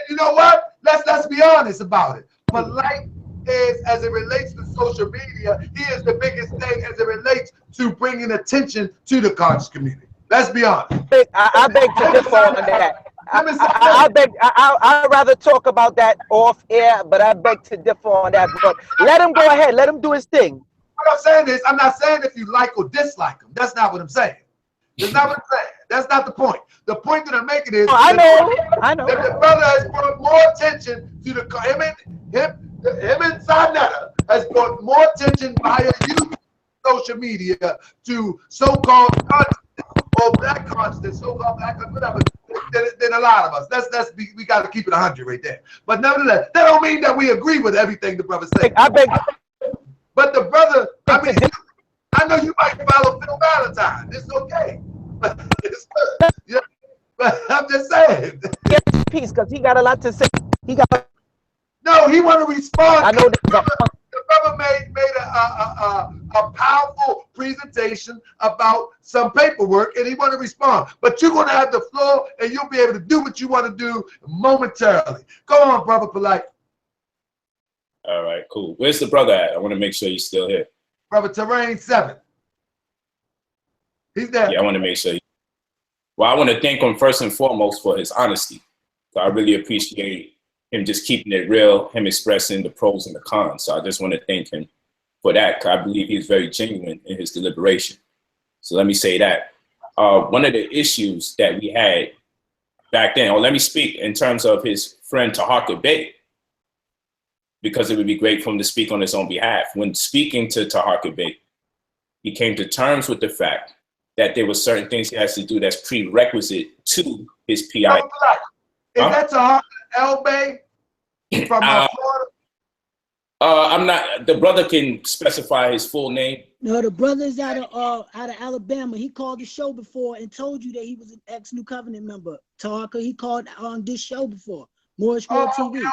You know what? Let's be honest about it. Polight is, as it relates to social media, he is the biggest thing as it relates to bringing attention to the conscious community. Let's be honest. I beg to differ on that. I'd rather talk about that off air, but I beg to differ on that. But let him go ahead. Let him do his thing. What I'm saying is, I'm not saying if you like or dislike him. That's not what I'm saying. That's not what I'm saying. That's not the point. The point that I'm making is, I know. That the brother has brought more attention to him and Saneter has brought more attention via YouTube, social media to so-called consciousness or black consciousness, so-called black whatever, than a lot of us. We got to keep it 100 right there. But nevertheless, that don't mean that we agree with everything the brother says. I beg. But the brother, I know you might follow Phil Valentine. It's okay. But it's good. Yeah. But I'm just saying. Peace, because he got a lot to say. No, he want to respond. I know the brother made a powerful presentation about some paperwork, and he want to respond. But you're going to have the floor, and you'll be able to do what you want to do momentarily. Go on, brother Polight. All right, cool. Where's the brother at? I want to make sure he's still here. Brother Terrain 7. He's there. Yeah, I want to make sure. Well, I want to thank him first and foremost for his honesty. So I really appreciate him just keeping it real, him expressing the pros and the cons. So I just want to thank him for that, because I believe he's very genuine in his deliberation. So let me say that. One of the issues that we had back then, or let me speak in terms of his friend Tahaka Bey, because it would be great for him to speak on his own behalf. When speaking to Tahaka Bey, he came to terms with the fact that there were certain things he has to do that's prerequisite to his PI. Is that Ishmael Bey from Florida? I'm not. The brother can specify his full name. No, the brother's out of Alabama. He called the show before and told you that he was an ex-New Covenant member. Tahaka, he called on this show before, Moorish World TV. Okay.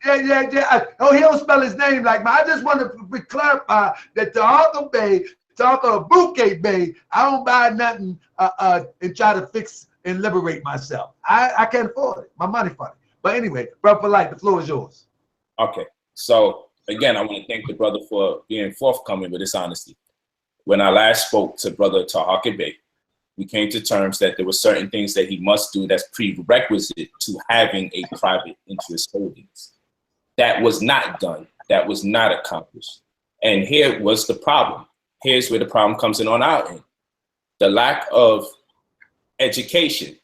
Yeah. Oh, he don't spell his name like mine. I just want to clarify that Tahaka Bey, Tahaka Bouquet Bey, I don't buy nothing and try to fix and liberate myself. I can't afford it. My money funny. But anyway, brother Polight, the floor is yours. Okay. So again, I want to thank the brother for being forthcoming with his honesty. When I last spoke to brother Tahaka Bey, we came to terms that there were certain things that he must do that's prerequisite to having a private interest holdings. That was not done. That was not accomplished. And here was the problem. Here's where the problem comes in on our end. The lack of education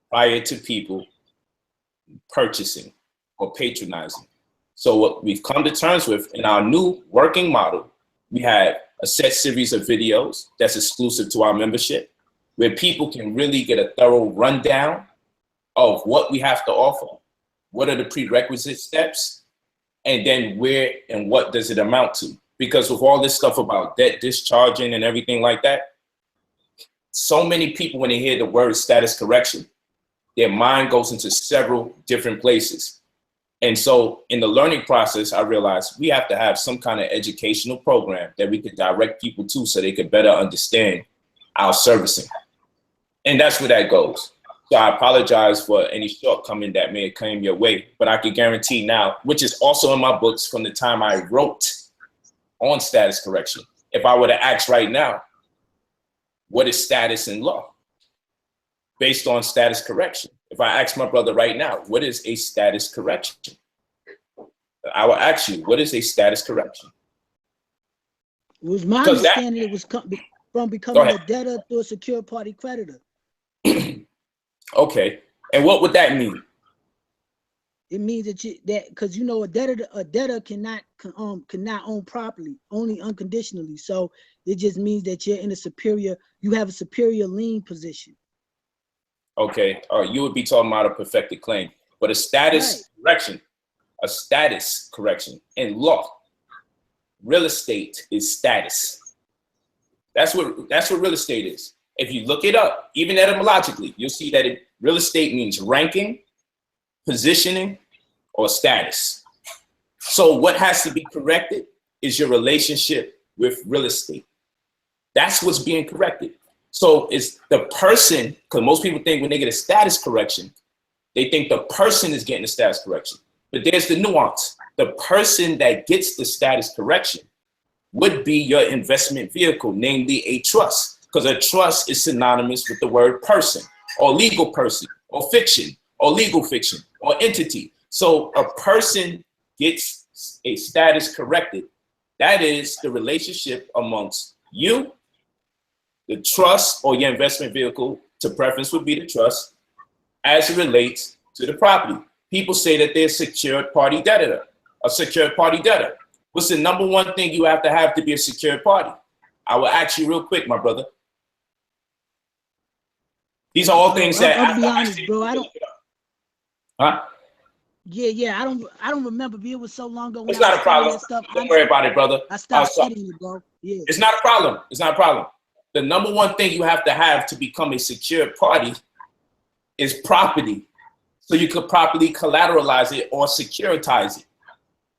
prior to people purchasing or patronizing. So what we've come to terms with in our new working model, we have a set series of videos that's exclusive to our membership, where people can really get a thorough rundown of what we have to offer, what are the prerequisite steps, and then where and what does it amount to? Because with all this stuff about debt discharging and everything like that, so many people, when they hear the word status correction, their mind goes into several different places. And so in the learning process, I realized we have to have some kind of educational program that we could direct people to so they could better understand our servicing. And that's where that goes. So I apologize for any shortcoming that may have come your way, but I can guarantee now, which is also in my books from the time I wrote on status correction. If I were to ask right now, what is status in law? Based on status correction. If I ask my brother right now, what is a status correction? I will ask you, what is a status correction? It was my understanding it was from becoming a debtor to a secure party creditor. Okay, and what would that mean? It means that because you know a debtor cannot own property, only unconditionally. So it just means that you're in you have a superior lien position. Okay, you would be talking about a perfected claim, but a status correction in law, real estate is status. That's what real estate is. If you look it up, even etymologically, you'll see that real estate means ranking, positioning, or status. So what has to be corrected is your relationship with real estate. That's what's being corrected. So it's the person, because most people think when they get a status correction, they think the person is getting a status correction. But there's the nuance. The person that gets the status correction would be your investment vehicle, namely a trust, because a trust is synonymous with the word person or legal person or fiction or legal fiction or entity. So a person gets a status corrected. That is the relationship amongst you, the trust or your investment vehicle, to preference would be the trust, as it relates to the property. People say that they're a secured party debtor. What's the number one thing you have to be a secured party? I will ask you real quick, my brother. These are all things that I'll be honest, bro. I don't. Huh? Yeah. I don't remember. It was so long ago. It's not a problem. Don't worry about it, brother. I stopped studying it, bro. Yeah. It's not a problem. It's not a problem. The number one thing you have to become a secured party is property, so you could properly collateralize it or securitize it.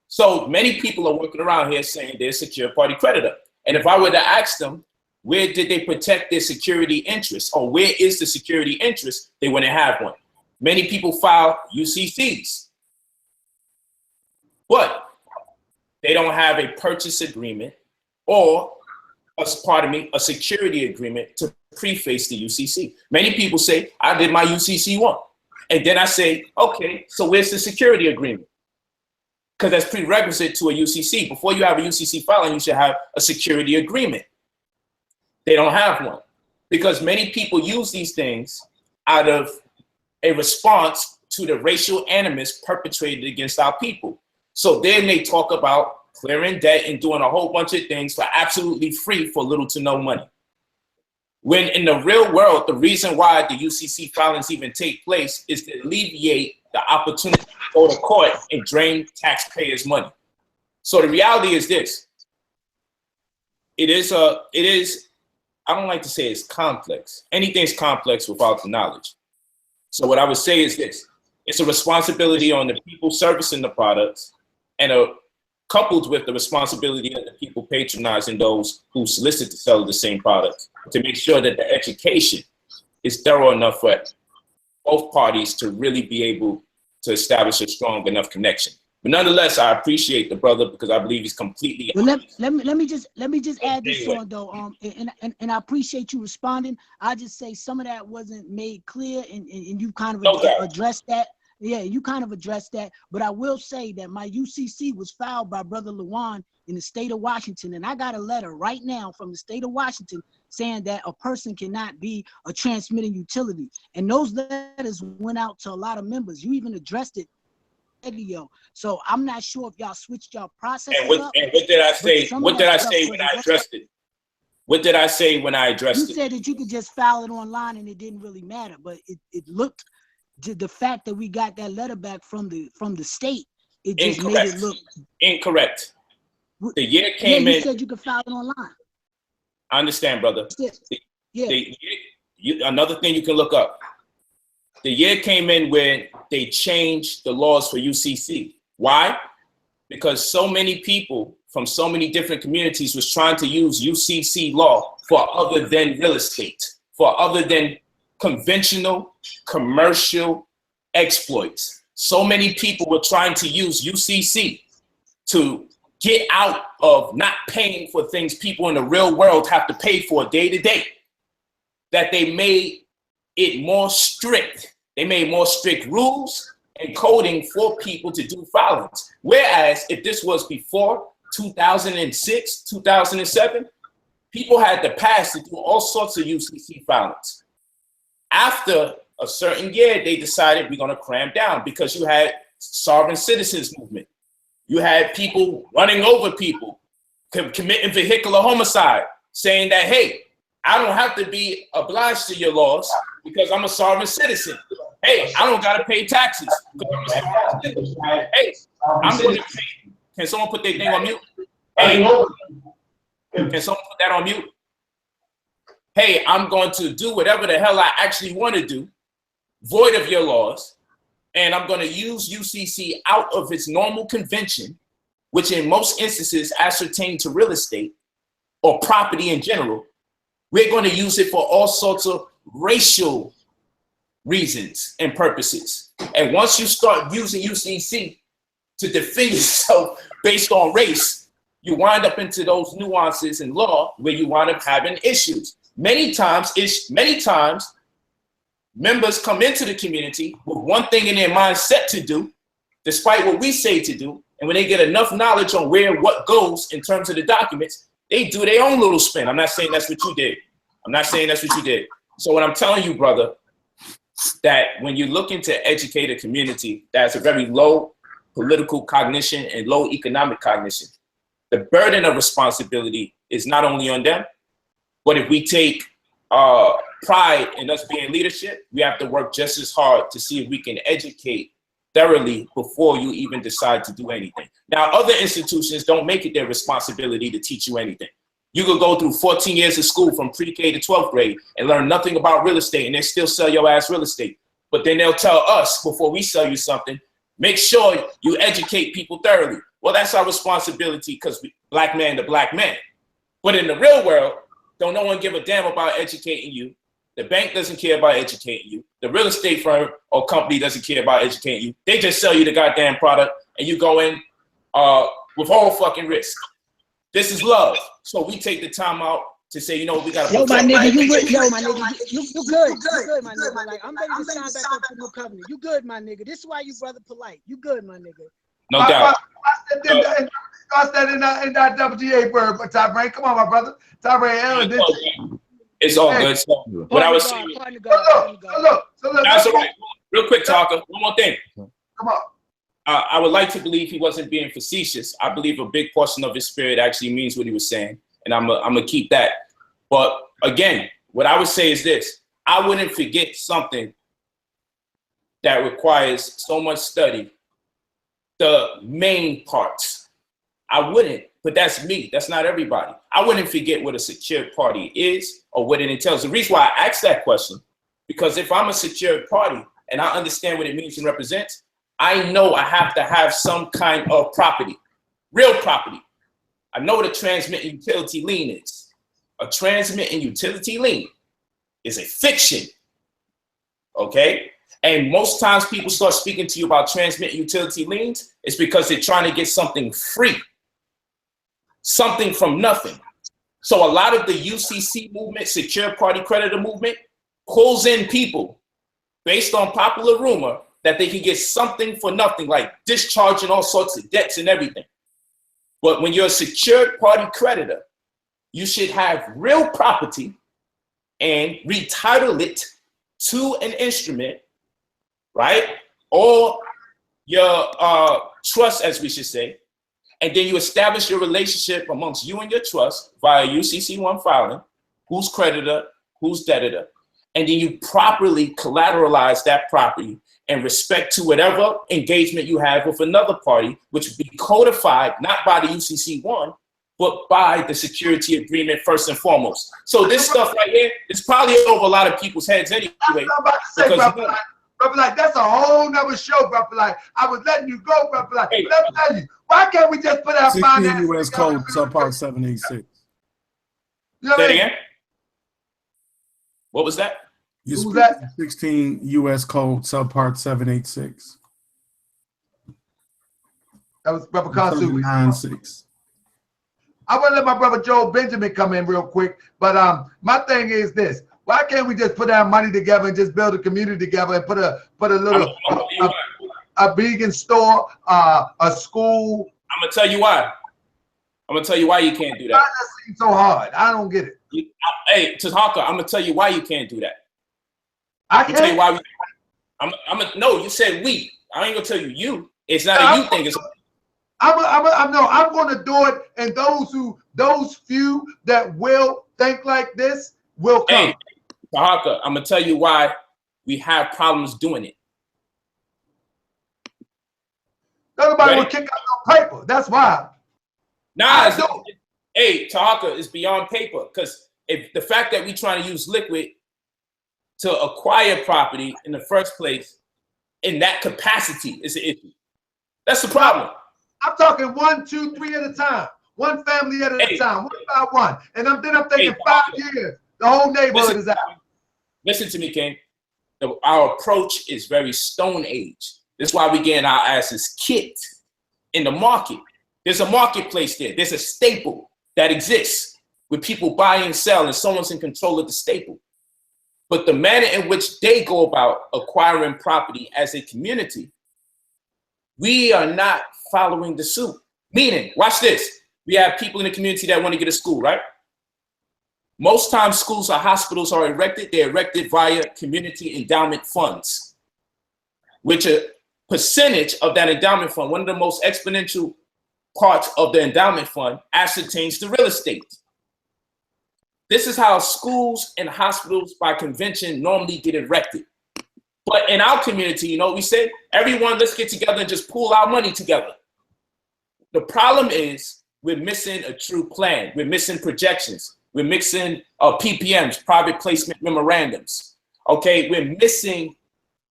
So many people are working around here saying they're a secured party creditor. And if I were to ask them, where did they protect their security interests, or where is the security interest, they wouldn't have one. Many people file UCCs, but they don't have a purchase agreement or a security agreement to preface the UCC. Many people say, I did my UCC one. And then I say, okay, so where's the security agreement? Because that's prerequisite to a UCC. Before you have a UCC filing, you should have a security agreement. They don't have one, because many people use these things out of a response to the racial animus perpetrated against our people. So then they talk about clearing debt and doing a whole bunch of things for absolutely free for little to no money. When in the real world, the reason why the UCC filings even take place is to alleviate the opportunity to go to court and drain taxpayers' money. So the reality is this. It is, I don't like to say it's complex. Anything's complex without the knowledge. So what I would say is this. It's a responsibility on the people servicing the products, and coupled with the responsibility of the people patronizing those who solicit to sell the same products, to make sure that the education is thorough enough for both parties to really be able to establish a strong enough connection. But nonetheless, I appreciate the brother, because I believe he's completely. Well, let me just add this on though, and I appreciate you responding. I just say some of that wasn't made clear, and you kind of addressed that. Yeah, you kind of addressed that. But I will say that my UCC was filed by Brother Lawan in the state of Washington, and I got a letter right now from the state of Washington saying that a person cannot be a transmitting utility, and those letters went out to a lot of members. You even addressed it. So I'm not sure if y'all switched y'all process. And what did I say? What did I say when I addressed it? What did I say when I addressed it? You said that you could just file it online and it didn't really matter, but it looked, the fact that we got that letter back from the state, it just made it look incorrect. The year came in. You said you could file it online. I understand, brother. Yeah. Another thing you can look up. The year came in when they changed the laws for UCC. Why? Because so many people from so many different communities was trying to use UCC law for other than real estate, for other than conventional commercial exploits. So many people were trying to use UCC to get out of not paying for things people in the real world have to pay for day to day, that they made it more strict. They made more strict rules and coding for people to do filings. Whereas if this was before 2006, 2007, people had the pass to do all sorts of UCC filings. After a certain year, they decided we're gonna cram down, because you had sovereign citizens movement. You had people running over people, committing vehicular homicide, saying that, hey, I don't have to be obliged to your laws because I'm a sovereign citizen. Hey, I don't gotta pay taxes because I'm a sovereign citizen. Hey, I'm gonna pay. Can someone put their thing on mute? Hey, can someone put that on mute? Hey, I'm going to do whatever the hell I actually want to do, void of your laws, and I'm going to use UCC out of its normal convention, which in most instances ascertain to real estate or property in general. We're going to use it for all sorts of racial reasons and purposes. And once you start using UCC to defend yourself based on race, you wind up into those nuances in law where you wind up having issues. Many times members come into the community with one thing in their mindset to do, despite what we say to do. And when they get enough knowledge on where what goes in terms of the documents, they do their own little spin. I'm not saying that's what you did. I'm not saying that's what you did. So what I'm telling you, brother, that when you're looking to educate a community that's a very low political cognition and low economic cognition, the burden of responsibility is not only on them, but if we take pride in us being leadership, we have to work just as hard to see if we can educate thoroughly before you even decide to do anything. Now, other institutions don't make it their responsibility to teach you anything. You could go through 14 years of school from pre-K to 12th grade and learn nothing about real estate, and they still sell your ass real estate. But then they'll tell us before we sell you something, make sure you educate people thoroughly. Well, that's our responsibility because black man to black man. But in the real world, don't no one give a damn about educating you. The bank doesn't care about educating you. The real estate firm or company doesn't care about educating you. They just sell you the goddamn product and you go in with all fucking risk. This is love. So we take the time out to say, you know, we got to. Yo, my nigga, you good? Yo, my nigga, you good? You good, my nigga? Like, I'm ready to sign back up to New Covenant. You good, my nigga? This is why you brother Polight. You good, my nigga? No doubt. I said in that WGA bird, but Top Rank, come on, my brother. Top Rank, Ellen. It's all good. So what I was saying. Look. That's all right. Real quick, Talker. One more thing. Come on. I would like to believe he wasn't being facetious. I believe a big portion of his spirit actually means what he was saying, and I'm gonna keep that. But again, what I would say is this: I wouldn't forget something that requires so much study. The main parts, I wouldn't. But that's me. That's not everybody. I wouldn't forget what a secured party is or what it entails. The reason why I asked that question, because if I'm a secured party and I understand what it means and represents, I know I have to have some kind of property, real property. I know what a transmitting utility lien is. A transmitting utility lien is a fiction, okay? And most times people start speaking to you about transmitting utility liens, it's because they're trying to get something free. Something from nothing. So a lot of the UCC movement, secure party creditor movement, pulls in people based on popular rumor that they can get something for nothing, like discharging all sorts of debts and everything. But when you're a secured party creditor, you should have real property and retitle it to an instrument, right? Or your trust, as we should say. And then you establish your relationship amongst you and your trust via UCC1 filing, who's creditor, who's debtor. And then you properly collateralize that property in respect to whatever engagement you have with another party, which would be codified not by the UCC1, but by the security agreement first and foremost. So this stuff right here is probably over a lot of people's heads anyway. Brother, like, that's a whole nother show, brother. Like, I was letting you go, brother. Like, hey, let me tell you, why can't we just put our 16 U.S. Code, subpart 786. You know Say it again? What was that? Who's that? 16 U.S. Code, subpart 786. That was Brother Khonsu. 796. I want to let my brother Joel Benjamin come in real quick, but my thing is this. Why can't we just put our money together and just build a community together and put a little a vegan store, a school? I'm gonna tell you why. I'm gonna tell you why you can't do that. Why that seems so hard? I don't get it. Hey, Tahaka, I'm gonna tell you why you can't do that. I can't tell you why. No, you said we. I ain't gonna tell you. It's not a you thing. It's I'm going to do it, and those few that will think like this will come. Hey, Tahaka, I'm gonna tell you why we have problems doing it. Nobody will kick out no paper. That's why. Nah, hey, Tahaka, it's beyond paper, because if the fact that we're trying to use liquid to acquire property in the first place in that capacity is an issue. That's the problem. I'm talking 1, 2, 3 at a time. One family at a time. One by one. And then I'm thinking 5 years. The whole neighborhood is out. Listen to me, King. Our approach is very Stone Age. That's why we're getting our asses kicked in the market. There's a marketplace there. There's a staple that exists with people buy and sell, and someone's in control of the staple. but the manner in which they go about acquiring property as a community, we are not following the suit. Meaning, watch this. We have people in the community that want to get a school, right? Most times schools or hospitals are erected. They're erected via community endowment funds, which a percentage of that endowment fund, one of the most exponential parts of the endowment fund, ascertains the real estate. This is how schools and hospitals by convention normally get erected. But in our community, you know what we say? Everyone, let's get together and just pool our money together. The problem is we're missing a true plan. We're missing projections. We're mixing PPMs, private placement memorandums. Okay, we're missing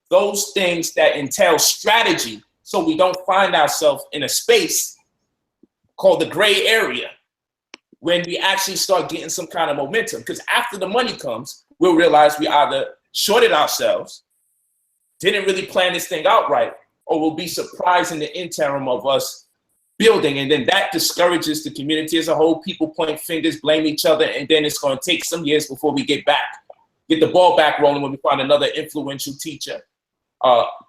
those things that entail strategy so we don't find ourselves in a space called the gray area when we actually start getting some kind of momentum. Because after the money comes, we'll realize we either shorted ourselves, didn't really plan this thing out right, or we'll be surprised in the interim of us building. And then that discourages the community as a whole. People point fingers, blame each other, and then it's going to take some years before we get the ball back rolling when we find another influential teacher,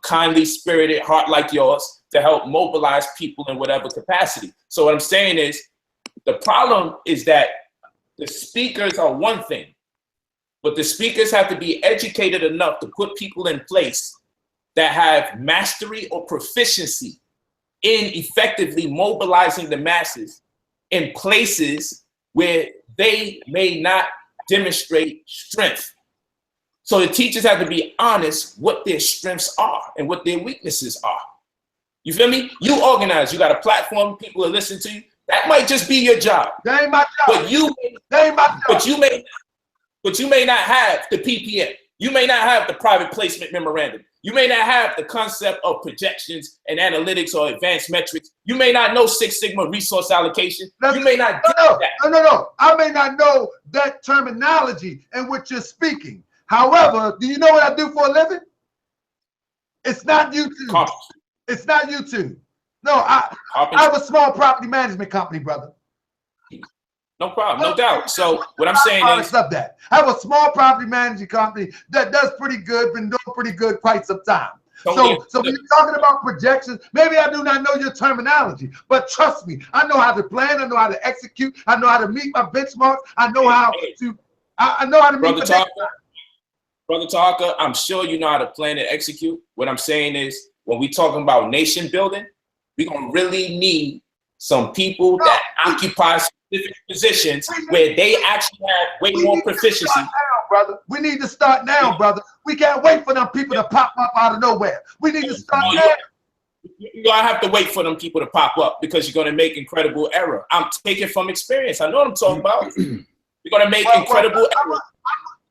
kindly spirited, heart like yours, to help mobilize people in whatever capacity. So what I'm saying is, the problem is that the speakers are one thing, but the speakers have to be educated enough to put people in place that have mastery or proficiency in effectively mobilizing the masses in places where they may not demonstrate strength. So the teachers have to be honest what their strengths are and what their weaknesses are. You feel me? You organize, you got a platform, people are listening to you. That might just be your job. That ain't my job. But you may not have the PPM. You may not have the private placement memorandum. You may not have the concept of projections and analytics or advanced metrics. You may not know Six Sigma resource allocation. You may not No. I may not know that terminology in which you're speaking. However, do you know what I do for a living? It's not YouTube. It's not YouTube. No, I have a small property management company, brother. No problem, no doubt. So what I'm saying is, I have a small property management company that does pretty good, been doing pretty good quite some time. So when you're talking about projections, maybe I do not know your terminology, but trust me, I know how to plan, I know how to execute, I know how to meet my benchmarks, I know how to meet the Brother Talker, I'm sure you know how to plan and execute. What I'm saying is, when we talking about nation building, we're gonna really need some people that occupy specific positions where they actually have way more proficiency. Brother, we need to start now, brother. We can't wait for them people to pop up out of nowhere. We need to start now. You're gonna have to wait for them people to pop up because you're gonna make incredible error. I'm taking from experience. I know what I'm talking about. You're gonna make incredible error.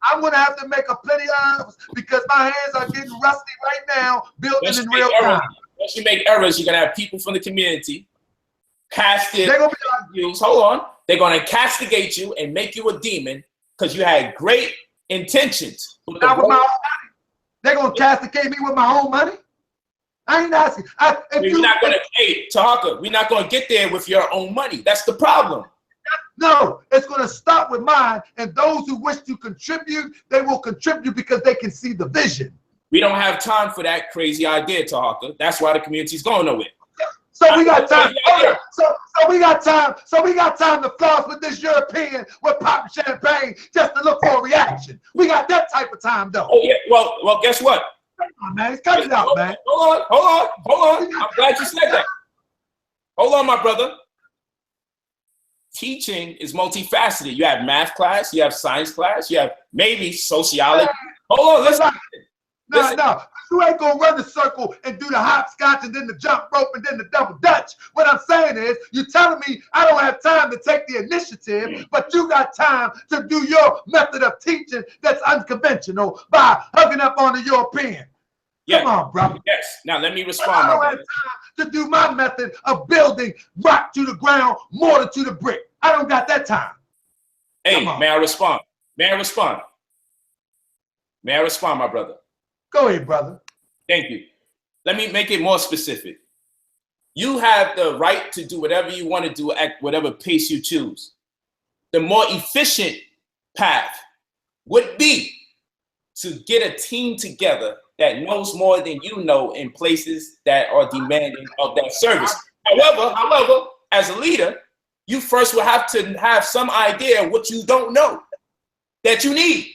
I'm gonna have to make a plenty of errors because my hands are getting rusty right now, building in real time. Once you make errors, you're gonna have people from the community casted. Hold on. They're gonna castigate you and make you a demon because you had great intentions. Not with my own money. They're gonna castigate me with my own money. I ain't asking. We're not gonna, hey, Tahaka, we're not gonna get there with your own money. That's the problem. No, it's going to start with mine, and those who wish to contribute, they will contribute because they can see the vision. We don't have time for that crazy idea, Tahaka. That's why the community's going nowhere. So we got time. Okay. So we got time. So we got time to floss with this European with pop champagne just to look for a reaction. We got that type of time, though. Oh yeah. Well, guess what? Come on, man. Cut it out, man. Hold on. I'm glad you said that. Hold on, my brother. Teaching is multifaceted. You have math class, you have science class, you have maybe sociology. Hold on, listen. No. You ain't gonna run the circle and do the hopscotch and then the jump rope and then the double dutch. What I'm saying is, you're telling me I don't have time to take the initiative, but you got time to do your method of teaching that's unconventional by hugging up on the European. Come on, brother. Yes. Now let me respond. I don't have time to do my method of building rock to the ground, mortar to the brick. I don't got that time. Hey, may I respond? May I respond, my brother? Go ahead, brother. Thank you. Let me make it more specific. You have the right to do whatever you want to do at whatever pace you choose. The more efficient path would be to get a team together that knows more than you know in places that are demanding of that service. However, as a leader, you first will have to have some idea of what you don't know that you need.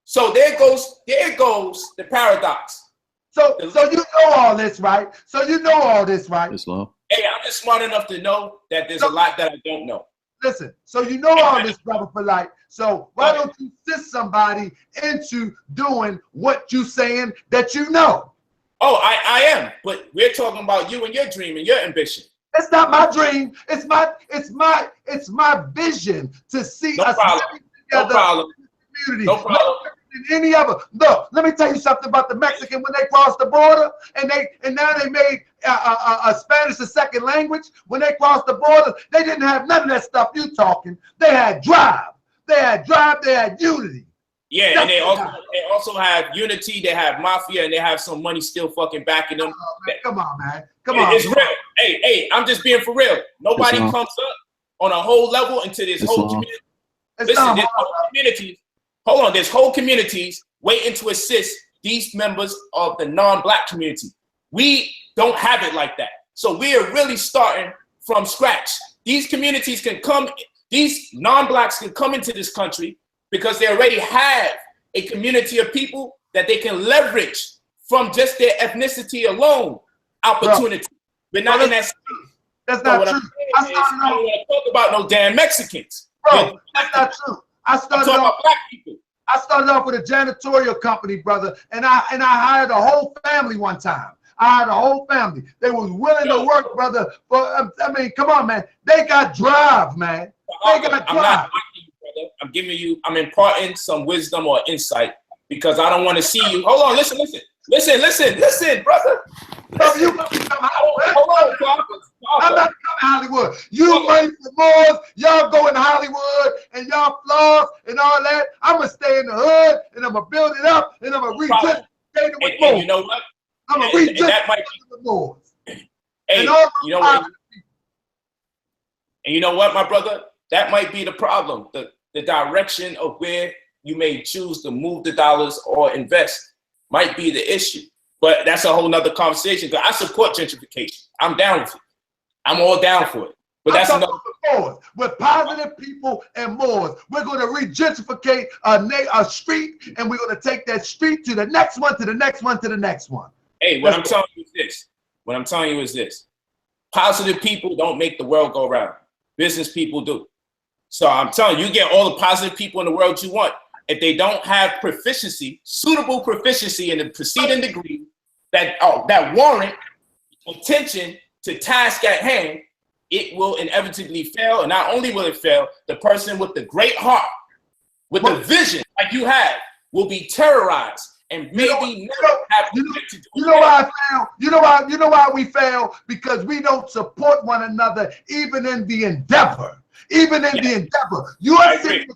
So there goes the paradox. So you know all this, right? So you know all this, right? Islam. Hey, I'm just smart enough to know that there's a lot that I don't know. Listen, so you know all this, brother Polight. So why don't you assist somebody into doing what you saying that you know? Oh, I am, but we're talking about you and your dream and your ambition. It's not my dream. It's my vision to see us living together. No problem. Community. No problem. Than any other. Look, let me tell you something about the Mexican when they crossed the border and now they made Spanish a second language. When they crossed the border, they didn't have none of that stuff you talking. They had drive. They had unity. Yeah, and they also have unity. They have mafia, and they have some money still fucking backing them. Oh, man, come on, man. Come on. It's real. Hey, I'm just being for real. Nobody comes up on a whole level into this whole community. Listen, there's whole communities. Hold on, there's whole communities waiting to assist these members of the non-black community. We don't have it like that. So we are really starting from scratch. These communities can come, these non-blacks can come into this country because they already have a community of people that they can leverage from just their ethnicity alone opportunity. But not in that space. That's not true. I don't want to talk about no damn Mexicans. Bro, that's not true. I started off black people. I started off with a janitorial company, brother, and I hired a whole family one time. I had a whole family. They was willing to work, brother. But I mean, come on, man. They got drive, man. They got drive. I'm not mocking you, brother. I'm giving you, I'm imparting some wisdom or insight because I don't want to see you. Hold on, listen, brother. Hold on, I'm not coming to Hollywood. You wait for Moors, y'all go in Hollywood and y'all flaws and all that. I'm gonna stay in the hood and I'm gonna build it up and I'm gonna regentrify it with Moors. You know what? I'm gonna regentrify it with Moors. Hey, you know what? And you know what, my brother? That might be the problem. The direction of where you may choose to move the dollars or invest might be the issue. But that's a whole nother conversation because I support gentrification. I'm down with it. I'm all down for it. But that's another. With positive people and Moors, we're going to regentrificate a street, and we're going to take that street to the next one, to the next one, to the next one. Hey, what I'm telling you is this. Positive people don't make the world go round. Business people do. So I'm telling you, you get all the positive people in the world you want. If they don't have proficiency, suitable proficiency in the preceding degree that warrant attention to task at hand, it will inevitably fail. And not only will it fail, the person with the great heart, with the vision like you have, will be terrorized and maybe never have to do it. You know why I fail? You know why we fail? Because we don't support one another, even in the endeavor. Even in the endeavor, you're sitting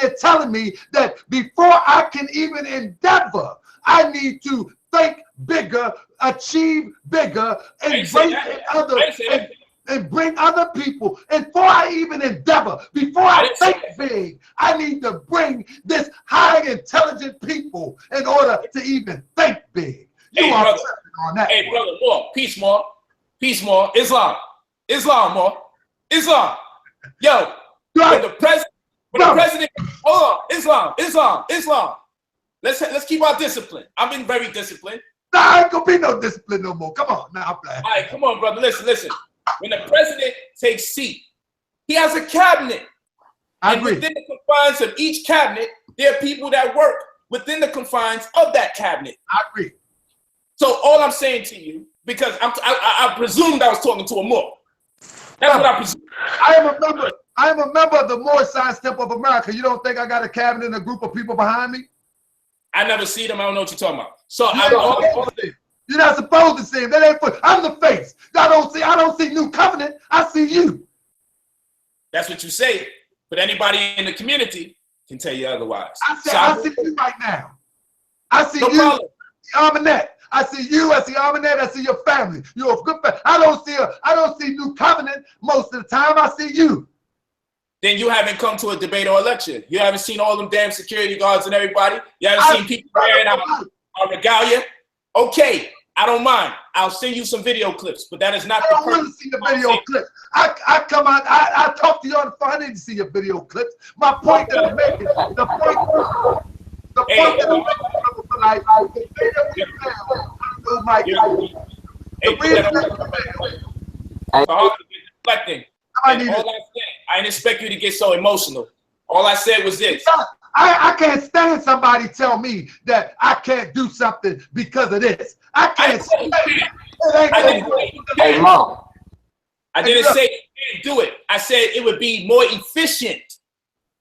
there telling me that before I can even endeavor, I need to think bigger, achieve bigger, and bring other people. And before I even endeavor, before I think big, I need to bring this high intelligent people in order to even think big. You are on that. Hey, brother, more peace, more Islam, more. Islam, yo, when the president, hold on, Islam. Let's keep our discipline. I've been very disciplined. Nah, I ain't gonna be no discipline no more. Come on, now. All right, come on, brother. Listen. When the president takes seat, he has a cabinet. I agree. Within the confines of each cabinet, there are people that work within the confines of that cabinet. I agree. So all I'm saying to you, because I presumed I was talking to a Moor. That's what I presume. I am a member of the Moorish Science Temple of America. You don't think I got a cabinet and a group of people behind me? I never see them. I don't know what you're talking about. So you're not supposed to see them. That ain't for, I'm the face. I don't see New Covenant. I see you. That's what you say. But anybody in the community can tell you otherwise. I see you right now. I see you, Armanette. I see you, I see Armanette, I see your family. You're a good family. I don't see New Covenant most of the time. I see you. then you haven't come to a debate or a lecture. You haven't seen all them damn security guards and everybody. You haven't seen people wearing our regalia. Okay, I don't mind. I'll send you some video clips, but that is not the purpose. I don't want to see the video clips. I come out, I talk to you on the phone. I didn't see your video clips. My point that I'm making, the point that I'm making, like, the thing that we failed, oh my God. The reason reflecting. I didn't expect you to get so emotional. All I said was this. I can't stand somebody tell me that I can't do something because of this. I can't stand it. I didn't say you can't do it. I said it would be more efficient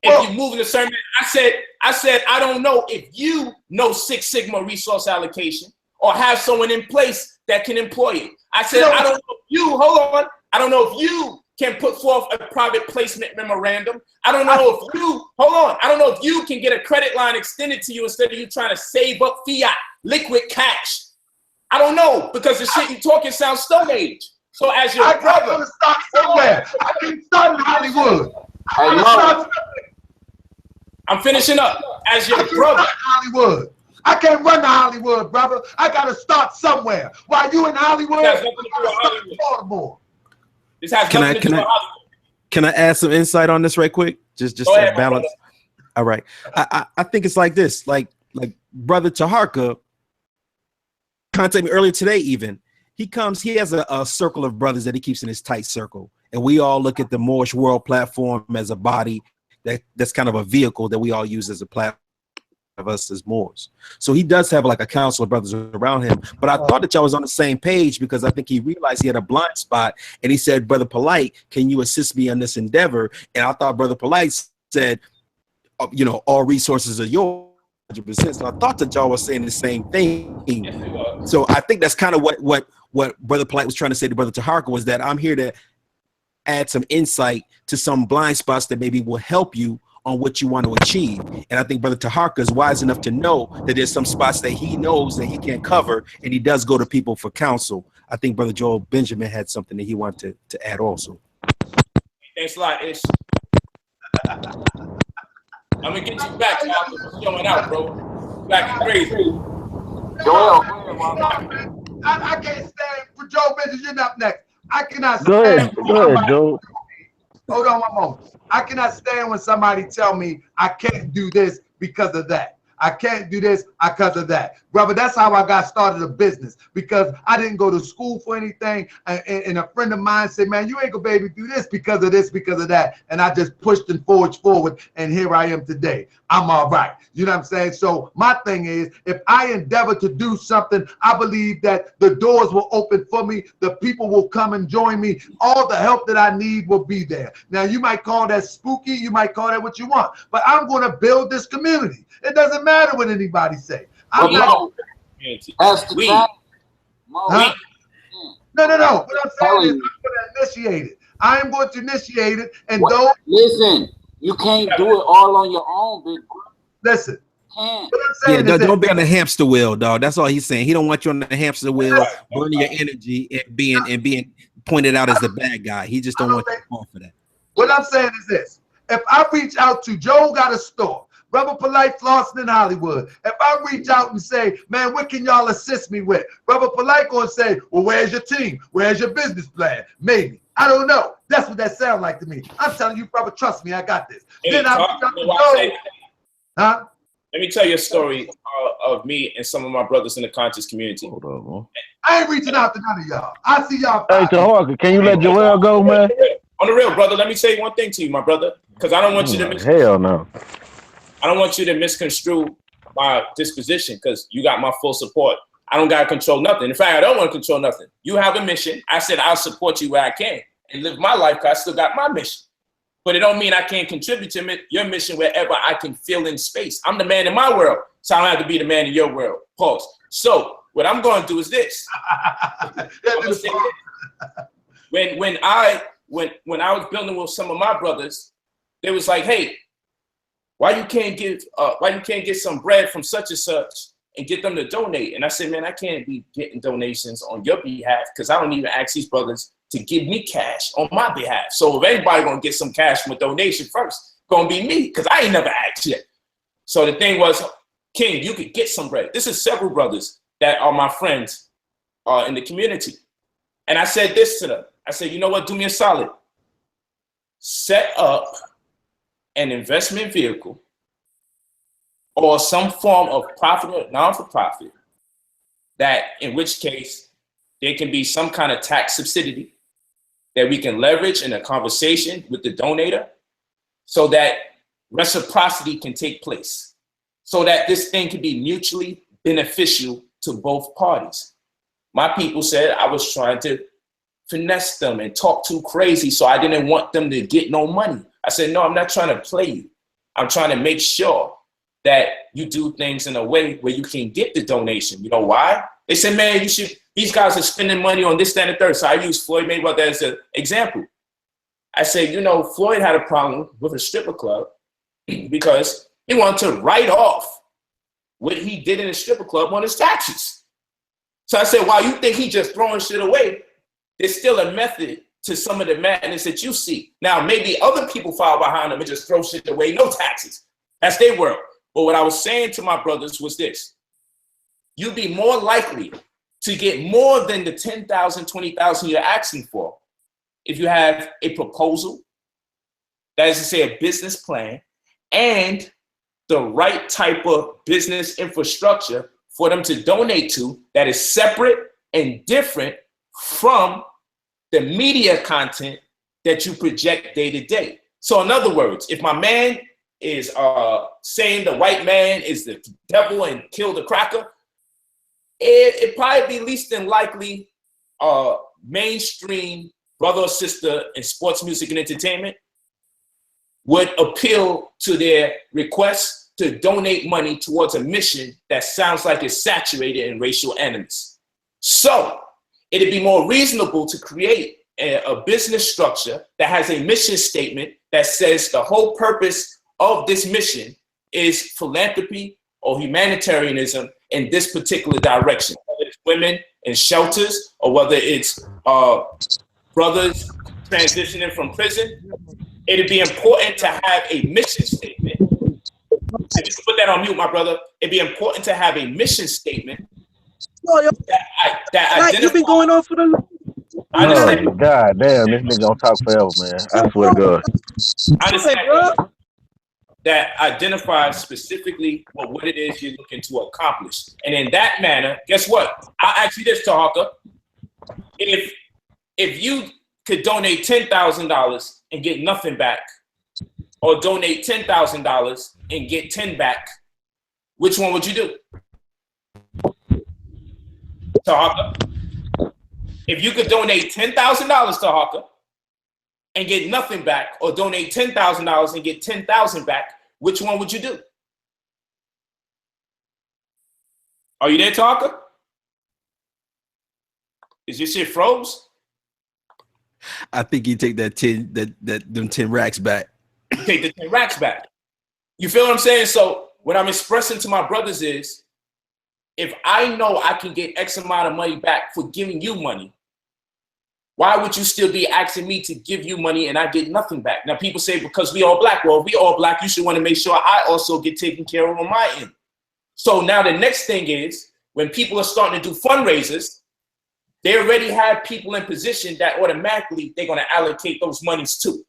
if you move in a certain. I said I don't know if you know Six Sigma resource allocation or have someone in place that can employ it. I said I don't know if you. Hold on. I don't know if you can put forth a private placement memorandum. I don't know if you, hold on, I don't know if you can get a credit line extended to you instead of you trying to save up fiat, liquid cash. I don't know, because the shit you talking sounds Stone Age. So as your brother. I gotta start somewhere. I can start in Hollywood. I'm finishing up. As your brother. Hollywood. I can't run to Hollywood, brother. I gotta start somewhere. While you in Hollywood, I gotta start in Baltimore. Can I add some insight on this right quick? Just to balance. All right. I think it's like this. Like Brother Taharka contacted me earlier today even. He has a circle of brothers that he keeps in his tight circle. And we all look at the Moorish World platform as a body that's kind of a vehicle that we all use as a platform of us as Moors. So he does have like a council of brothers around him, but I thought that y'all was on the same page because I think he realized he had a blind spot and he said, Brother Polight, can you assist me on this endeavor? And I thought Brother Polight said, you know, all resources are yours 100%. So I thought that y'all was saying the same thing. So I think that's kind of what Brother Polight was trying to say to Brother Taharka was that I'm here to add some insight to some blind spots that maybe will help you on what you want to achieve. And I think Brother Taharka is wise enough to know that there's some spots that he knows that he can't cover, and he does go to people for counsel. I think Brother Joel Benjamin had something that he wanted to add also. Thanks a lot, Ish. I'm gonna get you back, Marcus. Showing out, bro. Back crazy. Joel, I can't stand for Joel Benjamin. You're up next. I cannot stand. Go ahead, Joel. Hold on one moment. I cannot stand when somebody tell me I can't do this because of that. I can't do this because of that. Brother, that's how I got started a business, because I didn't go to school for anything. And a friend of mine said, man, you ain't gonna be able to do this, because of that. And I just pushed and forged forward. And here I am today. I'm all right. You know what I'm saying? So my thing is, if I endeavor to do something, I believe that the doors will open for me. The people will come and join me. All the help that I need will be there. Now, you might call that spooky. You might call that what you want. But I'm going to build this community. It doesn't matter what anybody say. I'm not. Huh? No. What I'm saying is, I'm going to initiate it. I am going to initiate it. And listen, you can't do it all on your own, big bro. Listen. Yeah, don't be on the hamster wheel, dog. That's all he's saying. He don't want you on the hamster wheel, burning your energy and being pointed out as the bad guy. He just don't want you to fall for that. What I'm saying is this: if I reach out to Joe, got a store, Brother Polight flossing in Hollywood. If I reach out and say, man, what can y'all assist me with? Brother Polight gonna say, well, where's your team? Where's your business plan? Maybe. I don't know. That's what that sounds like to me. I'm telling you, brother, trust me, I got this. Then I reach out to Joe. Huh? Let me tell you a story of me and some of my brothers in the conscious community. Hold on, man. I ain't reaching out to none of y'all. I see y'all. Hey, Taharka, can you let Joel go, man? On the real, brother, let me say one thing to you, my brother, because I don't want you to hell no. I don't want you to misconstrue my disposition, because you got my full support. I don't got to control nothing. In fact, I don't want to control nothing. You have a mission. I said I'll support you where I can and live my life, because I still got my mission. But it don't mean I can't contribute to your mission wherever I can fill in space. I'm the man in my world, so I don't have to be the man in your world. Pause. So what I'm going to do is this. When I was building with some of my brothers, they was like, hey, why you can't get some bread from such and such and get them to donate? And I said, man, I can't be getting donations on your behalf, because I don't even ask these brothers to give me cash on my behalf. So if anybody gonna get some cash from a donation first, gonna be me, because I ain't never asked yet. So the thing was, King, you could get some bread. This is several brothers that are my friends in the community. And I said this to them. I said, you know what, do me a solid. Set up an investment vehicle or some form of profit or non-for-profit that in which case there can be some kind of tax subsidy that we can leverage in a conversation with the donator so that reciprocity can take place, so that this thing can be mutually beneficial to both parties. My people said I was trying to finesse them and talk too crazy, so I didn't want them to get no money. I said, no, I'm not trying to play you. I'm trying to make sure that you do things in a way where you can get the donation. You know why? They said, man, you should, these guys are spending money on this, that, and the third. So I use Floyd Mayweather as an example. I said, you know, Floyd had a problem with a stripper club because he wanted to write off what he did in a stripper club on his taxes. So I said, while you think he just throwing shit away, there's still a method to some of the madness that you see. Now, maybe other people follow behind them and just throw shit away, no taxes. That's their world. But what I was saying to my brothers was this. You'd be more likely to get more than the 10,000, 20,000 you're asking for if you have a proposal, that is to say a business plan, and the right type of business infrastructure for them to donate to that is separate and different from the media content that you project day to day. So in other words, if my man is saying the white man is the devil and kill the cracker, it probably be least than likely mainstream brother or sister in sports, music, and entertainment would appeal to their request to donate money towards a mission that sounds like it's saturated in racial animus. So it'd be more reasonable to create a business structure that has a mission statement that says the whole purpose of this mission is philanthropy or humanitarianism in this particular direction, whether it's women in shelters or whether it's brothers transitioning from prison. It'd be important to have a mission statement. If you can put that on mute, my brother. It'd be important to have a mission statement that you've been going on for the. I understand. Oh, God damn, this nigga gonna talk forever, man. I swear to God. I understand that identifies specifically what it is you're looking to accomplish. And in that manner, guess what? I'll ask you this, Tahaka. If you could donate $10,000 and get nothing back, or donate $10,000 and get 10 back, which one would you do? Tahaka. If you could donate $10,000 to Tahaka and get nothing back, or donate $10,000 and get 10,000 back, which one would you do? Are you there, Tahaka? Is your shit froze? I think you take that them 10 racks back. Take the 10 racks back. You feel what I'm saying? So what I'm expressing to my brothers is, if I know I can get X amount of money back for giving you money, why would you still be asking me to give you money and I get nothing back? Now people say because we all black. Well, if we all black, you should want to make sure I also get taken care of on my end. So now the next thing is, when people are starting to do fundraisers, they already have people in position that automatically they're going to allocate those monies to.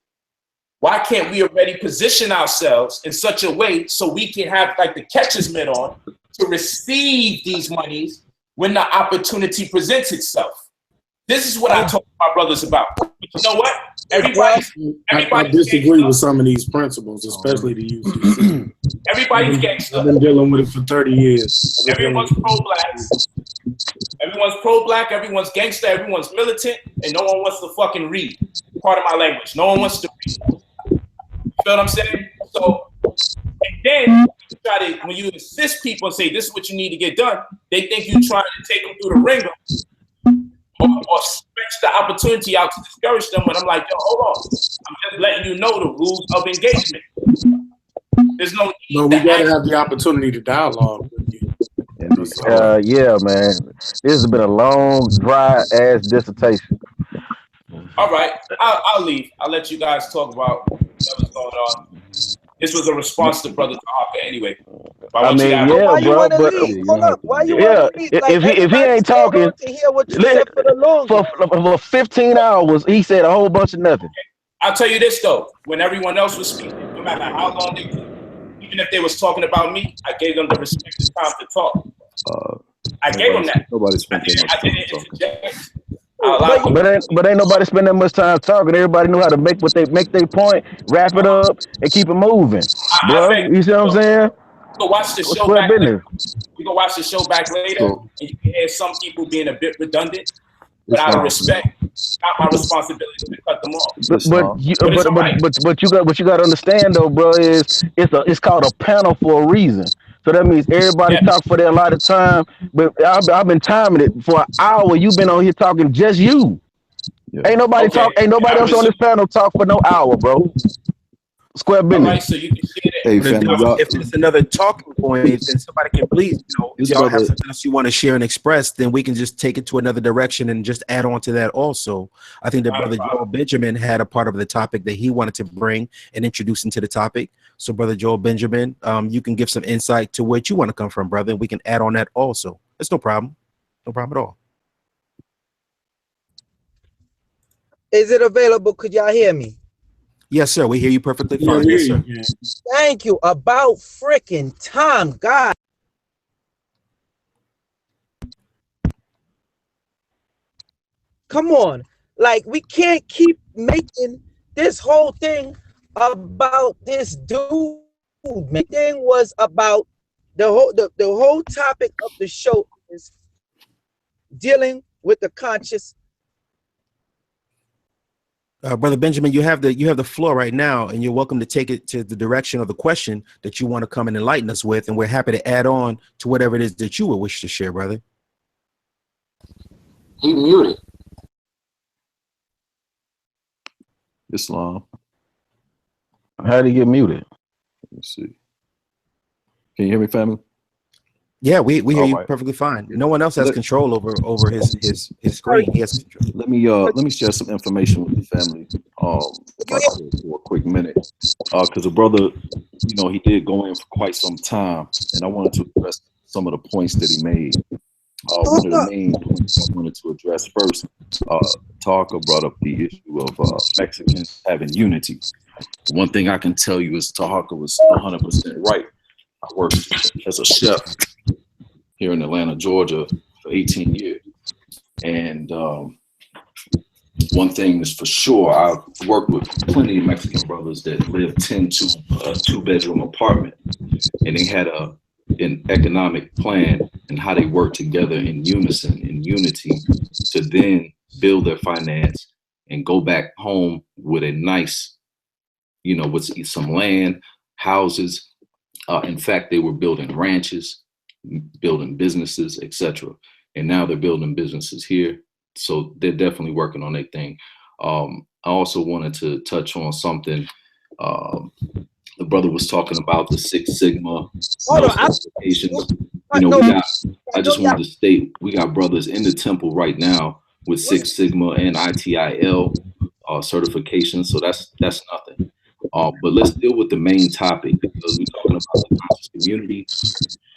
Why can't we already position ourselves in such a way so we can have like the catcher's mitt on to receive these monies when the opportunity presents itself? This is what I talk to my brothers about. You know what? I disagree with some of these principles, especially the UCC. Everybody's gangster. I've been dealing with it for 30 years. Everyone's pro-black. Everyone's pro-black. Everyone's gangster. Everyone's militant, and no one wants to fucking read. Part of my language. No one wants to read. You feel what I'm saying? So, and then when you assist people and say this is what you need to get done, they think you're trying to take them through the ringer. Or stretch the opportunity out to discourage them. When I'm like, yo, hold on. I'm just letting you know the rules of engagement. There's no need. No, we gotta have the opportunity to dialogue with you. Yeah, man. This has been a long, dry ass dissertation. All right, I'll leave. I'll let you guys talk about whatever's going on. This was a response to Brother Tahaka anyway. I mean, But yeah, why you bro, want to but leave? Yeah, you Hold don't up. have to Why do you that. want yeah, to leave? Like if he everybody ain't stayed talking on to hear what you said for the longest. for 15 hours, he said a whole bunch of nothing. I'll tell you this though, when everyone else was speaking, no matter how long they took, even if they was talking about me, I gave them the respected time to talk. I gave them that. Nobody spent that much I time didn't talking. interject. I allowed them. But ain't nobody spend that much time talking. Everybody knew how to make their point, wrap it up, and keep it moving, I bro. beg You see what I'm you. saying? Go watch the show Square back later. business. You can watch the show back later, So and you can hear some people being a bit redundant. But it's out of long. respect, it's not my responsibility to cut them off. It's long. But it's all right. But you got to understand though, bro. Is it's called a panel for a reason. So that means everybody Yeah. talk for their allotted time. But I've been timing it for an hour. You've been on here talking just you. Yeah. Ain't nobody Okay. talk. Ain't nobody else on this panel talk for no hour, bro. Square All business. right, so you can share that. Hey, But if family, y'all. there's another talking point, then somebody can please, if This y'all have brother, something else you want to share and express, then we can just take it to another direction and just add on to that also. I think that Not a Brother problem. Joel Benjamin had a part of the topic that he wanted to bring and introduce into the topic. So, Brother Joel Benjamin, you can give some insight to where you want to come from, brother, and we can add on that also. It's no problem. No problem at all. Is it available? Could y'all hear me? Yes, sir. We hear you perfectly fine. Yes, sir. Thank you. About freaking time, God. Come on. Like, we can't keep making this whole thing about this dude. The thing was about the whole topic of the show is dealing with the conscious. Brother Benjamin, you have the floor right now, and you're welcome to take it to the direction of the question that you want to come and enlighten us with, and we're happy to add on to whatever it is that you would wish to share, brother. He muted. Islam. How did he get muted? Let me see. Can you hear me, family? Yeah, we hear All you right. perfectly fine. No one else has control over his screen. He has control. Let me share some information with the family. If I could for a quick minute, because the brother, he did go in for quite some time, and I wanted to address some of the points that he made. One of the main points I wanted to address first, Tarka brought up the issue of Mexicans having unity. One thing I can tell you is Tarka was 100% right. I worked as a chef here in Atlanta, Georgia for 18 years. And one thing is for sure, I've worked with plenty of Mexican brothers that lived 10 to a 2-bedroom apartment. And they had an economic plan and how they work together in unison, in unity, to then build their finance and go back home with a nice, with some land, houses. In fact, they were building ranches, building businesses, etc. And now they're building businesses here. So they're definitely working on their thing. I also wanted to touch on something. The brother was talking about the 6 Sigma certifications. I just wanted to state, we got brothers in the temple right now with 6 Sigma and ITIL certifications. So that's nothing. But let's deal with the main topic, because we're talking about the conscious community.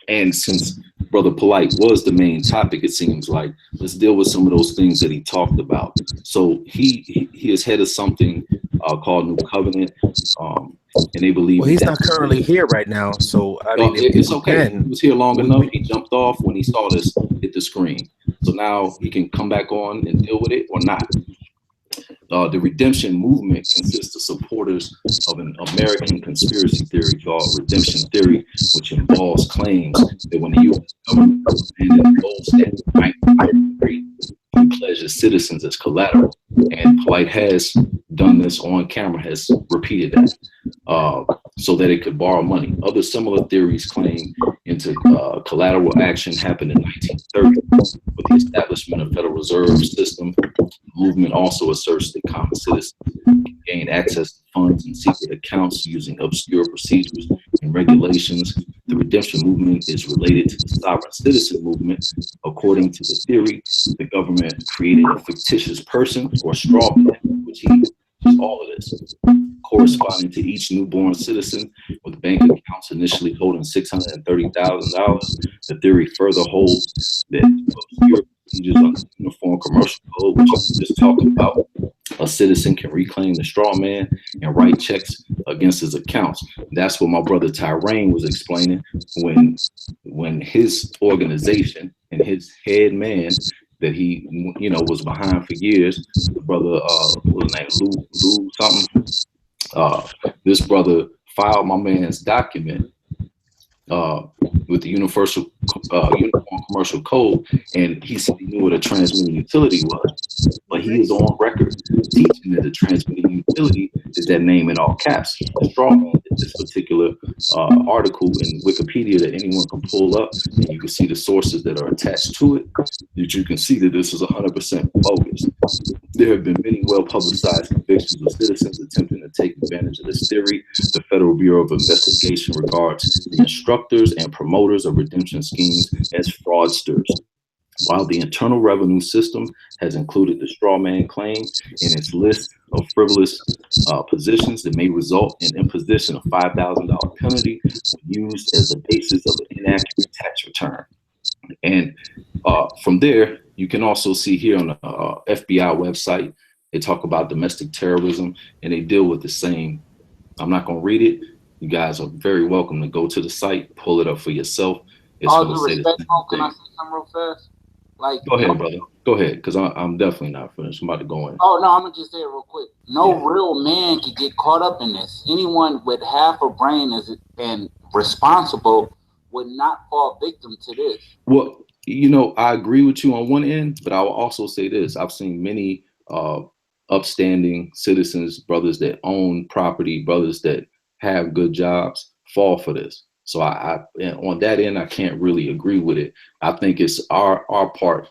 And since Brother Polight was the main topic, it seems like, let's deal with some of those things that he talked about. So he is head of something called New Covenant, and they believe. Well, he's not currently here right now, so I mean, it's okay. He was here long enough. He jumped off when he saw this hit the screen. So now he can come back on and deal with it or not. The redemption movement consists of supporters of an American conspiracy theory called redemption theory, which involves claims that when the U.S. government abandoned the gold standard in 1933, he pledged citizens as collateral. And Polight has done this on camera, has repeated that, so that it could borrow money. Other similar theories claim into collateral action happened in 1930 with the establishment of Federal Reserve System. The movement also asserts that common citizens can gain access to funds and secret accounts using obscure procedures and regulations. The redemption movement is related to the sovereign citizen movement. According to the theory, the government created a fictitious person or straw man which he is all of this, corresponding to each newborn citizen with bank accounts initially holding $630,000. The theory further holds that obscure procedures under the Uniform Commercial Code, which I'm just talking about, a citizen can reclaim the straw man and write checks against his accounts. That's what my brother Tyrone was explaining when his organization and his head man that he, you know, was behind for years, the brother, what was his name, Lou something. This brother filed my man's document with the Uniform Commercial Code, and he said he knew what a transmitting utility was, but he is on record teaching that the transmitting utility is that name in all caps. The straw man did this particular article in Wikipedia that anyone can pull up, and you can see the sources that are attached to it, that you can see that this is 100% bogus. There have been many well-publicized convictions of citizens attempting to take advantage of this theory. The Federal Bureau of Investigation regards the instructors and promoters of redemption schemes as fraudsters. While the Internal Revenue System has included the straw man claim in its list of frivolous positions that may result in imposition of $5,000 penalty when used as the basis of an inaccurate tax return. And from there, you can also see here on the FBI website, they talk about domestic terrorism, and they deal with the same. I'm not going to read it. You guys are very welcome to go to the site, pull it up for yourself. It's All due respect, can I say something real fast? Like, go ahead, brother. Go ahead, because I'm definitely not finished. I'm about to go in. Oh, no, I'm going to just say it real quick. No real man can get caught up in this. Anyone with half a brain and responsible would not fall victim to this. Well, you know, I agree with you on one end, but I will also say this. I've seen many upstanding citizens, brothers that own property, brothers that have good jobs, fall for this. So on that end, I can't really agree with it. I think it's our part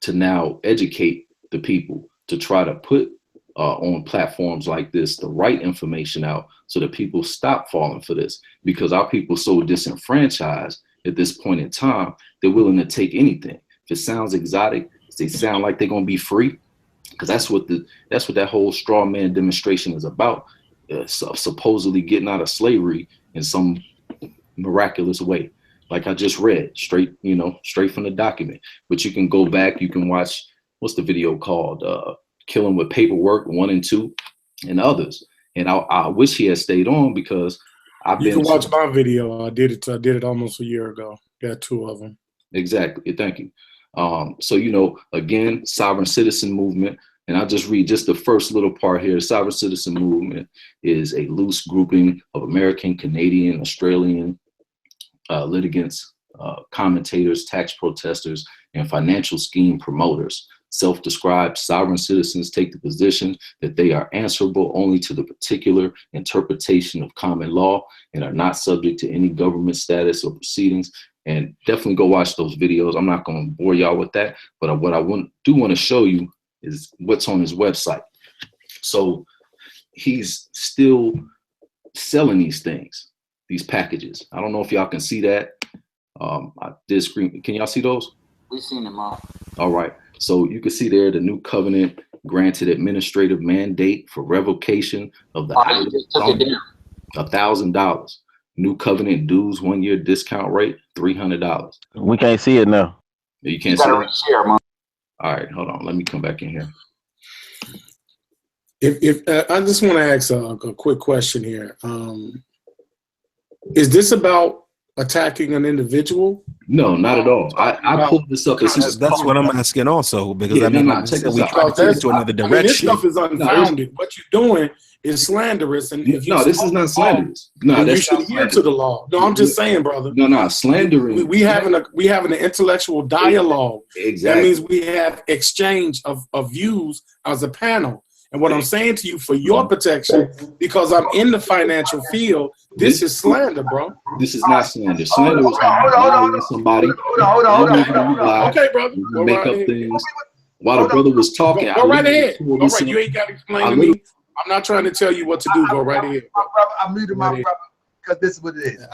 to now educate the people, to try to put on platforms like this the right information out so that people stop falling for this, because our people are so disenfranchised at this point in time, they're willing to take anything. If it sounds exotic, if they sound like they're gonna be free, because that's what that whole straw man demonstration is about, supposedly getting out of slavery in some miraculous way. Like I just read, straight from the document. But you can go back, you can watch, what's the video called? Killing with Paperwork 1 and 2 and others. And I wish he had stayed on, because You can watch my video. I did it almost a year ago. Got 2 of them. Exactly. Thank you. So, you know, again, sovereign citizen movement. And I'll just read just the first little part here. Sovereign citizen movement is a loose grouping of American, Canadian, Australian litigants, commentators, tax protesters, and financial scheme promoters. Self-described sovereign citizens take the position that they are answerable only to the particular interpretation of common law and are not subject to any government status or proceedings. And definitely go watch those videos. I'm not going to bore y'all with that, but what I do want to show you is what's on his website. So he's still selling these things, these packages. I don't know if y'all can see that. I did screen. Can y'all see those? We've seen them all. All right. So you can see there the new covenant granted administrative mandate for revocation of the $1,000. New covenant dues 1 year discount rate $300. We can't see it now. You can't see it. Share, man. All right, hold on. Let me come back in here. If I just want to ask a quick question here. Is this about attacking an individual? No, not at all. I pulled this up. That's what I'm asking also, because I mean, we try to take it to another direction. I mean, this stuff is unfounded. What you're doing is slanderous. And if no, this is not slanderous. No, you should adhere to the law. No, I'm just saying, brother. No, slandering. We having an intellectual dialogue. Exactly. That means we have exchange of views as a panel. And what I'm saying to you, for your protection, because I'm in the financial field, this is slander, bro. This is not slander. Slander is lying somebody. Okay, brother. Make up things. While the brother was talking, go right ahead. All right, you ain't got to explain to me. I'm not trying to tell you what to do. Go right ahead. I muted my brother because this is what it is.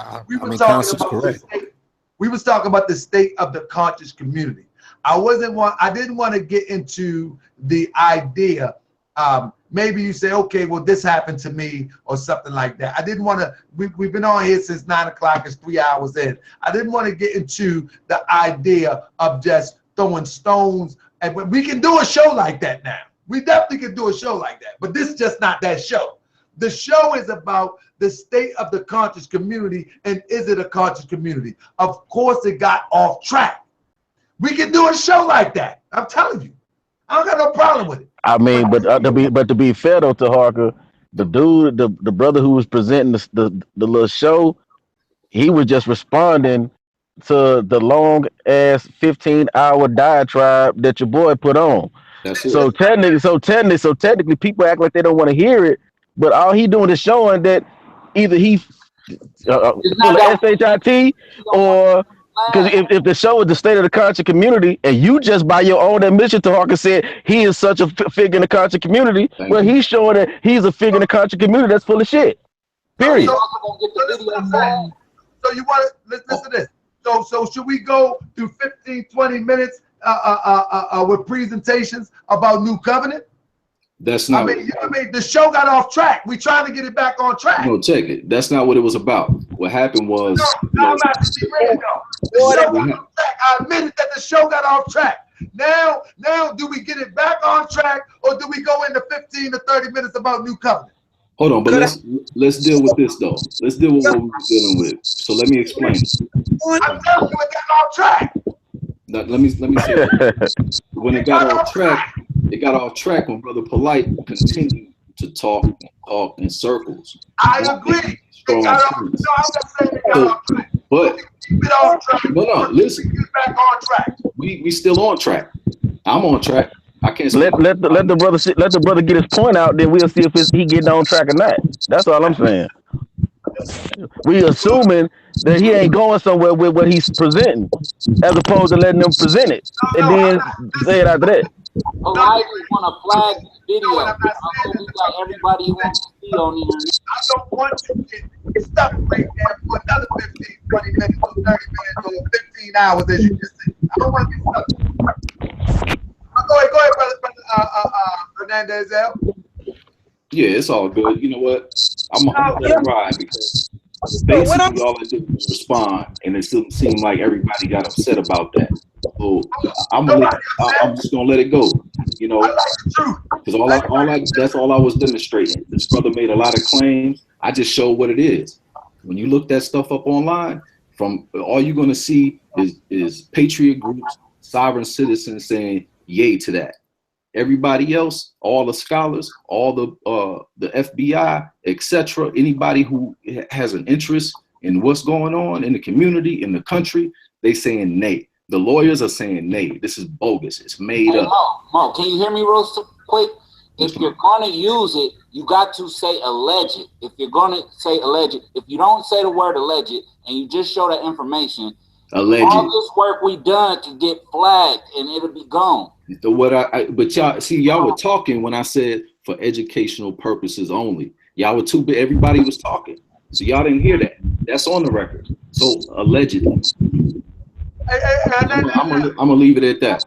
We was talking about the state of the conscious community. I didn't want to get into the idea. maybe you say, okay, well, this happened to me or something like that. I didn't want to, we've been on here since 9 o'clock, it's 3 hours in. I didn't want to get into the idea of just throwing stones. And we can do a show like that now. We definitely can do a show like that, but this is just not that show. The show is about the state of the conscious community, and is it a conscious community? Of course, it got off track. We can do a show like that. I'm telling you, I don't got no problem with it. I mean, but to be fair though to Harker, the dude, the brother who was presenting the little show, he was just responding to the long ass 15-hour diatribe that your boy put on. That's it. So technically, people act like they don't want to hear it, but all he doing is showing that either he full of SHIT, or because if the show is the state of the conscious community, and you just by your own admission to Harker said he is such a figure in the conscious community, well, he's showing that he's a figure in the conscious community that's full of shit. Period. So you want to listen to this? So should we go through 15, 20 minutes with presentations about New Covenant? That's not. I mean, the show got off track. We trying to get it back on track. No, check it. That's not what it was about. What happened was. No, I'm not. The show got off track. I admitted that the show got off track. Now, do we get it back on track, or do we go into 15 to 30 minutes about New Covenant? Hold on, but let's deal with this though. Let's deal with what we're dealing with. So let me explain. I'm telling you, it got off track. Now, let me say when it got off track. It got off track when Brother Polight continued to talk in circles. I agree. It got off, no, I'm not saying it got off track. But keep it on track. No, listen. Get back on track. We still on track. I'm on track. I can't let the brother get his point out. Then we'll see if he getting on track or not. That's all I'm saying. We assuming that he ain't going somewhere with what he's presenting, as opposed to letting them present it and then say it after that. Well, I just want to flag this video. I hope we got everybody who wants to see on here. I don't want to get stuck right there for another 15, 20 minutes, or 30 minutes, or 15 hours, as you just said. I don't want to get stuck. Go ahead, brother Hernandez. Yeah, it's all good. You know what? I'm gonna let it ride because basically all I did was respond, and it didn't seem like everybody got upset about that. So I'm just gonna let it go. You know, because that's all I was demonstrating. This brother made a lot of claims. I just showed what it is. When you look that stuff up online, from all you're gonna see is patriot groups, sovereign citizens saying yay to that. Everybody else, all the scholars, all the FBI, etc., anybody who has an interest in what's going on in the community, in the country, they saying nay. The lawyers are saying nay. This is bogus. It's made up. Mo, can you hear me real quick? If you're going to use it, you got to say alleged. If you're going to say alleged, if you don't say the word alleged and you just show that information, alleged, all this work we done can get flagged and it'll be gone. So but y'all see, y'all were talking when I said for educational purposes only. Y'all were too big. Everybody was talking, so y'all didn't hear that. That's on the record. So allegedly, I'm gonna leave it at that.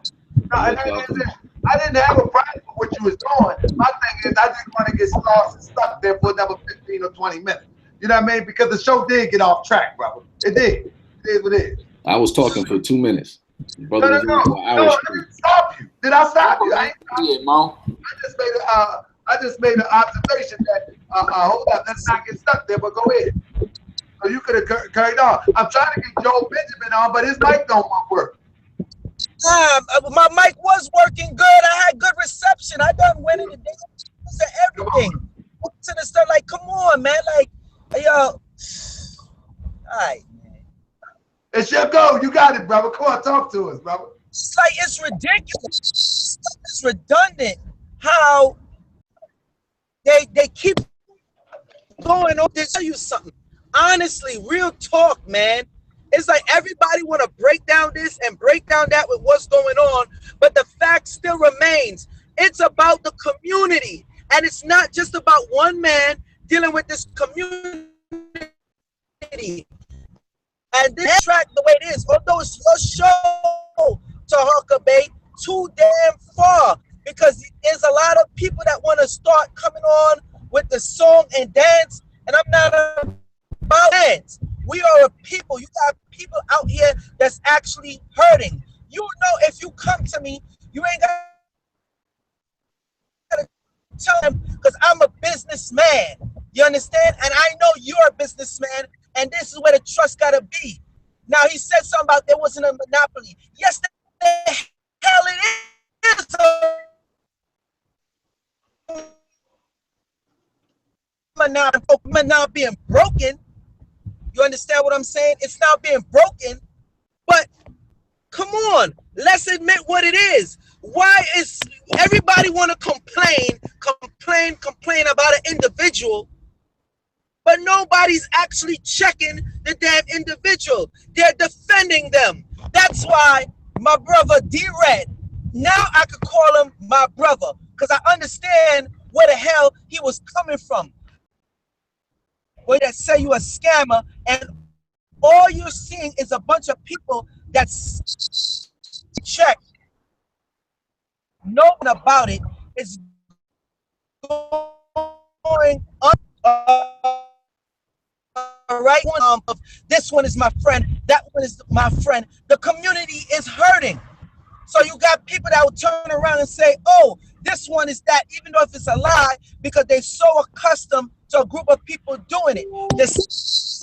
I didn't have a problem with what you was doing. My thing is, I just want to get lost and stuck there for another 15 or 20 minutes. You know what I mean? Because the show did get off track, brother. It did. It is what it is. I was talking for 2 minutes. Brother I didn't stop you. Did I stop you? I ain't stop you. Mo. I just made an observation that hold up, let's not get stuck there, but go ahead. So you could have carried on. I'm trying to get Joe Benjamin on, but his mic don't work. My mic was working good. I had good reception. I done went in the dance and everything. To the stuff, like, come on, man. Like, yo. All right. It's your go. You got it, brother. Come on, talk to us, brother. It's like, it's ridiculous. It's redundant how they keep going on. To tell you something. Honestly, real talk, man. It's like everybody want to break down this and break down that with what's going on, but the fact still remains. It's about the community, and it's not just about one man dealing with this community. And this track the way it is, although it's your show to Umar Bey, too damn far, because there's a lot of people that want to start coming on with the song and dance, and I'm not about dance. We are a people. You got people out here that's actually hurting. You know, if you come to me, you ain't got to tell them because I'm a businessman. You understand? And I know you're a businessman, and this is where the trust gotta be. Now he said something about there wasn't a monopoly. Yes, the hell it is now being broken. You understand what I'm saying? It's now being broken, but come on, let's admit what it is. Why is everybody want to complain about an individual, but nobody's actually checking the damn individual? They're defending them. That's why my brother D-Red, now I could call him my brother because I understand where the hell he was coming from. Where they say you a scammer and all you're seeing is a bunch of people that's checked. Knowing about it is going on. Right, this one is my friend, that one is my friend. The community is hurting. So you got people that will turn around and say, oh, this one is that, even though if it's a lie, because they're so accustomed to a group of people doing it. The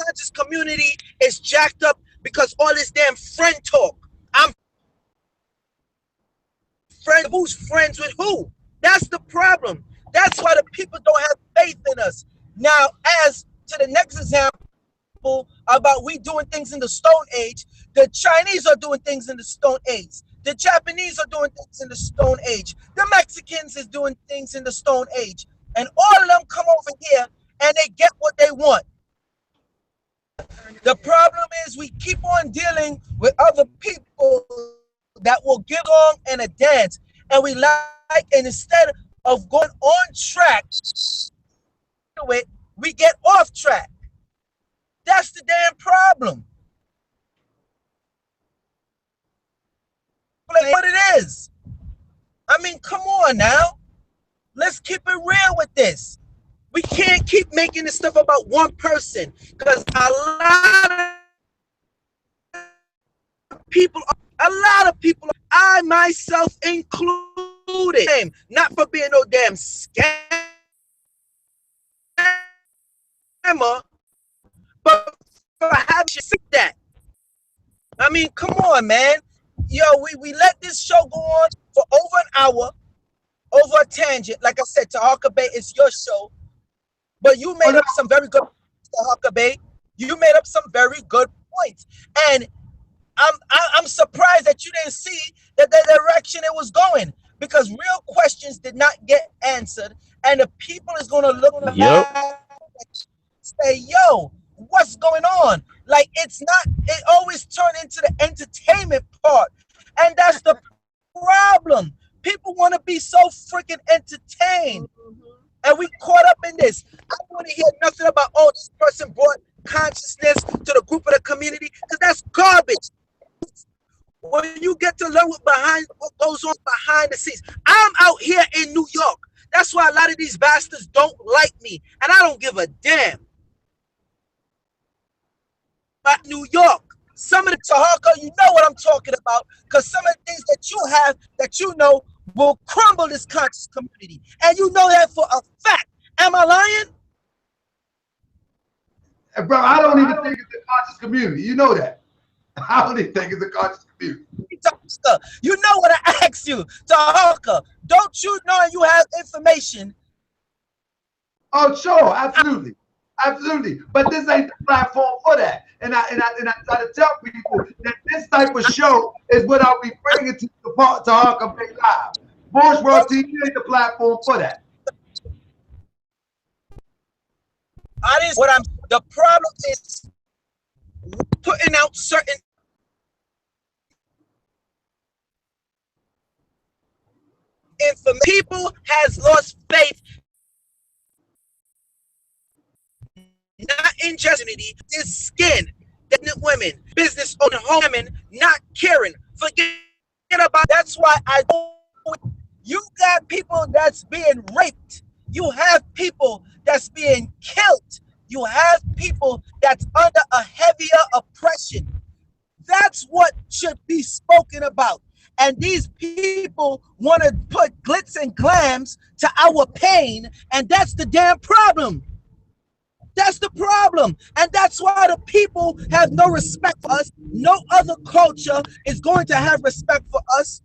conscious community is jacked up because all this damn friend talk. I'm friend, who's friends with who? That's the problem. That's why the people don't have faith in us. Now, as to the next example about we doing things in the Stone Age, the Chinese are doing things in the Stone Age. The Japanese are doing things in the Stone Age. The Mexicans is doing things in the Stone Age. And all of them come over here and they get what they want. The problem is we keep on dealing with other people that will get along in a dance. And we like, and instead of going on track, we get off track. That's the damn problem. Like what it is. I mean, come on now. Let's keep it real with this. We can't keep making this stuff about one person because a lot of people, I myself included, not for being no damn scammer, but for having shit that. I mean, come on, man. Yo, we let this show go on for over an hour, over a tangent. Like I said, Tahaka Bay, it's your show. But you made up some very good points, Tahaka Bay. You made up some very good points. And I'm surprised that you didn't see that the direction it was going. Because real questions did not get answered. And the people is going to look back and say, yo, what's going on? Like, it's not, it always turned into the entertainment part. And that's the problem. People want to be so freaking entertained. And we caught up in this. I don't want to hear nothing about, oh, this person brought consciousness to the group of the community, because that's garbage. When you get to learn what goes on behind the scenes. I'm out here in New York. That's why a lot of these bastards don't like me. And I don't give a damn. But New York, some of the Tahaka, you know what I'm talking about, because some of the things that you have that you know will crumble this conscious community. And you know that for a fact. Am I lying? Bro, I don't even think it's a conscious community. You know that. I don't even think it's a conscious community. You know what I asked you, Tahaka. Don't you know you have information? Oh, sure, absolutely. Absolutely. But this ain't the platform for that. And I try to tell people that this type of show is what I'll be bringing to Tahaka Bay Live. Moorish World TV ain't the platform for that. The problem is putting out certain information. People has lost faith, not in just unity, this skin, women, business owner, home women, not caring. Forget about. That's why I go with You got people that's being raped. You have people that's being killed. You have people that's under a heavier oppression. That's what should be spoken about. And these people want to put glitz and glams to our pain, and that's the damn problem. That's the problem. And that's why the people have no respect for us. No other culture is going to have respect for us.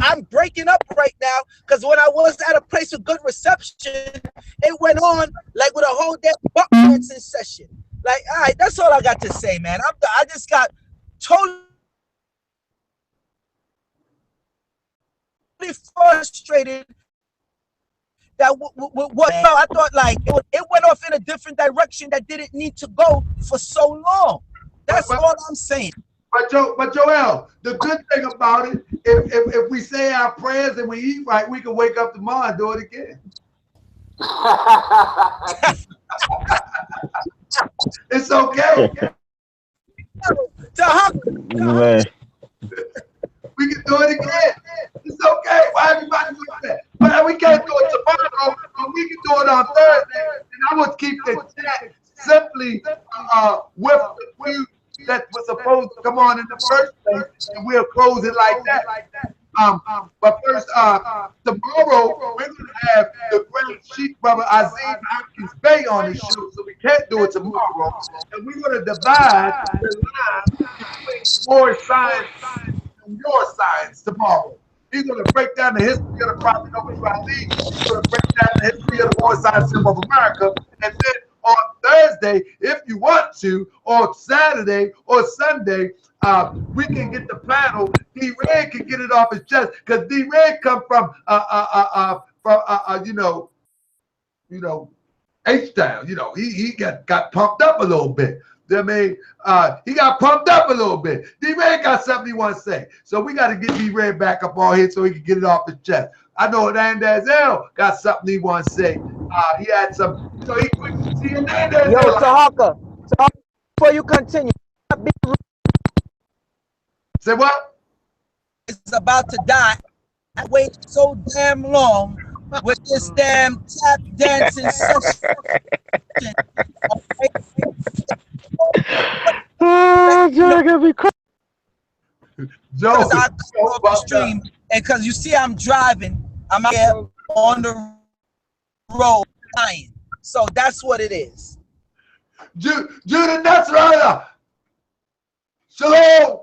I'm breaking up right now because when I was at a place with good reception, it went on like with a whole damn buck dancing session. Like, all right, that's all I got to say, man. I just got totally frustrated that what I thought like it went off in a different direction that didn't need to go for so long. That's all I'm saying. But Joel, the good thing about it, if we say our prayers and we eat right, we can wake up tomorrow and do it again. It's okay. Man. We can do it again. It's okay. Why everybody do that? But we can't do it tomorrow, but we can do it on Thursday. And I would keep the chat simply with the few that was supposed to come on in the first place, and we'll close it like that. But first, tomorrow we're going to have the great Sheikh Brother Ishmael Bey on the show, so we can't do it tomorrow. And we're going to divide the line between Moorish science and your science tomorrow. He's going to break down the history of the Prophet Noah. He's going to break down the history of the Moorish science of America, and then on Thursday, if you want to, or Saturday or Sunday, we can get the panel. D-Red can get it off his chest because D-Red come from H-Town. You know, he got pumped up a little bit. I mean, he got pumped up a little bit. D-Red got something he wants to say. So we got to get D-Red back up on here so he can get it off his chest. I know Hernandez L got something he wants to say. He had some, so he see Hernandez. Yo, Sahaka, before you continue, say what? It's about to die. I wait so damn long with this damn tap dancing session. Oh, Joe, got me crazy. Joe, because I come off the stream, and because you see I'm driving, I'm out here on the road dying. So that's what it is. Judah Nasrallah. Shalom.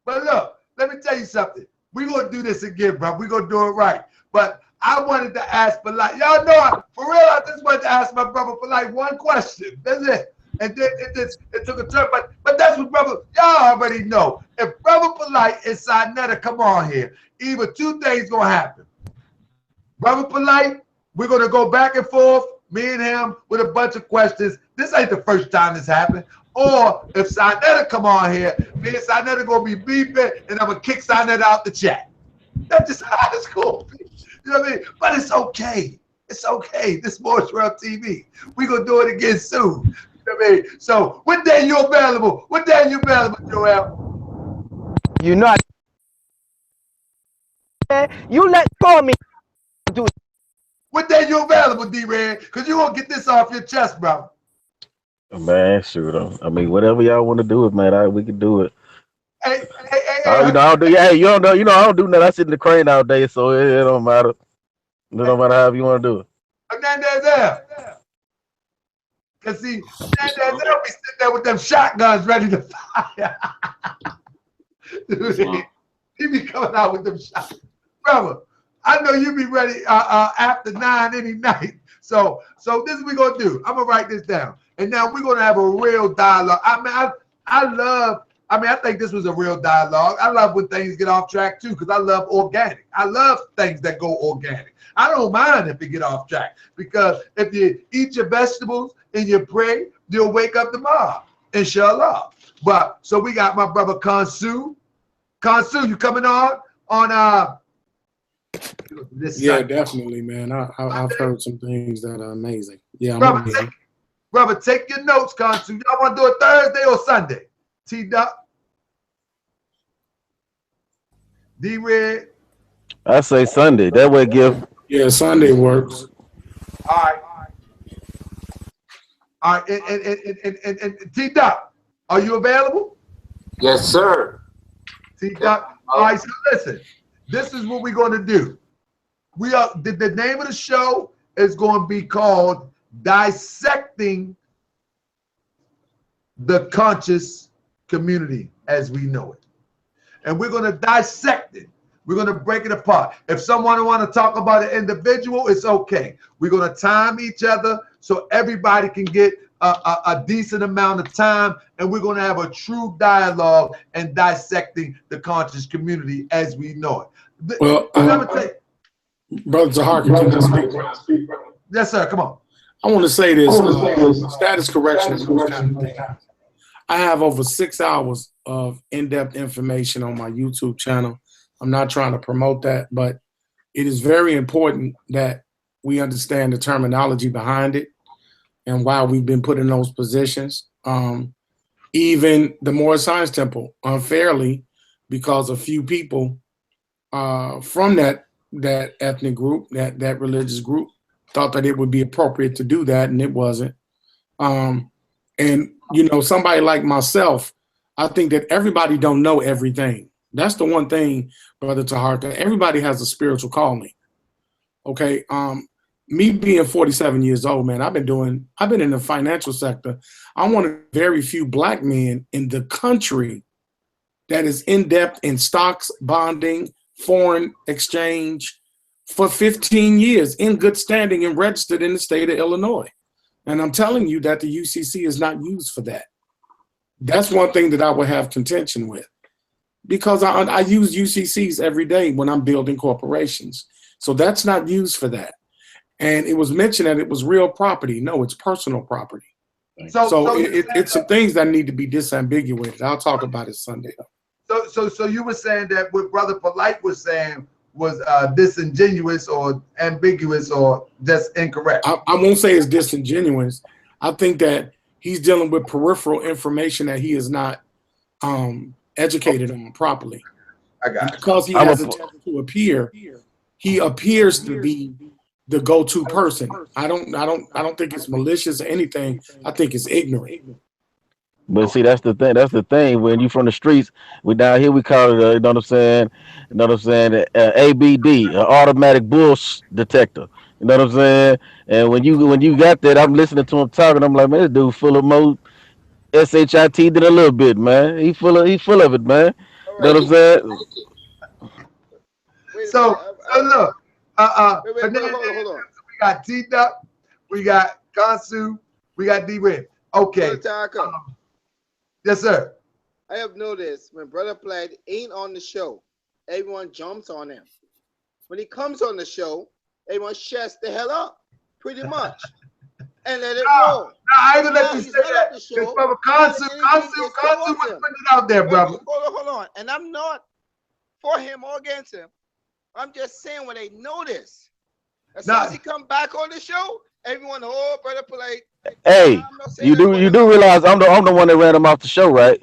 But look, let me tell you something. We're going to do this again, bro. We're going to do it right. But I wanted to ask Polight. Y'all know, for real, I just wanted to ask my brother Polight one question. That's it. And then it took a turn. But that's what brother, y'all already know. If brother Polight and Saneter come on here, either two things going to happen. Brother Polight, we're going to go back and forth, me and him, with a bunch of questions. This ain't the first time this happened. Or if Saneter come on here, me and Saneter going to be beefing, and I'm going to kick Saneter out the chat. That's just how it's going to be. You know what I mean? But it's okay. It's okay. This is Moorish World TV. We're going to do it again soon. You know what I mean? So, what day you available? What day are you available, Joel? You know, you let call me. Do it. What day you available, D-Red? Because you going to get this off your chest, bro. Man, sure. I mean, whatever y'all want to do it, man. We can do it. Hey, I don't do. Hey, you don't know. You know, I don't do nothing. I sit in the crane all day, so it don't matter. It don't matter how you want to do it. Hernandez there. Cause see, Hernandez there be sitting there with them shotguns ready to fire. Dude, he be coming out with them shots, brother. I know you be ready after 9 any night. So this is what we're gonna do. I'm gonna write this down, and now we're gonna have a real dialogue. I mean, I think this was a real dialogue. I love when things get off track too, because I love organic. I love things that go organic. I don't mind if you get off track, because if you eat your vegetables and you pray, you'll wake up tomorrow, inshallah. But so we got my brother Khonsu. Khonsu, you coming on this yeah, Sunday? definitely, man. I've heard some things that are amazing. Yeah, brother, take your notes, Khonsu. Y'all want to do it Thursday or Sunday? T-Duck, D-Red, I say Sunday. That way give. Yeah, Sunday works. All right. All right. And T-Duck, are you available? Yes, sir. T-Duck. All right. So listen, this is what we're going to do. We are the name of the show is going to be called Dissecting the Conscious Community as we know it. And we're going to dissect it. We're going to break it apart. If someone want to talk about an individual, it's okay. We're going to time each other so everybody can get a decent amount of time, and we're going to have a true dialogue and dissecting the conscious community as we know it. Well, Brother Zahar, can I speak? Yes, sir. Come on. I want to say this. Status correction is those kind of things. I have over 6 hours of in-depth information on my YouTube channel. I'm not trying to promote that, but it is very important that we understand the terminology behind it and why we've been put in those positions. Even the Moorish Science Temple, unfairly, because a few people from that ethnic group, that religious group, thought that it would be appropriate to do that, and it wasn't. And you know, somebody like myself, I think that everybody don't know everything. That's the one thing, Brother Tahar, that everybody has a spiritual calling. Okay. Me being 47 years old, man, I've been in the financial sector. I'm one of the very few black men in the country that is in depth in stocks, bonding, foreign exchange for 15 years in good standing and registered in the state of Illinois. And I'm telling you that the UCC is not used for that. That's one thing that I would have contention with, because I use UCCs every day when I'm building corporations. So that's not used for that. And it was mentioned that it was real property. No, it's personal property. So it's some things that need to be disambiguated. I'll talk about it Sunday. So you were saying that what Brother Polight was saying was disingenuous or ambiguous or just incorrect? I won't say it's disingenuous. I think that he's dealing with peripheral information that he is not educated on properly. I got it. Because he has a tendency to appear, he appears to be the go-to person. I don't think it's malicious or anything. I think it's ignorant. But see, that's the thing. That's the thing. When you from the streets, we down here we call it, you know what I'm saying? You know what I'm saying? ABD, an automatic bullshit detector. You know what I'm saying? And when you got that, I'm listening to him talking. I'm like, man, this dude full of more shit than a little bit, man. He full of it, man. You know what I'm saying? So look, hold on. We got T-Duck, we got Khonsu, we got D-Win. Okay. Yes, sir. I have noticed when Brother Polight ain't on the show, everyone jumps on him. When he comes on the show, everyone shuts the hell up, pretty much, and let it roll. No, I ain't gonna let you say that. Because Brother Khonsu was putting it out there, brother. Hold on. And I'm not for him or against him. I'm just saying when they notice. As soon as he come back on the show, everyone, oh, Brother Polight. Hey, you do realize I'm the one that ran him off the show, right?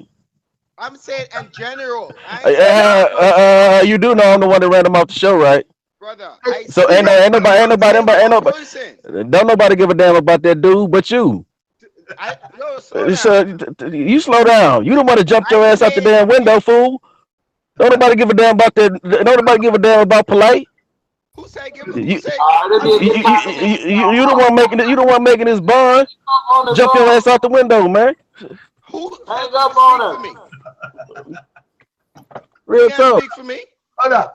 I'm saying in general. You do know I'm the one that ran him off the show, right? Brother. So ain't nobody. Don't nobody give a damn about that dude, but you. You slow down. You don't want to jump your ass out the damn window, fool. Don't nobody give a damn about that. Don't nobody give a damn about Polight. Who said give you the one making it. You the one making this bond. Jump your ass out the window, man. Who hang up on me? Real talk. Speak for me. Hold on.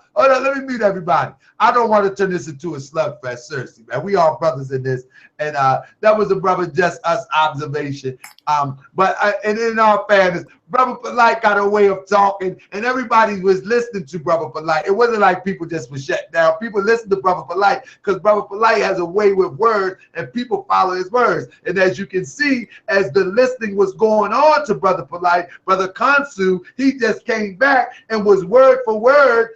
Let me mute everybody. I don't want to turn this into a slugfest. Seriously, man. We all brothers in this, and that was a brother just us observation. But in all fairness, Brother Polight got a way of talking, and everybody was listening to Brother Polight. It wasn't like people just were shut down. People listened to Brother Polight because Brother Polight has a way with words, and people follow his words. And as you can see, as the listening was going on to Brother Polight, Brother Khonsu, he just came back and was word for word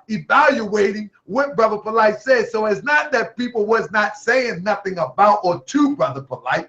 evaluating what Brother Polight said. So it's not that people was not saying nothing about or to Brother Polight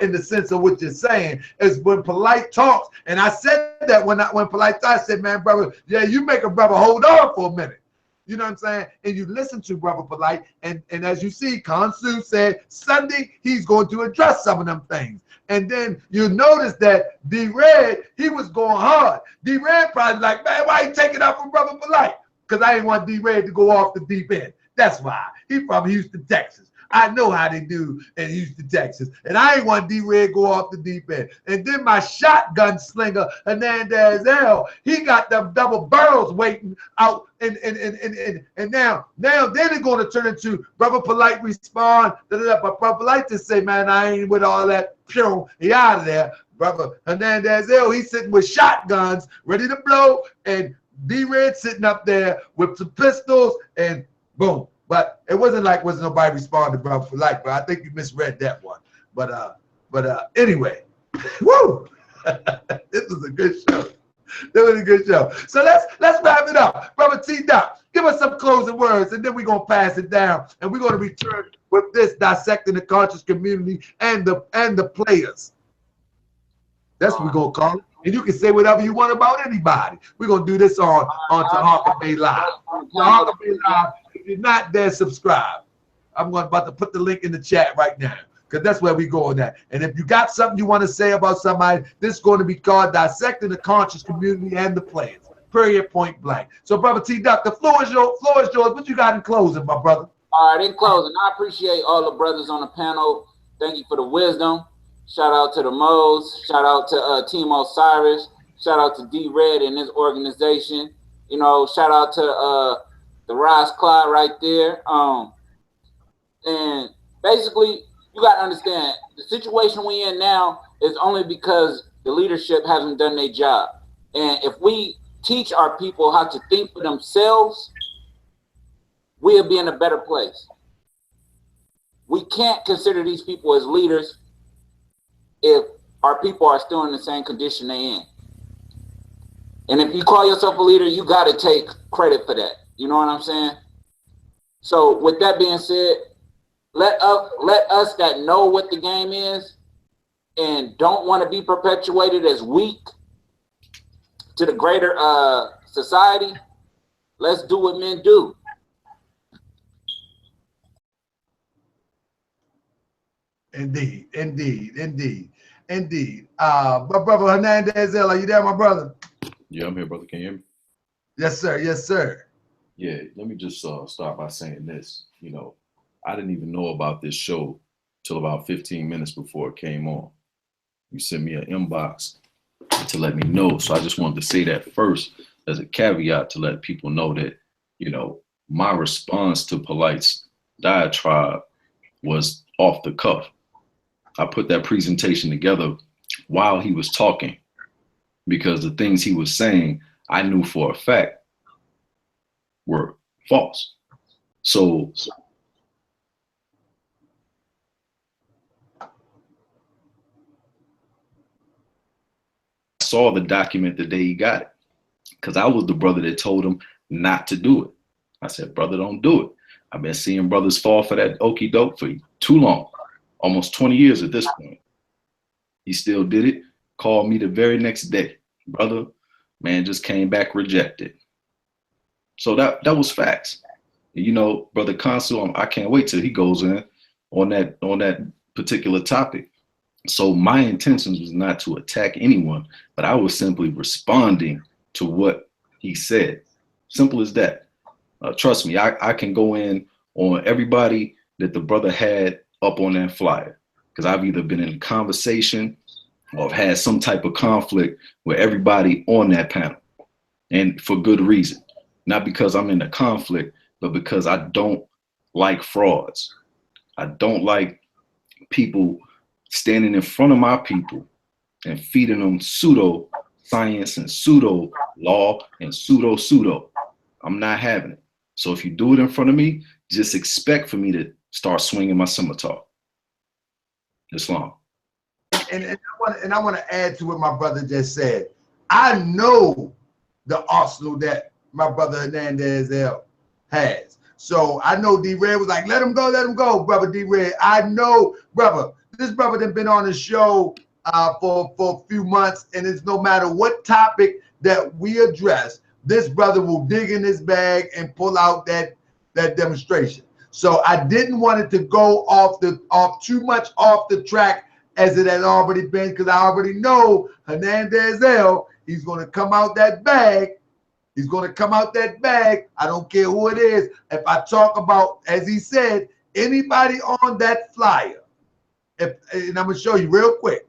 in the sense of what you're saying. Is when Polight talks, and I said that when Polight talks, I said, man, brother, yeah, you make a brother hold on for a minute. you know what I'm saying? And you listen to Brother Polight, and as you see, Khonsu said Sunday he's going to address some of them things. And then you notice that D-Red, he was going hard. D-Red probably like, man, why you taking up from Brother Polight? Because I didn't want D-Red to go off the deep end. That's why. He from Houston, Texas. I know how they do in Houston, Texas. And I ain't want D-Red go off the deep end. And then my shotgun slinger, Hernandez L, he got them double barrels waiting out. And now then it's going to turn into Brother Polight respond. But Brother Polight just say, man, I ain't with all that. He out of there. Brother Hernandez L, he's sitting with shotguns ready to blow. And D-Red sitting up there with some pistols and boom. But it wasn't like wasn't nobody responding, Brother Polight, but I think you misread that one. But anyway, woo! This was a good show. This was a good show. So let's wrap it up. Brother T-Doc, give us some closing words, and then we're gonna pass it down, and we're gonna return with this dissecting the conscious community and the players. That's what we're gonna call it. And you can say whatever you want about anybody. We're gonna do this on Tahaka Bay Live. Tahaka Bay Live. If you're not there, subscribe. I'm about to put the link in the chat right now, because that's where we going at. And if you got something you want to say about somebody, this is going to be called Dissecting the Conscious Community and the Players. Period, point blank. So, Brother T-Duck, the floor is yours. What you got in closing, my brother? All right, in closing, I appreciate all the brothers on the panel. Thank you for the wisdom. Shout out to the Moes. Shout out to Team Osiris. Shout out to D-Red and his organization. You know, shout out to the Rise Clyde right there. And basically, you got to understand, the situation we in now is only because the leadership hasn't done their job. And if we teach our people how to think for themselves, we'll be in a better place. We can't consider these people as leaders if our people are still in the same condition they in. And if you call yourself a leader, you got to take credit for that. You know what I'm saying? So with that being said, let us that know what the game is and don't want to be perpetuated as weak to the greater society, let's do what men do. Indeed. My brother Hernandez, are you there, my brother? Yeah, I'm here, brother. Can you hear me? Yes, sir. Yes, sir. Yeah, let me just start by saying this. You know, I didn't even know about this show till about 15 minutes before it came on. You sent me an inbox to let me know. So I just wanted to say that first as a caveat to let people know that, you know, my response to Polight's diatribe was off the cuff. I put that presentation together while he was talking because the things he was saying, I knew for a fact were false. So I saw the document the day he got it because I was the brother that told him not to do it. I said, brother, don't do it. I've been seeing brothers fall for that okie doke for too long, almost 20 years at this point. He still did it, called me the very next day. Brother, man, just came back rejected. So that was facts. You know, Brother Khonsu, I can't wait till he goes in on that particular topic. So my intentions was not to attack anyone, but I was simply responding to what he said. Simple as that. Trust me, I can go in on everybody that the brother had up on that flyer because I've either been in a conversation or I've had some type of conflict with everybody on that panel, and for good reason. Not because I'm in a conflict, but because I don't like frauds. I don't like people standing in front of my people and feeding them pseudo science and pseudo law and pseudo. I'm not having it. So if you do it in front of me, just expect for me to start swinging my scimitar. Islam. And I want to add to what my brother just said. I know the arsenal that my brother Hernandez has. So I know D-Red was like, let him go, brother D-Red. I know, brother, this brother done been on the show for a few months, and it's no matter what topic that we address, this brother will dig in his bag and pull out that demonstration. So I didn't want it to go off too much off the track as it had already been, because I already know Hernandez L, he's going to come out that bag. He's going to come out that bag. I don't care who it is. If I talk about, as he said, anybody on that flyer, and I'm going to show you real quick.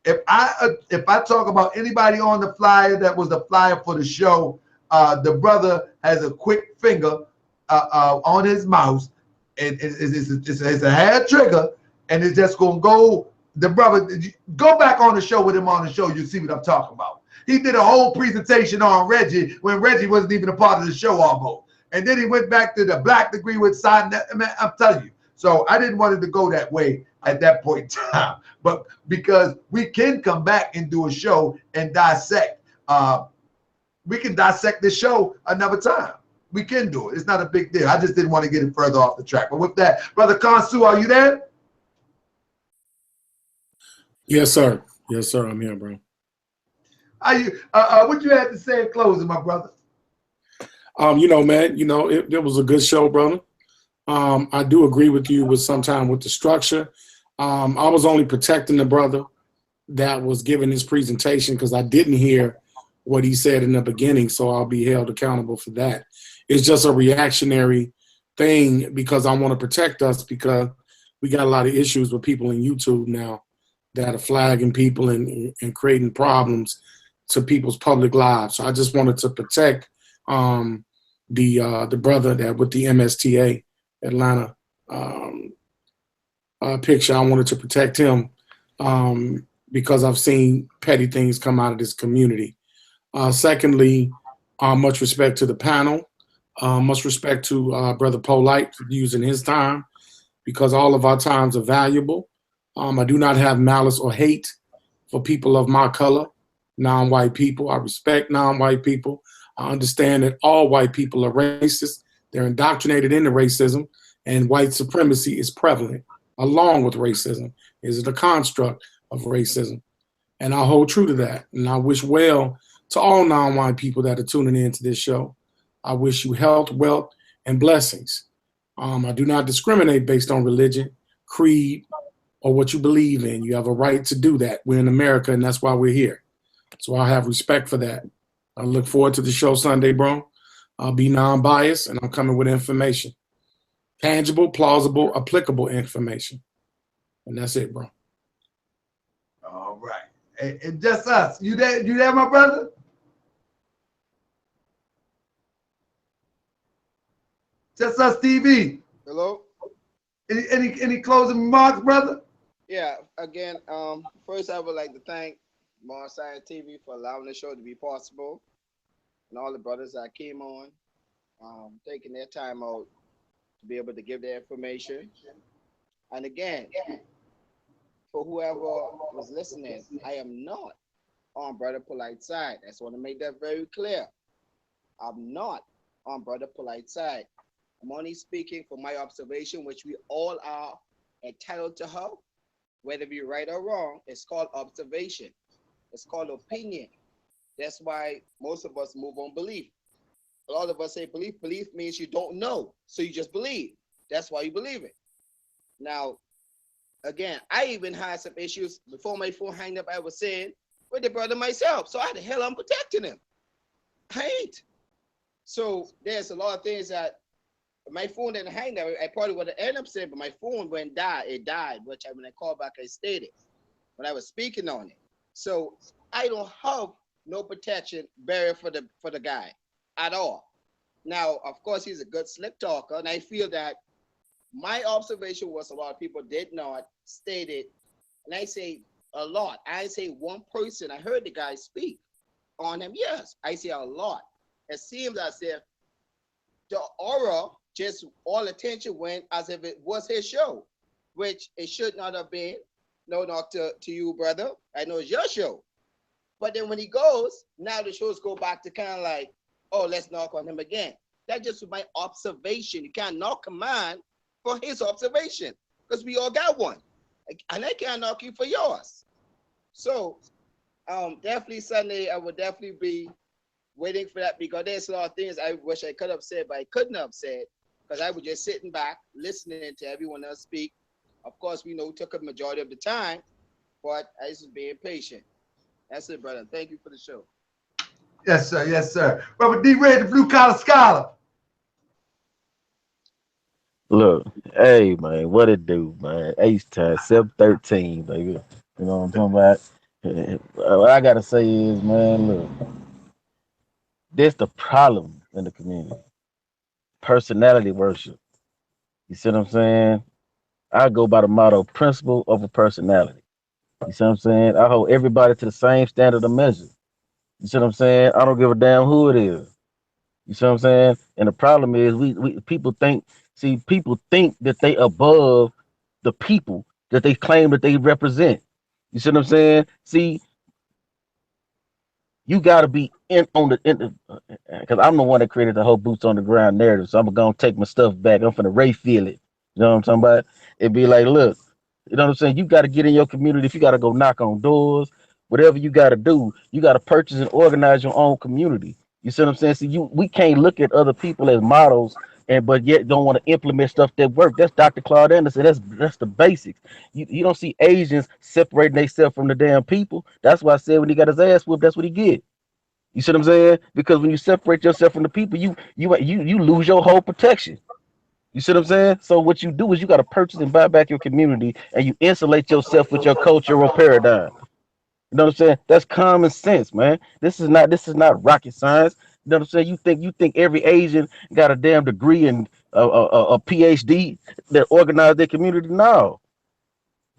If I talk about anybody on the flyer that was the flyer for the show, the brother has a quick finger on his mouse. It's a hair trigger, and it's just going to go. The brother, go back on the show with him on the show. You see what I'm talking about. He did a whole presentation on Reggie when Reggie wasn't even a part of the show almost. And then he went back to the black degree with Saneter. I'm telling you. So I didn't want it to go that way at that point in time. But because we can come back and do a show and dissect. We can dissect this show another time. We can do it. It's not a big deal. I just didn't want to get it further off the track. But with that, Brother Khonsu, are you there? Yes, sir. Yes, sir. I'm here, bro. What you had to say in closing, my brother? You know, man, you know, it was a good show, brother. I do agree with you with the structure. I was only protecting the brother that was giving his presentation because I didn't hear what he said in the beginning, so I'll be held accountable for that. It's just a reactionary thing because I want to protect us, because we got a lot of issues with people in YouTube now that are flagging people and creating problems to people's public lives. So I just wanted to protect the brother that with the MSTA Atlanta picture. I wanted to protect him because I've seen petty things come out of this community. Secondly, much respect to the panel. Much respect to Brother Polight for using his time, because all of our times are valuable. I do not have malice or hate for people of my color, non-white people. I respect non-white people. I understand that all white people are racist. They're indoctrinated into racism, and white supremacy is prevalent along with racism. Is it a construct of racism? And I hold true to that. And I wish well to all non-white people that are tuning into this show. I wish you health, wealth, and blessings. I do not discriminate based on religion, creed, or what you believe in. You have a right to do that. We're in America, and that's why we're here. So I have respect for that. I look forward to the show Sunday, bro. I'll be non-biased, and I'm coming with information. Tangible, plausible, applicable information. And that's it, bro. All right. And just us. You there, my brother? Just us TV. Hello? Any closing remarks, brother? Yeah, again, first I would like to thank Moorish TV for allowing the show to be possible, and all the brothers that came on, taking their time out to be able to give their information. And again, for whoever was listening, I am not on Brother Polight's side. I just want to make that very clear. I'm not on Brother Polight's side. I'm only speaking from my observation, which we all are entitled to have, whether we right or wrong. It's called observation. It's called opinion. That's why most of us move on belief. A lot of us say belief. Belief means you don't know, so you just believe. That's why you believe it. Now, again, I even had some issues before my phone hung up. I was saying with the brother myself. So how the hell I'm protecting him? I ain't. So there's a lot of things that my phone didn't hang there. I probably would have ended up saying, but my phone went die. It died, which when I called back, I stated when I was speaking on it. So I don't have no protection barrier for the guy at all. Now, of course, he's a good slick talker, and I feel that my observation was a lot of people did not state it, and I say a lot. I say one person. I heard the guy speak on him. Yes, I say a lot. It seems as if the aura, just all attention went as if it was his show, which it should not have been. No, not to you, brother. I know it's your show. But then when he goes, now the shows go back to kind of like, oh, let's knock on him again. That's just my observation. You can't knock a man for his observation, because we all got one. And I can't knock you for yours. So definitely Sunday, I would definitely be waiting for that, because there's a lot of things I wish I could have said, but I couldn't have said, because I was just sitting back, listening to everyone else speak. Of course, we know it took a majority of the time, but I was being patient. That's it, brother. Thank you for the show. Yes, sir. Yes, sir. Brother D Red, the blue collar scholar. Look, hey man, what it do, man? H time 713, baby. You know what I'm talking about? What I gotta say is, man, look, this the problem in the community. Personality worship. You see what I'm saying? I go by the motto principle over personality. You see what I'm saying? I hold everybody to the same standard of measure. You see what I'm saying? I don't give a damn who it is. You see what I'm saying? And the problem is we people think, see, people think that they above the people that they claim that they represent. You see what I'm saying? See, you gotta be in on the because I'm the one that created the whole boots on the ground narrative. So I'm gonna take my stuff back. I'm finna Ray feel it. You know what I'm talking about? It'd be like, look, you know what I'm saying? You gotta get in your community. If you gotta go knock on doors, whatever you gotta do, you gotta purchase and organize your own community. You see what I'm saying? See, we can't look at other people as models and but yet don't want to implement stuff that work. That's Dr. Claude Anderson. That's the basics. You don't see Asians separating themselves from the damn people. That's why I said when he got his ass whooped, that's what he get. You see what I'm saying? Because when you separate yourself from the people, you lose your whole protection. You see what I'm saying? So what you do is you got to purchase and buy back your community, and you insulate yourself with your cultural paradigm. You know what I'm saying? That's common sense, man. This is not rocket science. You know what I'm saying? You think every Asian got a damn degree and a PhD that organize their community? No.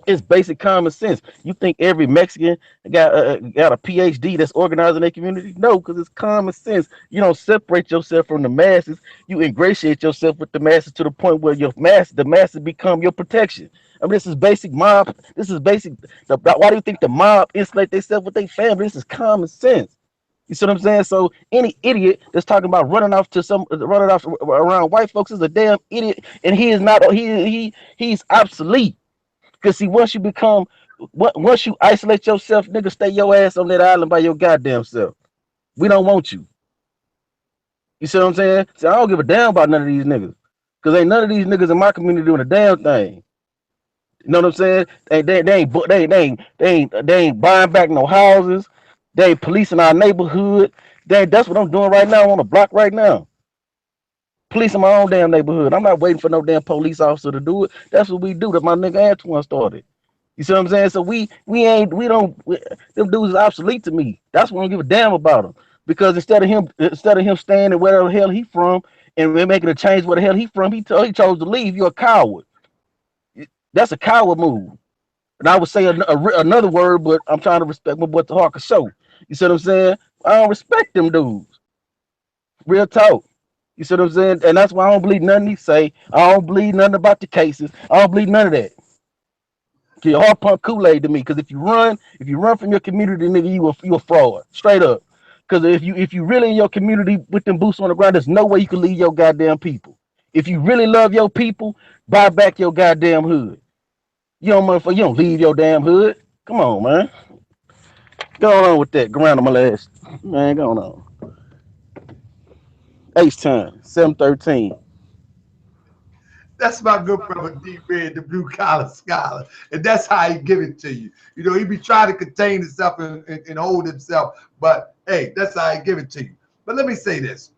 It's basic common sense. You think every Mexican got a PhD that's organizing their community? No, because it's common sense. You don't separate yourself from the masses. You ingratiate yourself with the masses to the point where the masses become your protection. I mean, this is basic mob. This is basic. Why do you think the mob insulate themselves with their family? This is common sense. You see what I'm saying? So any idiot that's talking about running off around white folks is a damn idiot, and he is not. He's obsolete. Cause see, once you isolate yourself, nigga, stay your ass on that island by your goddamn self. We don't want you. You see what I'm saying? See, I don't give a damn about none of these niggas. Cause ain't none of these niggas in my community doing a damn thing. You know what I'm saying? They ain't buying back no houses. They ain't policing our neighborhood. That's what I'm doing right now on the block right now. Policing my own damn neighborhood. I'm not waiting for no damn police officer to do it. That's what we do. That my nigga Antoine started. You see what I'm saying? So them dudes is obsolete to me. That's why I don't give a damn about them. Because instead of him staying in wherever the hell he from and we're making a change where the hell he from, he chose to leave. You're a coward. That's a coward move. And I would say another word, but I'm trying to respect my boy Tahaka Show. You see what I'm saying? I don't respect them dudes. Real talk. You see what I'm saying? And that's why I don't believe nothing he say. I don't believe nothing about the cases. I don't believe none of that. Your heart pump Kool-Aid to me, because if you run from your community, nigga, you a fraud, straight up. Because if you really in your community with them boots on the ground, there's no way you can leave your goddamn people. If you really love your people, buy back your goddamn hood. You don't leave your damn hood. Come on, man. Go on with that. Go around on my last. Man, go on. H-Time, 713. That's my good brother D Red, the blue collar scholar. And that's how he give it to you. You know, he be trying to contain himself and hold himself. But hey, that's how he give it to you. But let me say this.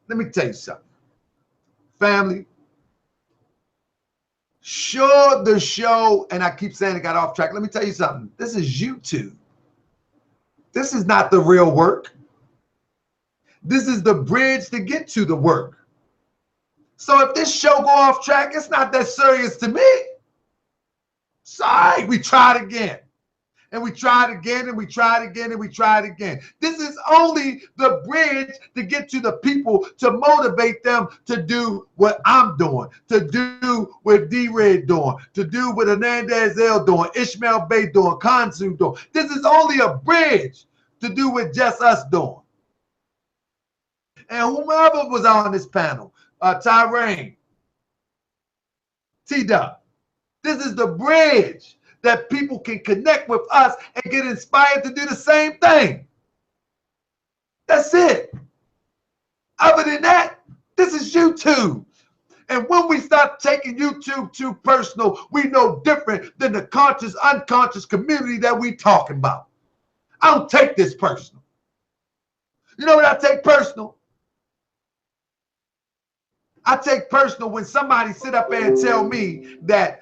Let me tell you something. Family, sure, the show, and I keep saying it got off track. Let me tell you something. This is YouTube. This is not the real work. This is the bridge to get to the work. So if this show go off track, it's not that serious to me. Sorry, we tried again. And we tried again, and we tried again, and we tried again. This is only the bridge to get to the people, to motivate them to do what I'm doing, to do what D-Red doing, to do what Hernandez L doing, Ishmael Bey doing, Khonsu doing. This is only a bridge to do what just us doing. And whomever was on this panel, Tyrone, T-Dub, this is the bridge that people can connect with us and get inspired to do the same thing. That's it. Other than that, this is YouTube. And when we start taking YouTube too personal, we know different than the conscious, unconscious community that we talking about. I don't take this personal. You know what I take personal? I take personal when somebody sit up there and tell me that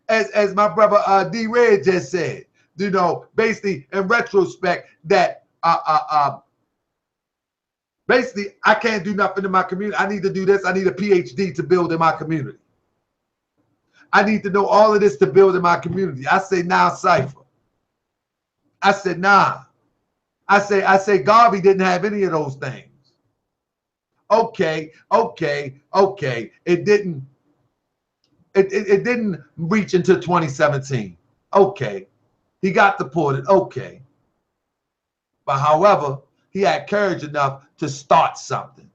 as my brother D Red just said, you know, basically in retrospect, that basically I can't do nothing in my community. I need to do this. I need a PhD to build in my community. I need to know all of this to build in my community. I say, nah, Cypher. I said, nah. I say Garvey didn't have any of those things. Okay. It didn't reach into 2017. Okay. He got deported. Okay. But however, he had courage enough to start something.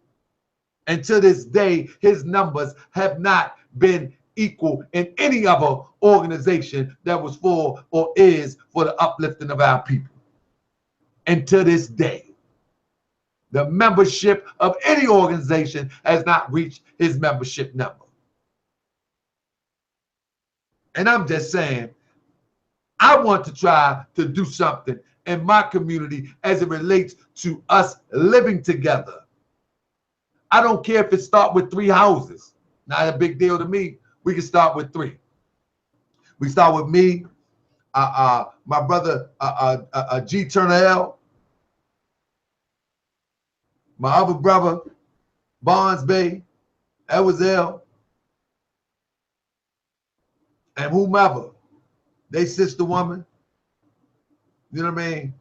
And to this day, his numbers have not been equal in any other organization that was for or is for the uplifting of our people. And to this day, the membership of any organization has not reached his membership number. And I'm just saying, I want to try to do something in my community as it relates to us living together. I don't care if it starts with 3 houses. Not a big deal to me. We can start with 3. We start with me, my brother G Turner L, my other brother Barnes Bay, Edwards L, and whomever. They sister woman. You know what I mean?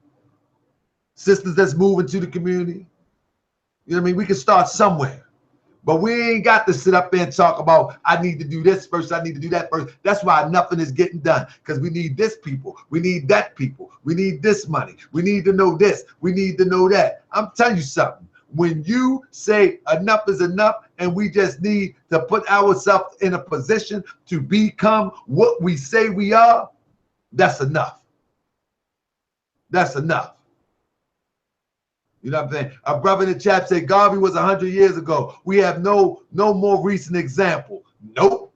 Sisters that's moving to the community. You know what I mean? We can start somewhere. But we ain't got to sit up there and talk about, I need to do this first, I need to do that first. That's why nothing is getting done. Because we need this people. We need that people. We need this money. We need to know this. We need to know that. I'm telling you something. When you say enough is enough and we just need to put ourselves in a position to become what we say we are, that's enough. That's enough. You know what I'm saying? Our brother in the chat said Garvey was 100 years ago. We have no more recent example. Nope.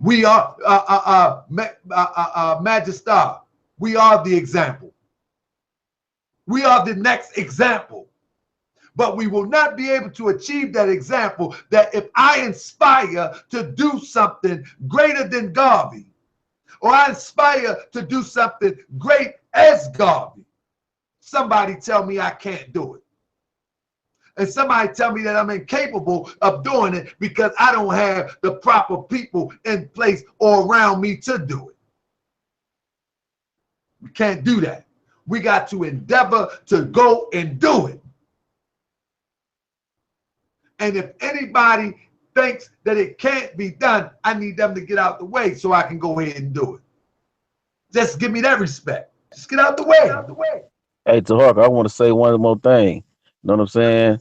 We are Magistar. We are the example. We are the next example. But we will not be able to achieve that example that if I inspire to do something greater than Garvey, or I inspire to do something great as Garvey, somebody tell me I can't do it. And somebody tell me that I'm incapable of doing it because I don't have the proper people in place or around me to do it. We can't do that. We got to endeavor to go and do it. And if anybody thinks that it can't be done, I need them to get out the way so I can go ahead and do it. Just give me that respect. Just get out the way. Hey, Taharka, I want to say one more thing. You know what I'm saying?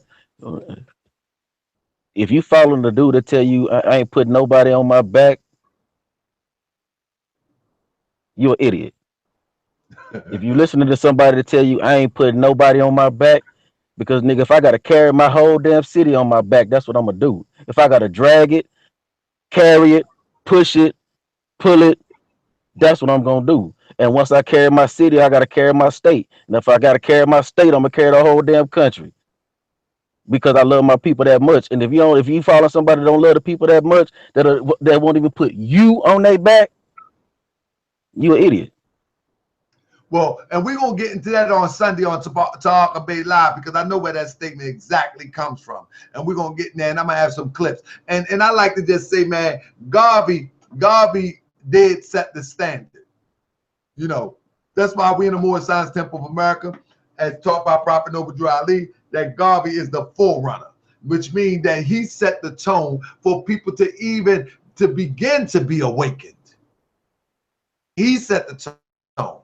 If you following the dude that tell you I ain't putting nobody on my back, you're an idiot. If you listening to somebody to tell you I ain't putting nobody on my back, because nigga, if I gotta carry my whole damn city on my back, that's what I'm gonna do. If I gotta drag it, carry it, push it, pull it, that's what I'm gonna do. And once I carry my city, I gotta carry my state. And if I gotta carry my state, I'm gonna carry the whole damn country. Because I love my people that much. And if you follow somebody that don't love the people that much, that won't even put you on their back, you an idiot. Well, and we're going to get into that on Sunday on Taharka Bey Live, because I know where that statement exactly comes from. And we're going to get in there, and I'm going to have some clips. And I like to just say, man, Garvey did set the standard. You know, that's why we in the Moorish Science Temple of America, as taught by Prophet Noble Drew Ali, that Garvey is the forerunner, which means that he set the tone for people to begin to be awakened. He set the tone.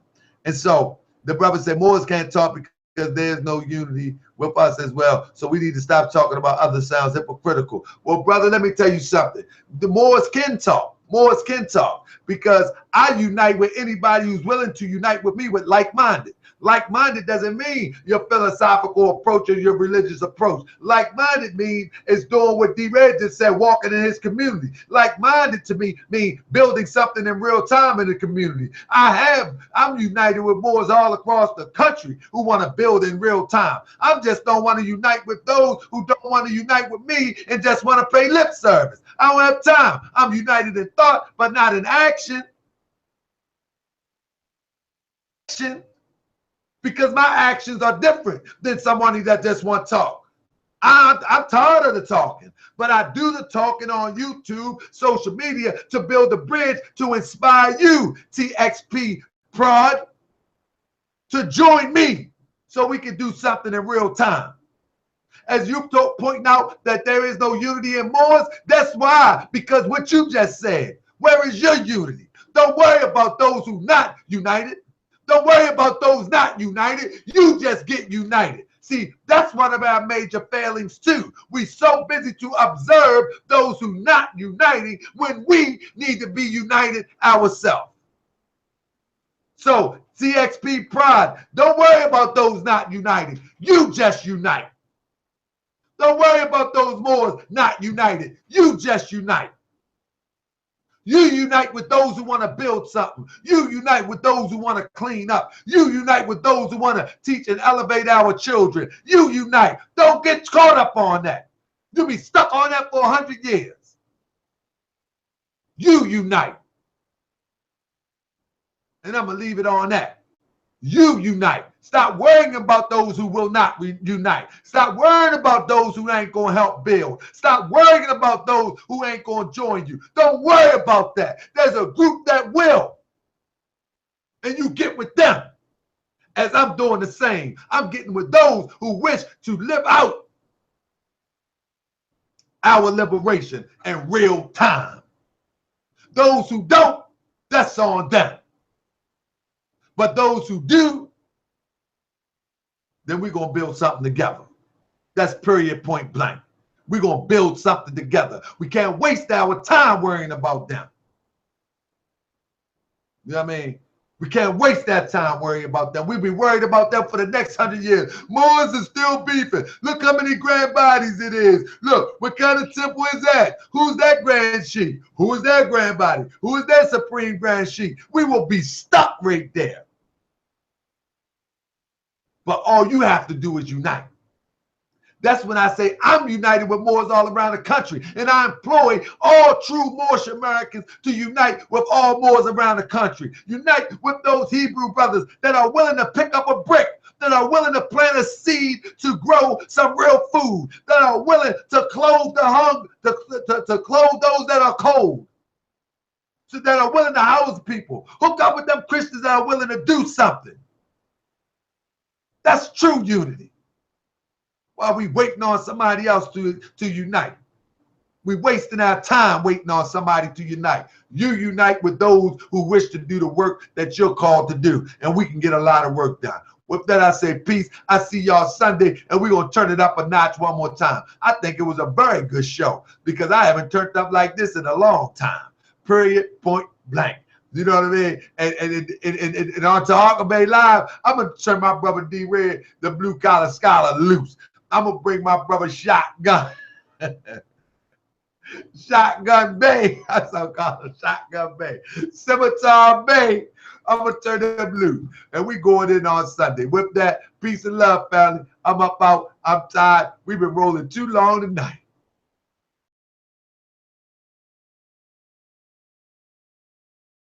And so the brother said, Moors can't talk because there's no unity with us as well. So we need to stop talking about other sounds hypocritical. Well, brother, let me tell you something. The Moors can talk. Moors can talk because I unite with anybody who's willing to unite with me with like-minded. Like-minded doesn't mean your philosophical approach or your religious approach. Like-minded means is doing what D-Red just said, walking in his community. Like-minded to me means building something in real time in the community. I'm united with Moors all across the country who want to build in real time. I just don't want to unite with those who don't want to unite with me and just want to pay lip service. I don't have time. I'm united in thought, but not in action. Because my actions are different than somebody that just want to talk. I'm tired of the talking, but I do the talking on YouTube, social media to build a bridge to inspire you, TXP Prod, to join me so we can do something in real time. As you pointing out that there is no unity in Moors, that's why, because what you just said, where is your unity? Don't worry about those who not united. Don't worry about those not united. You just get united. See, that's one of our major failings too. We're so busy to observe those who not uniting when we need to be united ourselves. So, CXP Pride, don't worry about those not united. You just unite. Don't worry about those Moors not united. You just unite. You unite with those who want to build something. You unite with those who want to clean up. You unite with those who want to teach and elevate our children. You unite. Don't get caught up on that. You'll be stuck on that for 100 years. You unite. And I'm going to leave it on that. You unite. Stop worrying about those who will not unite. Stop worrying about those who ain't going to help build. Stop worrying about those who ain't going to join you. Don't worry about that. There's a group that will. And you get with them. As I'm doing the same. I'm getting with those who wish to live out our liberation in real time. Those who don't, that's on them. But those who do, then we're going to build something together. That's period, point blank. We're going to build something together. We can't waste our time worrying about them. You know what I mean? We can't waste that time worrying about them. We'll be worried about them for the next 100 years. Moors is still beefing. Look how many grand bodies it is. Look, what kind of temple is that? Who's that grand sheik? Who is that grand body? Who is that supreme grand sheik? We will be stuck right there. But all you have to do is unite. That's when I say I'm united with Moors all around the country. And I employ all true Moorish Americans to unite with all Moors around the country. Unite with those Hebrew brothers that are willing to pick up a brick, that are willing to plant a seed to grow some real food, that are willing to clothe the hungry, to clothe those that are cold, so that are willing to house people. Hook up with them Christians that are willing to do something. That's true unity. While we waiting on somebody else to unite. We're wasting our time waiting on somebody to unite. You unite with those who wish to do the work that you're called to do, and we can get a lot of work done. With that, I say peace. I see y'all Sunday, and we're going to turn it up a notch one more time. I think it was a very good show because I haven't turned up like this in a long time. Period, point blank. You know what I mean? And on Khonsu Bay Live, I'm going to turn my brother D-Red, the blue collar scholar, loose. I'm going to bring my brother Shotgun. Shotgun Bay. That's what I call him, Shotgun Bay. Scimitar Bay. I'm going to turn them loose. And we going in on Sunday. With that, peace and love, family. I'm up out. I'm tired. We've been rolling too long tonight.